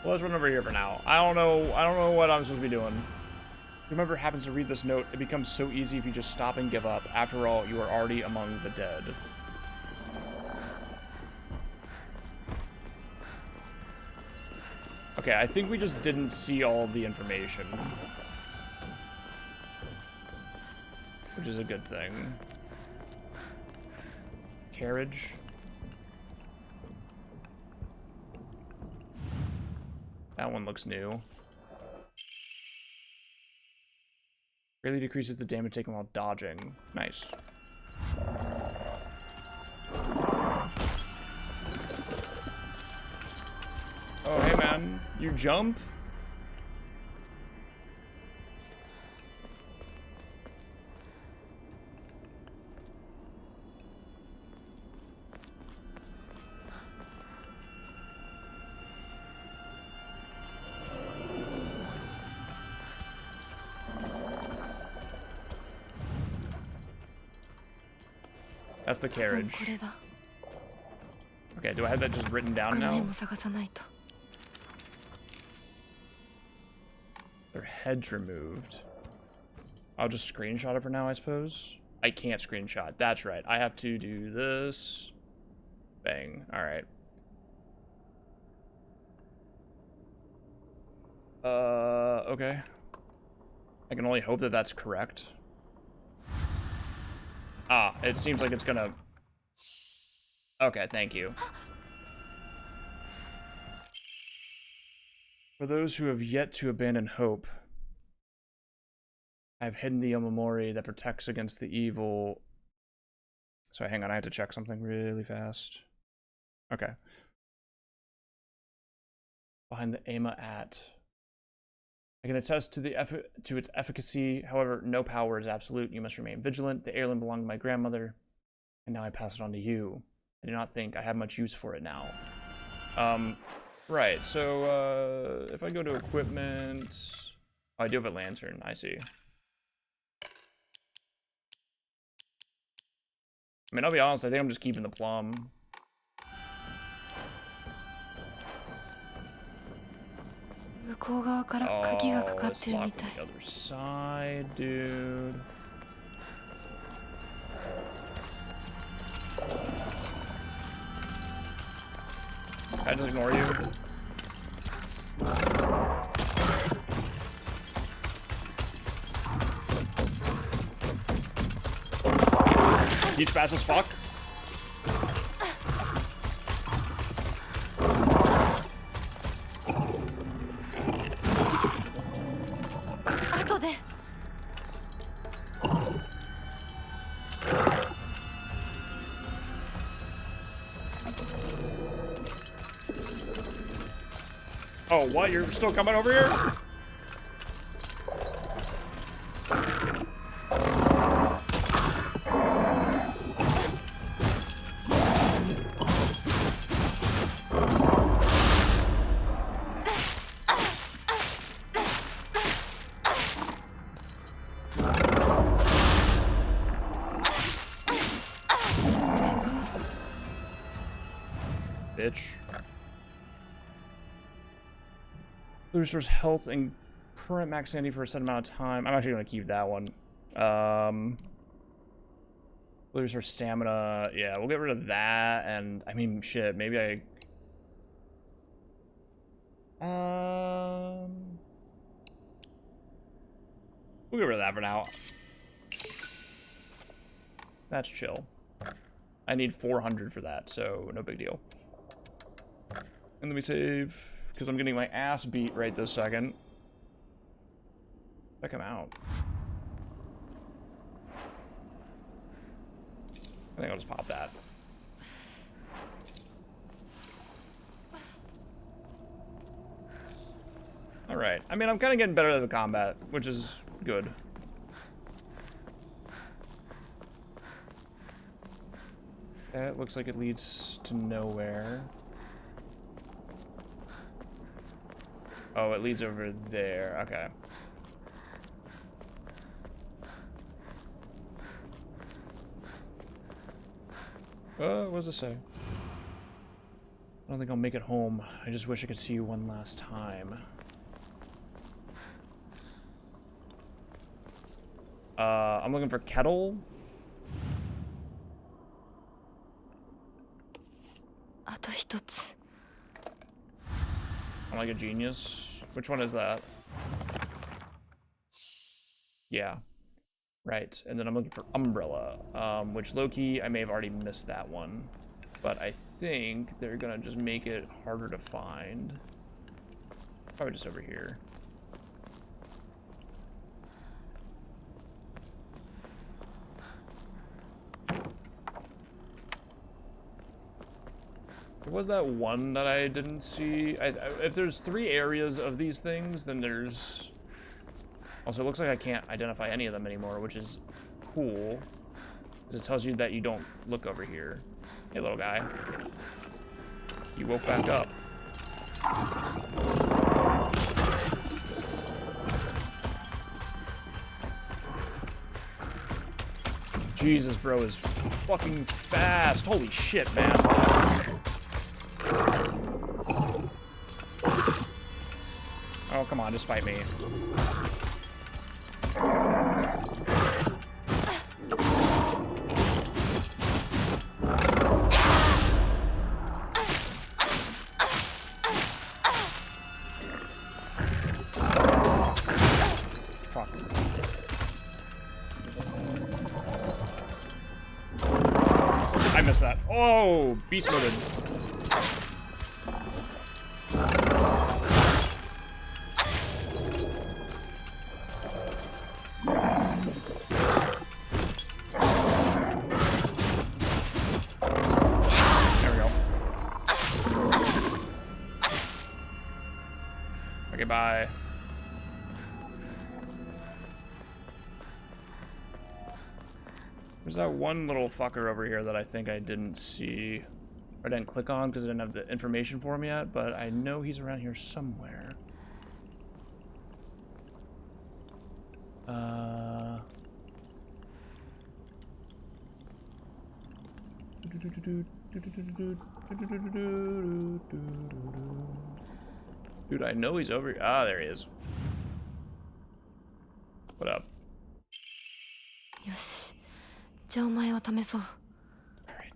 Well, let's run over here for now. I don't know what I'm supposed to be doing. Whomever happens to read this note, it becomes so easy if you just stop and give up. After all, you are already among the dead. Okay, I think we just didn't see all of the information. Which is a good thing. Carriage. That one looks new. Greatly decreases the damage taken while dodging. Nice. Oh, hey man, you jump? That's the carriage. Okay, do I have that just written down now? Their heads removed. I'll just screenshot it for now, I suppose. I can't screenshot. That's right. I have to do this. Bang. All right. Okay. I can only hope that that's correct. Ah, it seems like it's gonna... Okay, thank you. For those who have yet to abandon hope, I have hidden the Omamori that protects against the evil... Sorry, hang on, I have to check something really fast. Okay. Behind the Ama at... I can attest to its efficacy. However, no power is absolute. You must remain vigilant. The heirloom belonged to my grandmother, and now I pass it on to you. I do not think I have much use for it now. Right, so, if I go to equipment... Oh, I do have a lantern, I see. I mean, I'll be honest, I think I'm just keeping the plum. Oh, it's locked on the other side, dude. Can I just ignore you? He's fast as fuck. Oh, what? You're still coming over here? Bitch. Restores health and current max sanity for a set amount of time. I'm actually gonna keep that one. Restores stamina. Yeah, we'll get rid of that. And I mean, shit. Maybe I. We'll get rid of that for now. That's chill. I need 400 for that, so no big deal. And let me save, because I'm getting my ass beat right this second. Check him out. I think I'll just pop that. Alright. I mean, I'm kind of getting better at the combat, which is good. That looks like it leads to nowhere. Oh, it leads over there. Okay. What does it say? I don't think I'll make it home. I just wish I could see you one last time. I'm looking for Kettle. I'm like a genius. Which one is that? Yeah. Right. And then I'm looking for Umbrella. Which Loki, I may have already missed that one. But I think they're gonna just make it harder to find. Probably just over here. Was that one that I didn't see? If there's 3 areas of these things, then there's... Also, it looks like I can't identify any of them anymore, which is cool. Because it tells you that you don't look over here. Hey, little guy. You woke back up. Jesus, bro is fucking fast. Holy shit, man. Oh, come on, just fight me. Fuck. I missed that. Oh, beast moded. Bye. There's that one little fucker over here that I think I didn't see, or didn't click on because I didn't have the information for him yet, but I know he's around here somewhere. Dude, I know he's over here. Ah, there he is. What up? Yoshi. じゃあお前を試そう。Alright.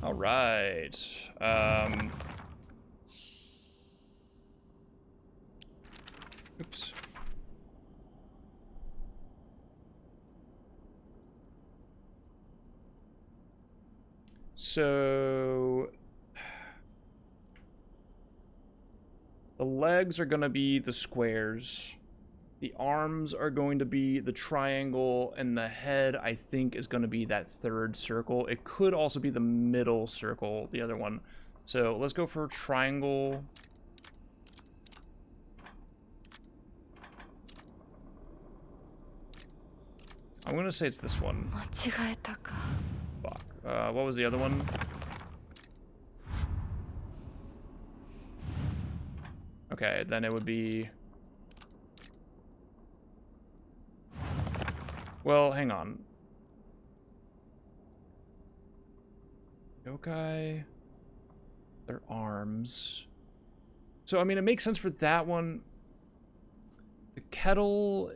All right. Oops. So the legs are going to be the squares. The arms are going to be the triangle, and the head, I think, is going to be that third circle. It could also be the middle circle, the other one. So let's go for triangle. I'm going to say it's this one. 間違えたか。 Fuck. What was the other one? Okay, then it would be... Well, hang on. Yokai... Their arms... So, I mean, it makes sense for that one. The kettle...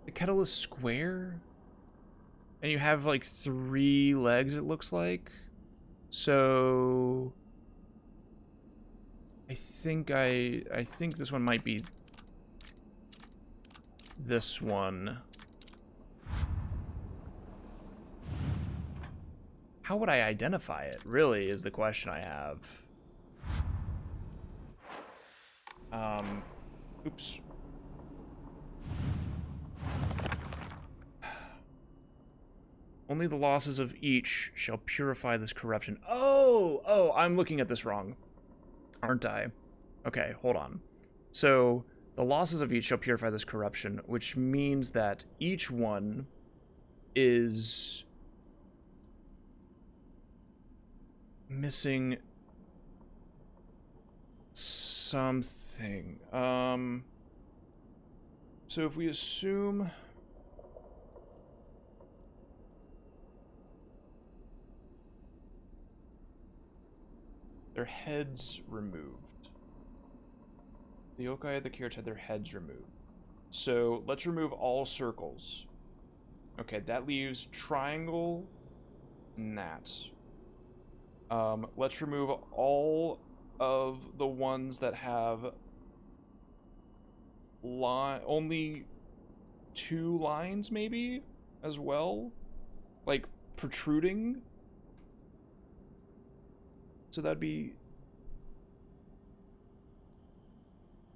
The kettle is square? And you have, like, 3 legs, it looks like. So... I think this one might be... this one. How would I identify it, really, is the question I have. Oops. Only the losses of each shall purify this corruption. Oh, I'm looking at this wrong, aren't I? Okay, hold on. So, the losses of each shall purify this corruption, which means that each one is missing something. So if we assume... their heads removed. The yokai of the carrots had their heads removed. So let's remove all circles. Okay, that leaves triangle, gnat. Let's remove all of the ones that have only 2 lines, maybe, as well, like protruding. So that'd be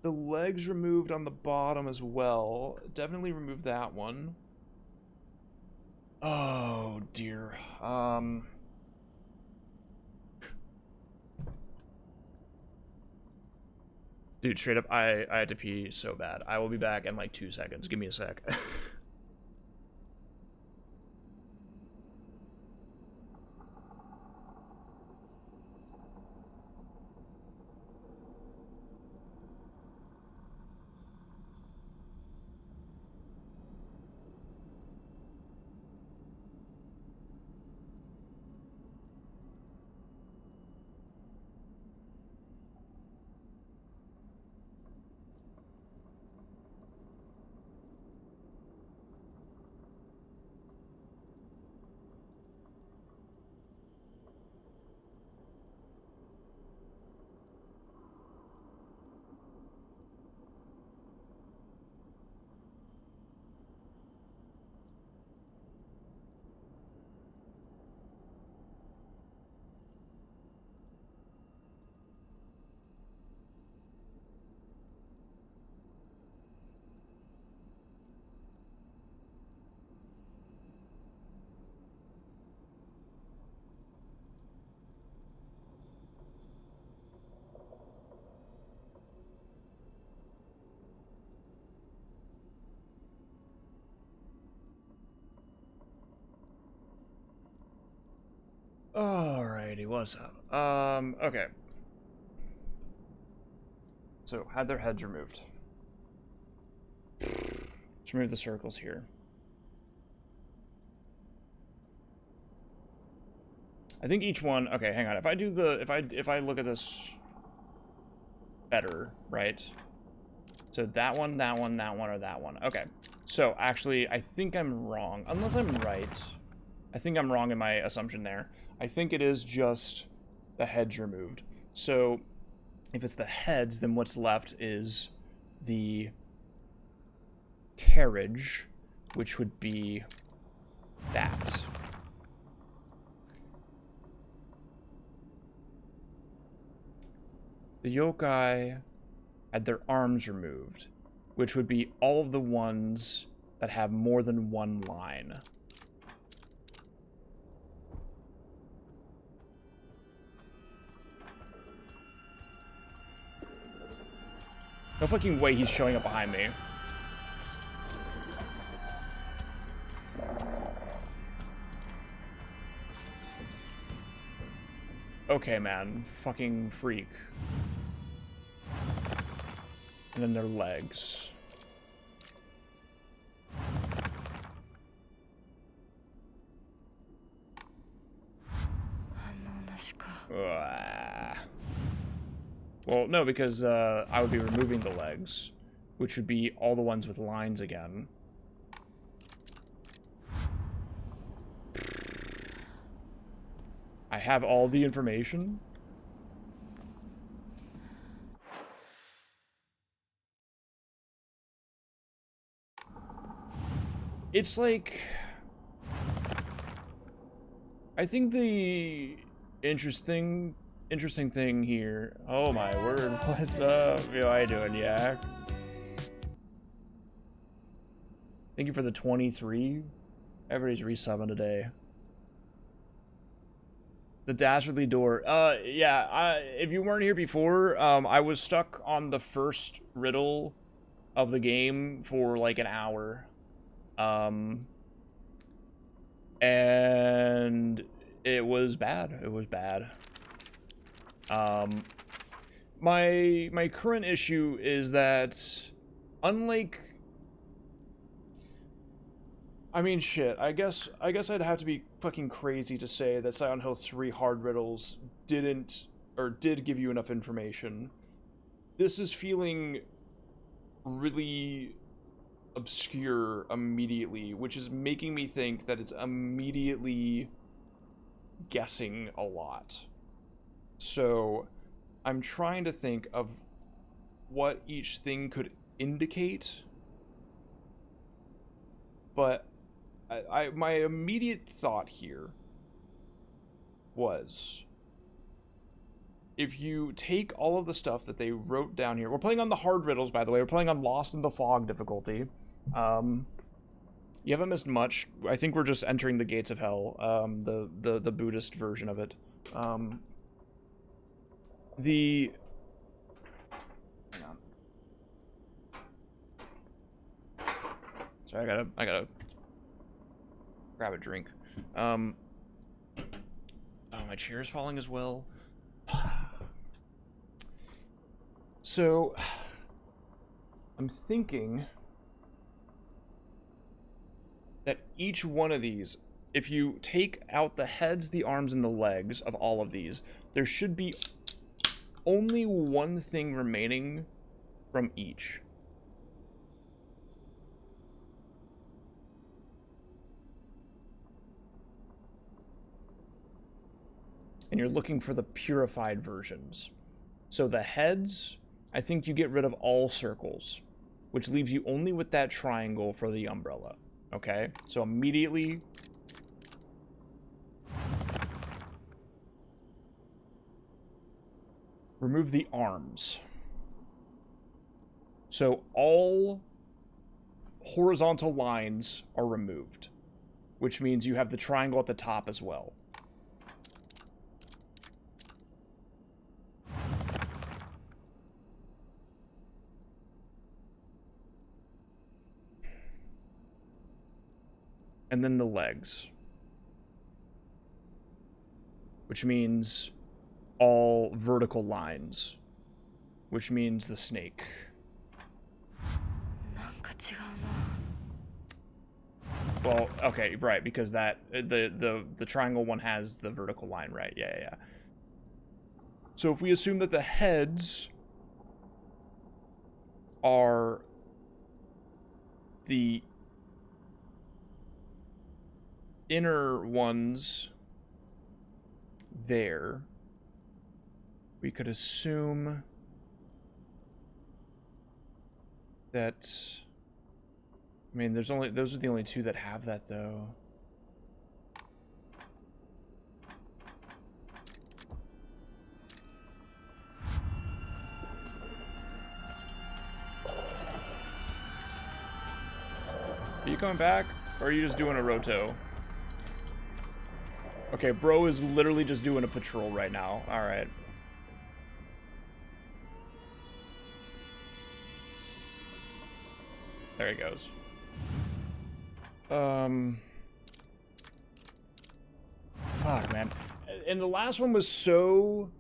the legs removed on the bottom as well. Definitely remove that one. Oh dear. Dude, straight up, I had to pee so bad. I will be back in like 2 seconds. Give me a sec. Alrighty, what's up? Okay. So, had their heads removed. Let's remove the circles here. I think each one, okay, hang on. If I do the, if I look at this better, right? So that one, or that one. Okay. So, actually, I think I'm wrong. Unless I'm right. I think I'm wrong in my assumption there. I think it is just the heads removed. So, if it's the heads, then what's left is the carriage, which would be that. The yokai had their arms removed, which would be all of the ones that have more than one line. No fucking way he's showing up behind me. Okay, man. Fucking freak. And then their legs. Well, no, because I would be removing the legs, which would be all the ones with lines again. I have all the information. It's like, I think the interesting thing here. Oh my word, what's up? Yo, how you doing, Yak? Thank you for the 23. Everybody's resubbing today. The dastardly door. Yeah, if you weren't here before, I was stuck on the first riddle of the game for like an hour. And it was bad. It was bad. My current issue is that, unlike, I mean, shit, I guess I'd have to be fucking crazy to say that Silent Hill 3 hard riddles did give you enough information. This is feeling really obscure immediately, which is making me think that it's immediately guessing a lot. So I'm trying to think of what each thing could indicate, but my immediate thought here was, if you take all of the stuff that they wrote down here, we're playing on the hard riddles, by the way, we're playing on Lost in the Fog difficulty. You haven't missed much. I think we're just entering the gates of hell, the Buddhist version of it. Hang on. Sorry, I gotta grab a drink. Oh, my chair is falling as well. So, I'm thinking that each one of these, if you take out the heads, the arms, and the legs of all of these, there should be only one thing remaining from each. And you're looking for the purified versions. So the heads, I think you get rid of all circles, which leaves you only with that triangle for the umbrella. Okay? So immediately, remove the arms. So all horizontal lines are removed, which means you have the triangle at the top as well. And then the legs, which means all vertical lines, which means the snake. Well, okay, right, because that the triangle one has the vertical line, right? Yeah. So if we assume that the heads are the inner ones there, we could assume that, I mean, those are the only two that have that though. Are you coming back, or are you just doing a roto? Okay, bro is literally just doing a patrol right now. All right. There he goes. Fuck, man. And the last one was so...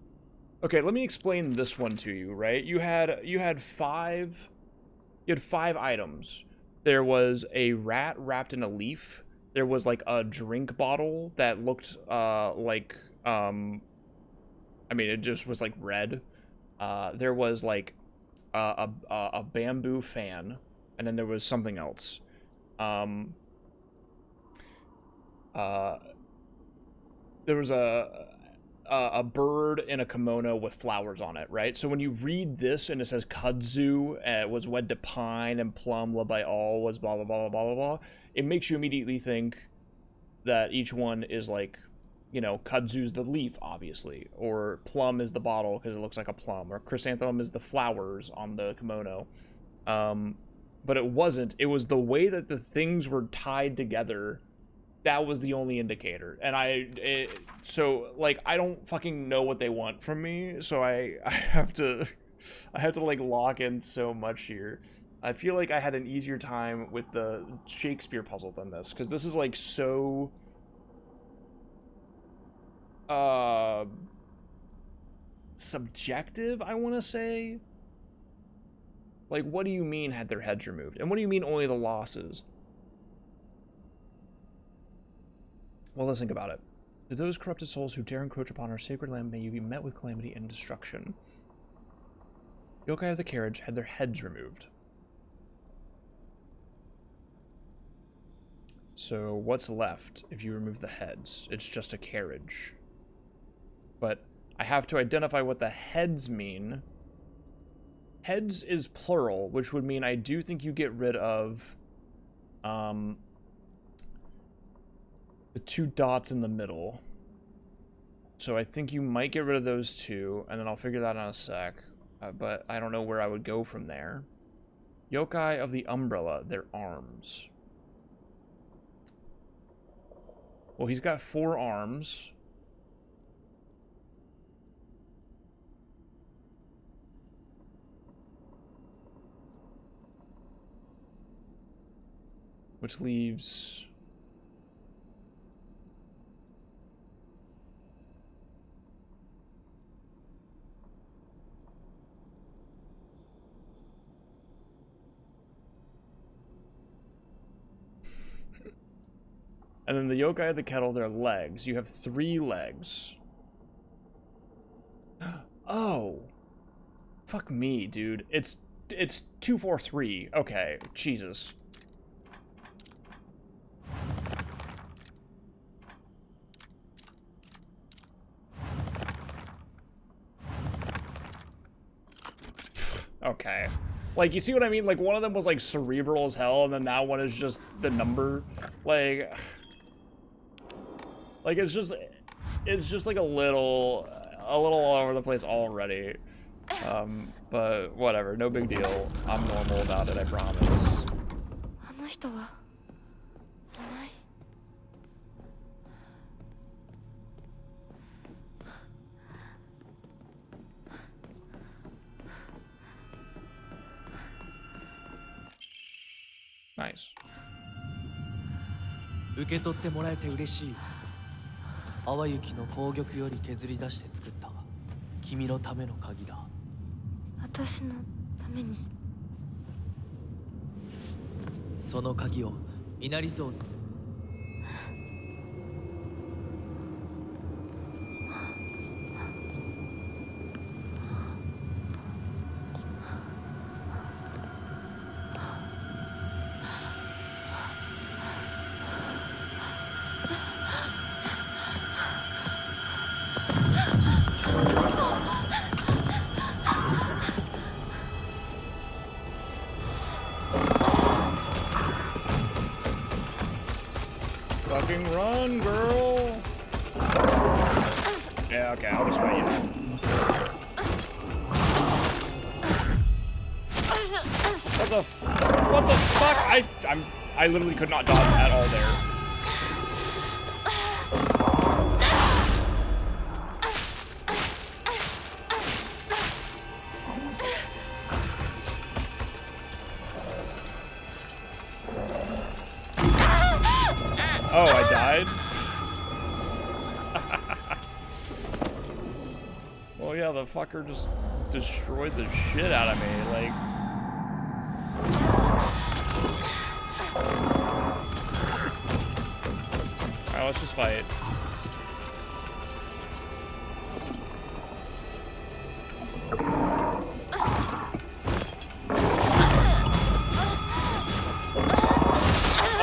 Okay, let me explain this one to you, right? You had five items. There was a rat wrapped in a leaf. There was like a drink bottle that looked like I mean, it just was like red. There was like a bamboo fan, and then there was something else. There was a bird in a kimono with flowers on it, right? So when you read this and it says kudzu was wed to pine and plum loved by all was blah blah blah blah blah blah, it makes you immediately think that each one is like, you know, kudzu's the leaf, obviously, or plum is the bottle because it looks like a plum, or chrysanthemum is the flowers on the kimono. But it wasn't. It was the way that the things were tied together. That was the only indicator. And so like, I don't fucking know what they want from me, so I have to like lock in so much here. I feel like I had an easier time with the Shakespeare puzzle than this, because this is like so subjective, I want to say. Like, what do you mean had their heads removed? And what do you mean only the losses? Well, let's think about it. To those corrupted souls who dare encroach upon our sacred land, may you be met with calamity and destruction. Yokai of the carriage had their heads removed. So what's left if you remove the heads? It's just a carriage. But I have to identify what the heads mean. Heads is plural, which would mean I do think you get rid of the two dots in the middle. So I think you might get rid of those two, and then I'll figure that out in a sec. But I don't know where I would go from there. Yokai of the umbrella, their arms. Well, he's got 4 arms. Which leaves... And then the yokai of the kettle, their legs. You have 3 legs. Oh. Fuck me, dude. It's 2, 4, 3. Okay, Jesus. Okay. Like, you see what I mean? Like, one of them was, like, cerebral as hell, and then that one is just the number. Like, it's just like a little all over the place already. But whatever, no big deal. I'm normal about it, I promise. あの人はいない。 Nice. 受け取ってもらえて嬉しい。淡雪の紅玉より削り出して作った君のための鍵だ。私のために。その鍵を稲荷像に。Run, girl. Yeah, okay, I'll just fight you. What the fuck? I literally could not dodge at all there. Oh, I died? Well, yeah, the fucker just destroyed the shit out of me, like... Alright, let's just fight.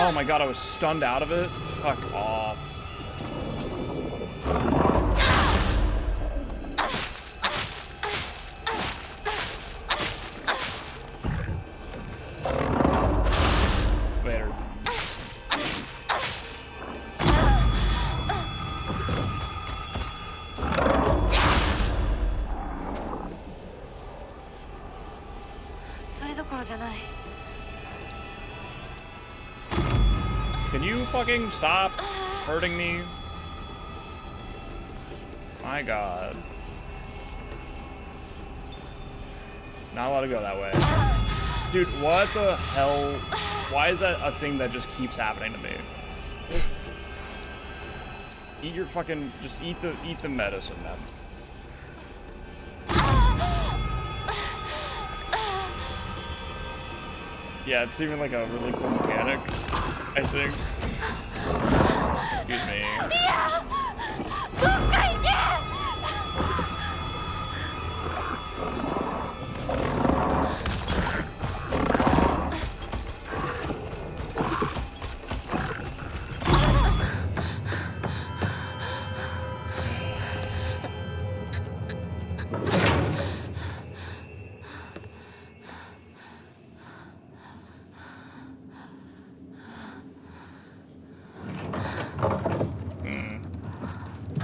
Oh my god, I was stunned out of it? Fuck off. Later. Can you fucking stop hurting me? My god. Not allowed to go that way. Dude, what the hell? Why is that a thing that just keeps happening to me? Eat your fucking, just eat the medicine, man. Yeah, it's even like a really cool mechanic, I think. Excuse me.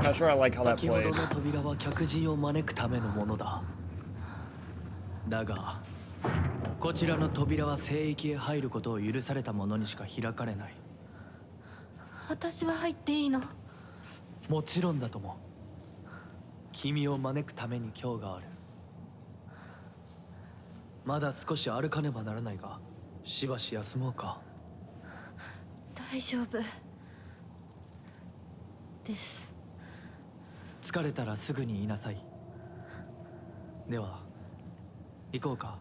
Not sure I like how that 先ほど plays. の扉は客人を招くためのものだ。だが、こちらの扉は聖域へ入ることを許された者にしか開かれない。私は入っていいの？もちろんだとも。君を招くために今日がある。まだ少し歩かねばならないが、しばし休もうか。大丈夫です。疲れたらすぐに言いなさい。では、行こうか。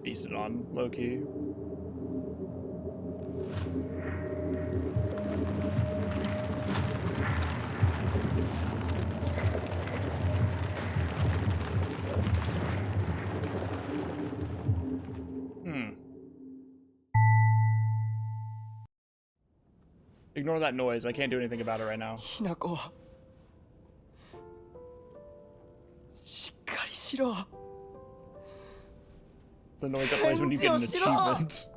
Beasted on Loki. Ignore that noise. I can't do anything about it right now. ひなこしっかりしろ It's a noise that plays when you get an achievement.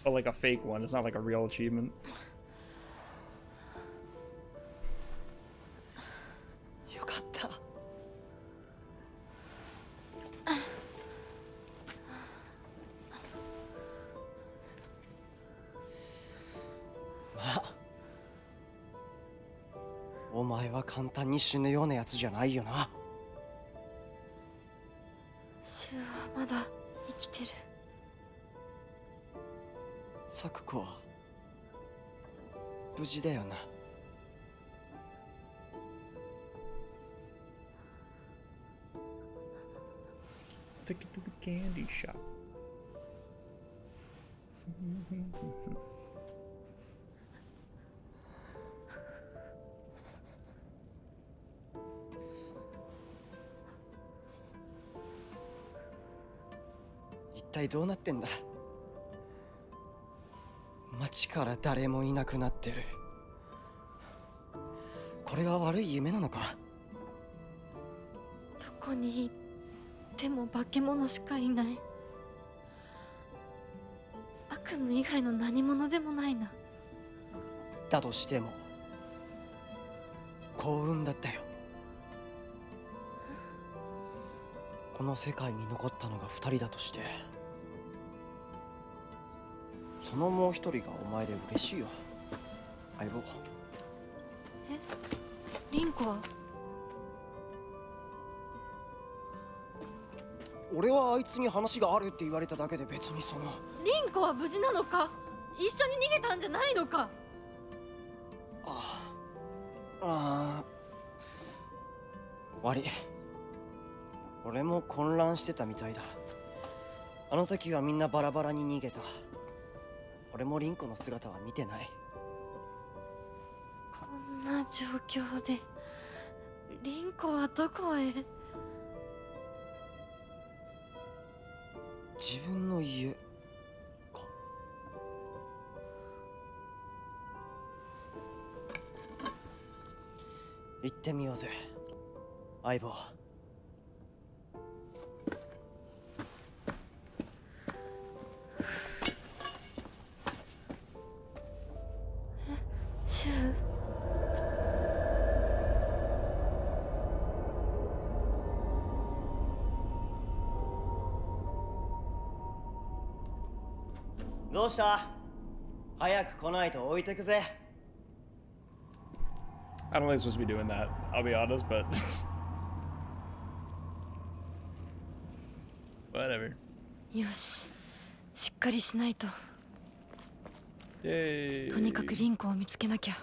But like a fake one. It's not like a real achievement. よかったまあお前は簡単に死ぬようなやつじゃないよなシュウはまだ生きてる。サクコは無事だよな Take it to the candy shop. 体どうなってんだ。街から誰もいなくなってる。これは悪い夢なのか。どこに行っても化け物しかいない。悪夢以外の何者でもないな。だとしても幸運だったよ。この世界に残ったのが2人だとして、そのもう一人がお前で嬉しいよ、相棒。リンコは？俺はあいつに話があるって言われただけで別にその。リンコは無事なのか？一緒に逃げたんじゃないのか？悪い。俺も混乱してたみたいだ。あの時はみんなバラバラに逃げた。俺もリンコの姿は見てない。こんな状況でリンコはどこへ？自分の家か。行ってみようぜ、相棒。シュウ。どうした？早く来ないと置いてくぜ。I don't think I'm supposed to be doing that, I'll be honest, but whatever. よし、しっかりしないと。Yay. とにかくリンコを見つけなきゃ。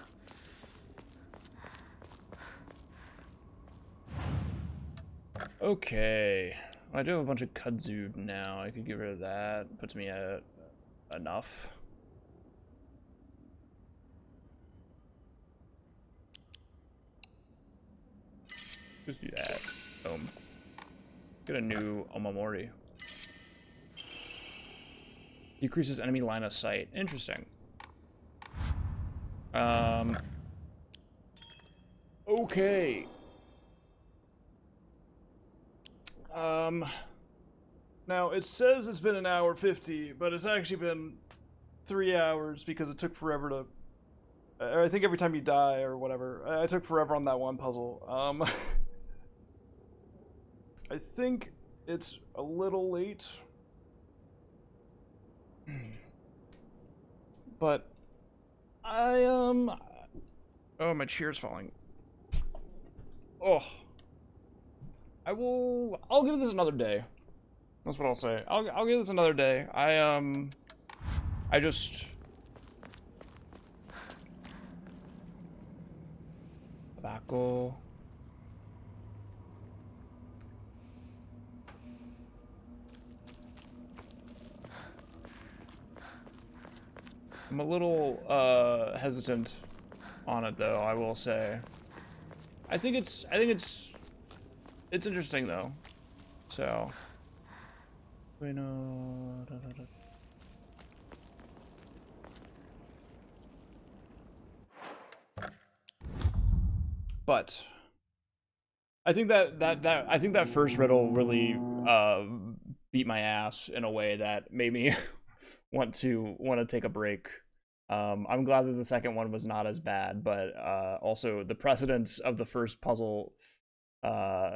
Okay, I do have a bunch of kudzu now. I could get rid of that. Puts me at enough. Just do that. Boom. Get a new Omamori. Decreases enemy line of sight. Interesting. Okay. Now it says it's been 1:50, but it's actually been 3 hours because it took forever to. I think every time you die or whatever, I took forever on that one puzzle. I think it's a little late, but oh, my chair's falling. Oh. I'll give this another day. That's what I'll say. I'll give this another day. I just tobacco. I'm a little hesitant on it though, I will say. I think it's interesting though. So but I think that first riddle really beat my ass in a way that made me want to take a break. I'm glad that the second one was not as bad, but also the precedence of the first puzzle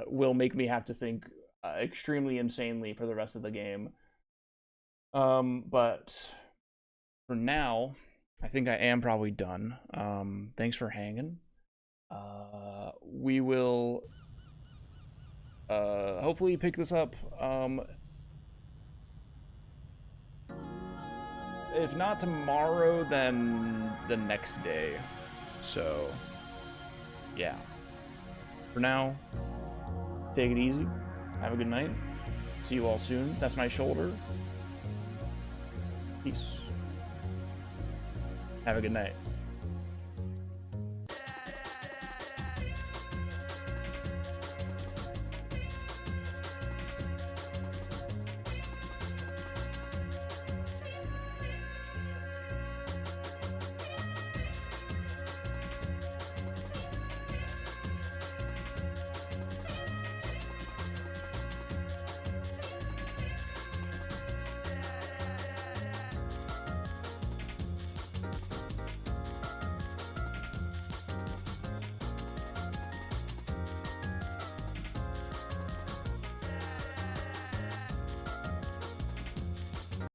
will make me have to think extremely insanely for the rest of the game. But for now, I think I am probably done. Thanks for hanging. We will hopefully pick this up. If not tomorrow, then the next day. So, yeah. For now, take it easy. Have a good night. See you all soon. That's my shoulder. Peace. Have a good night.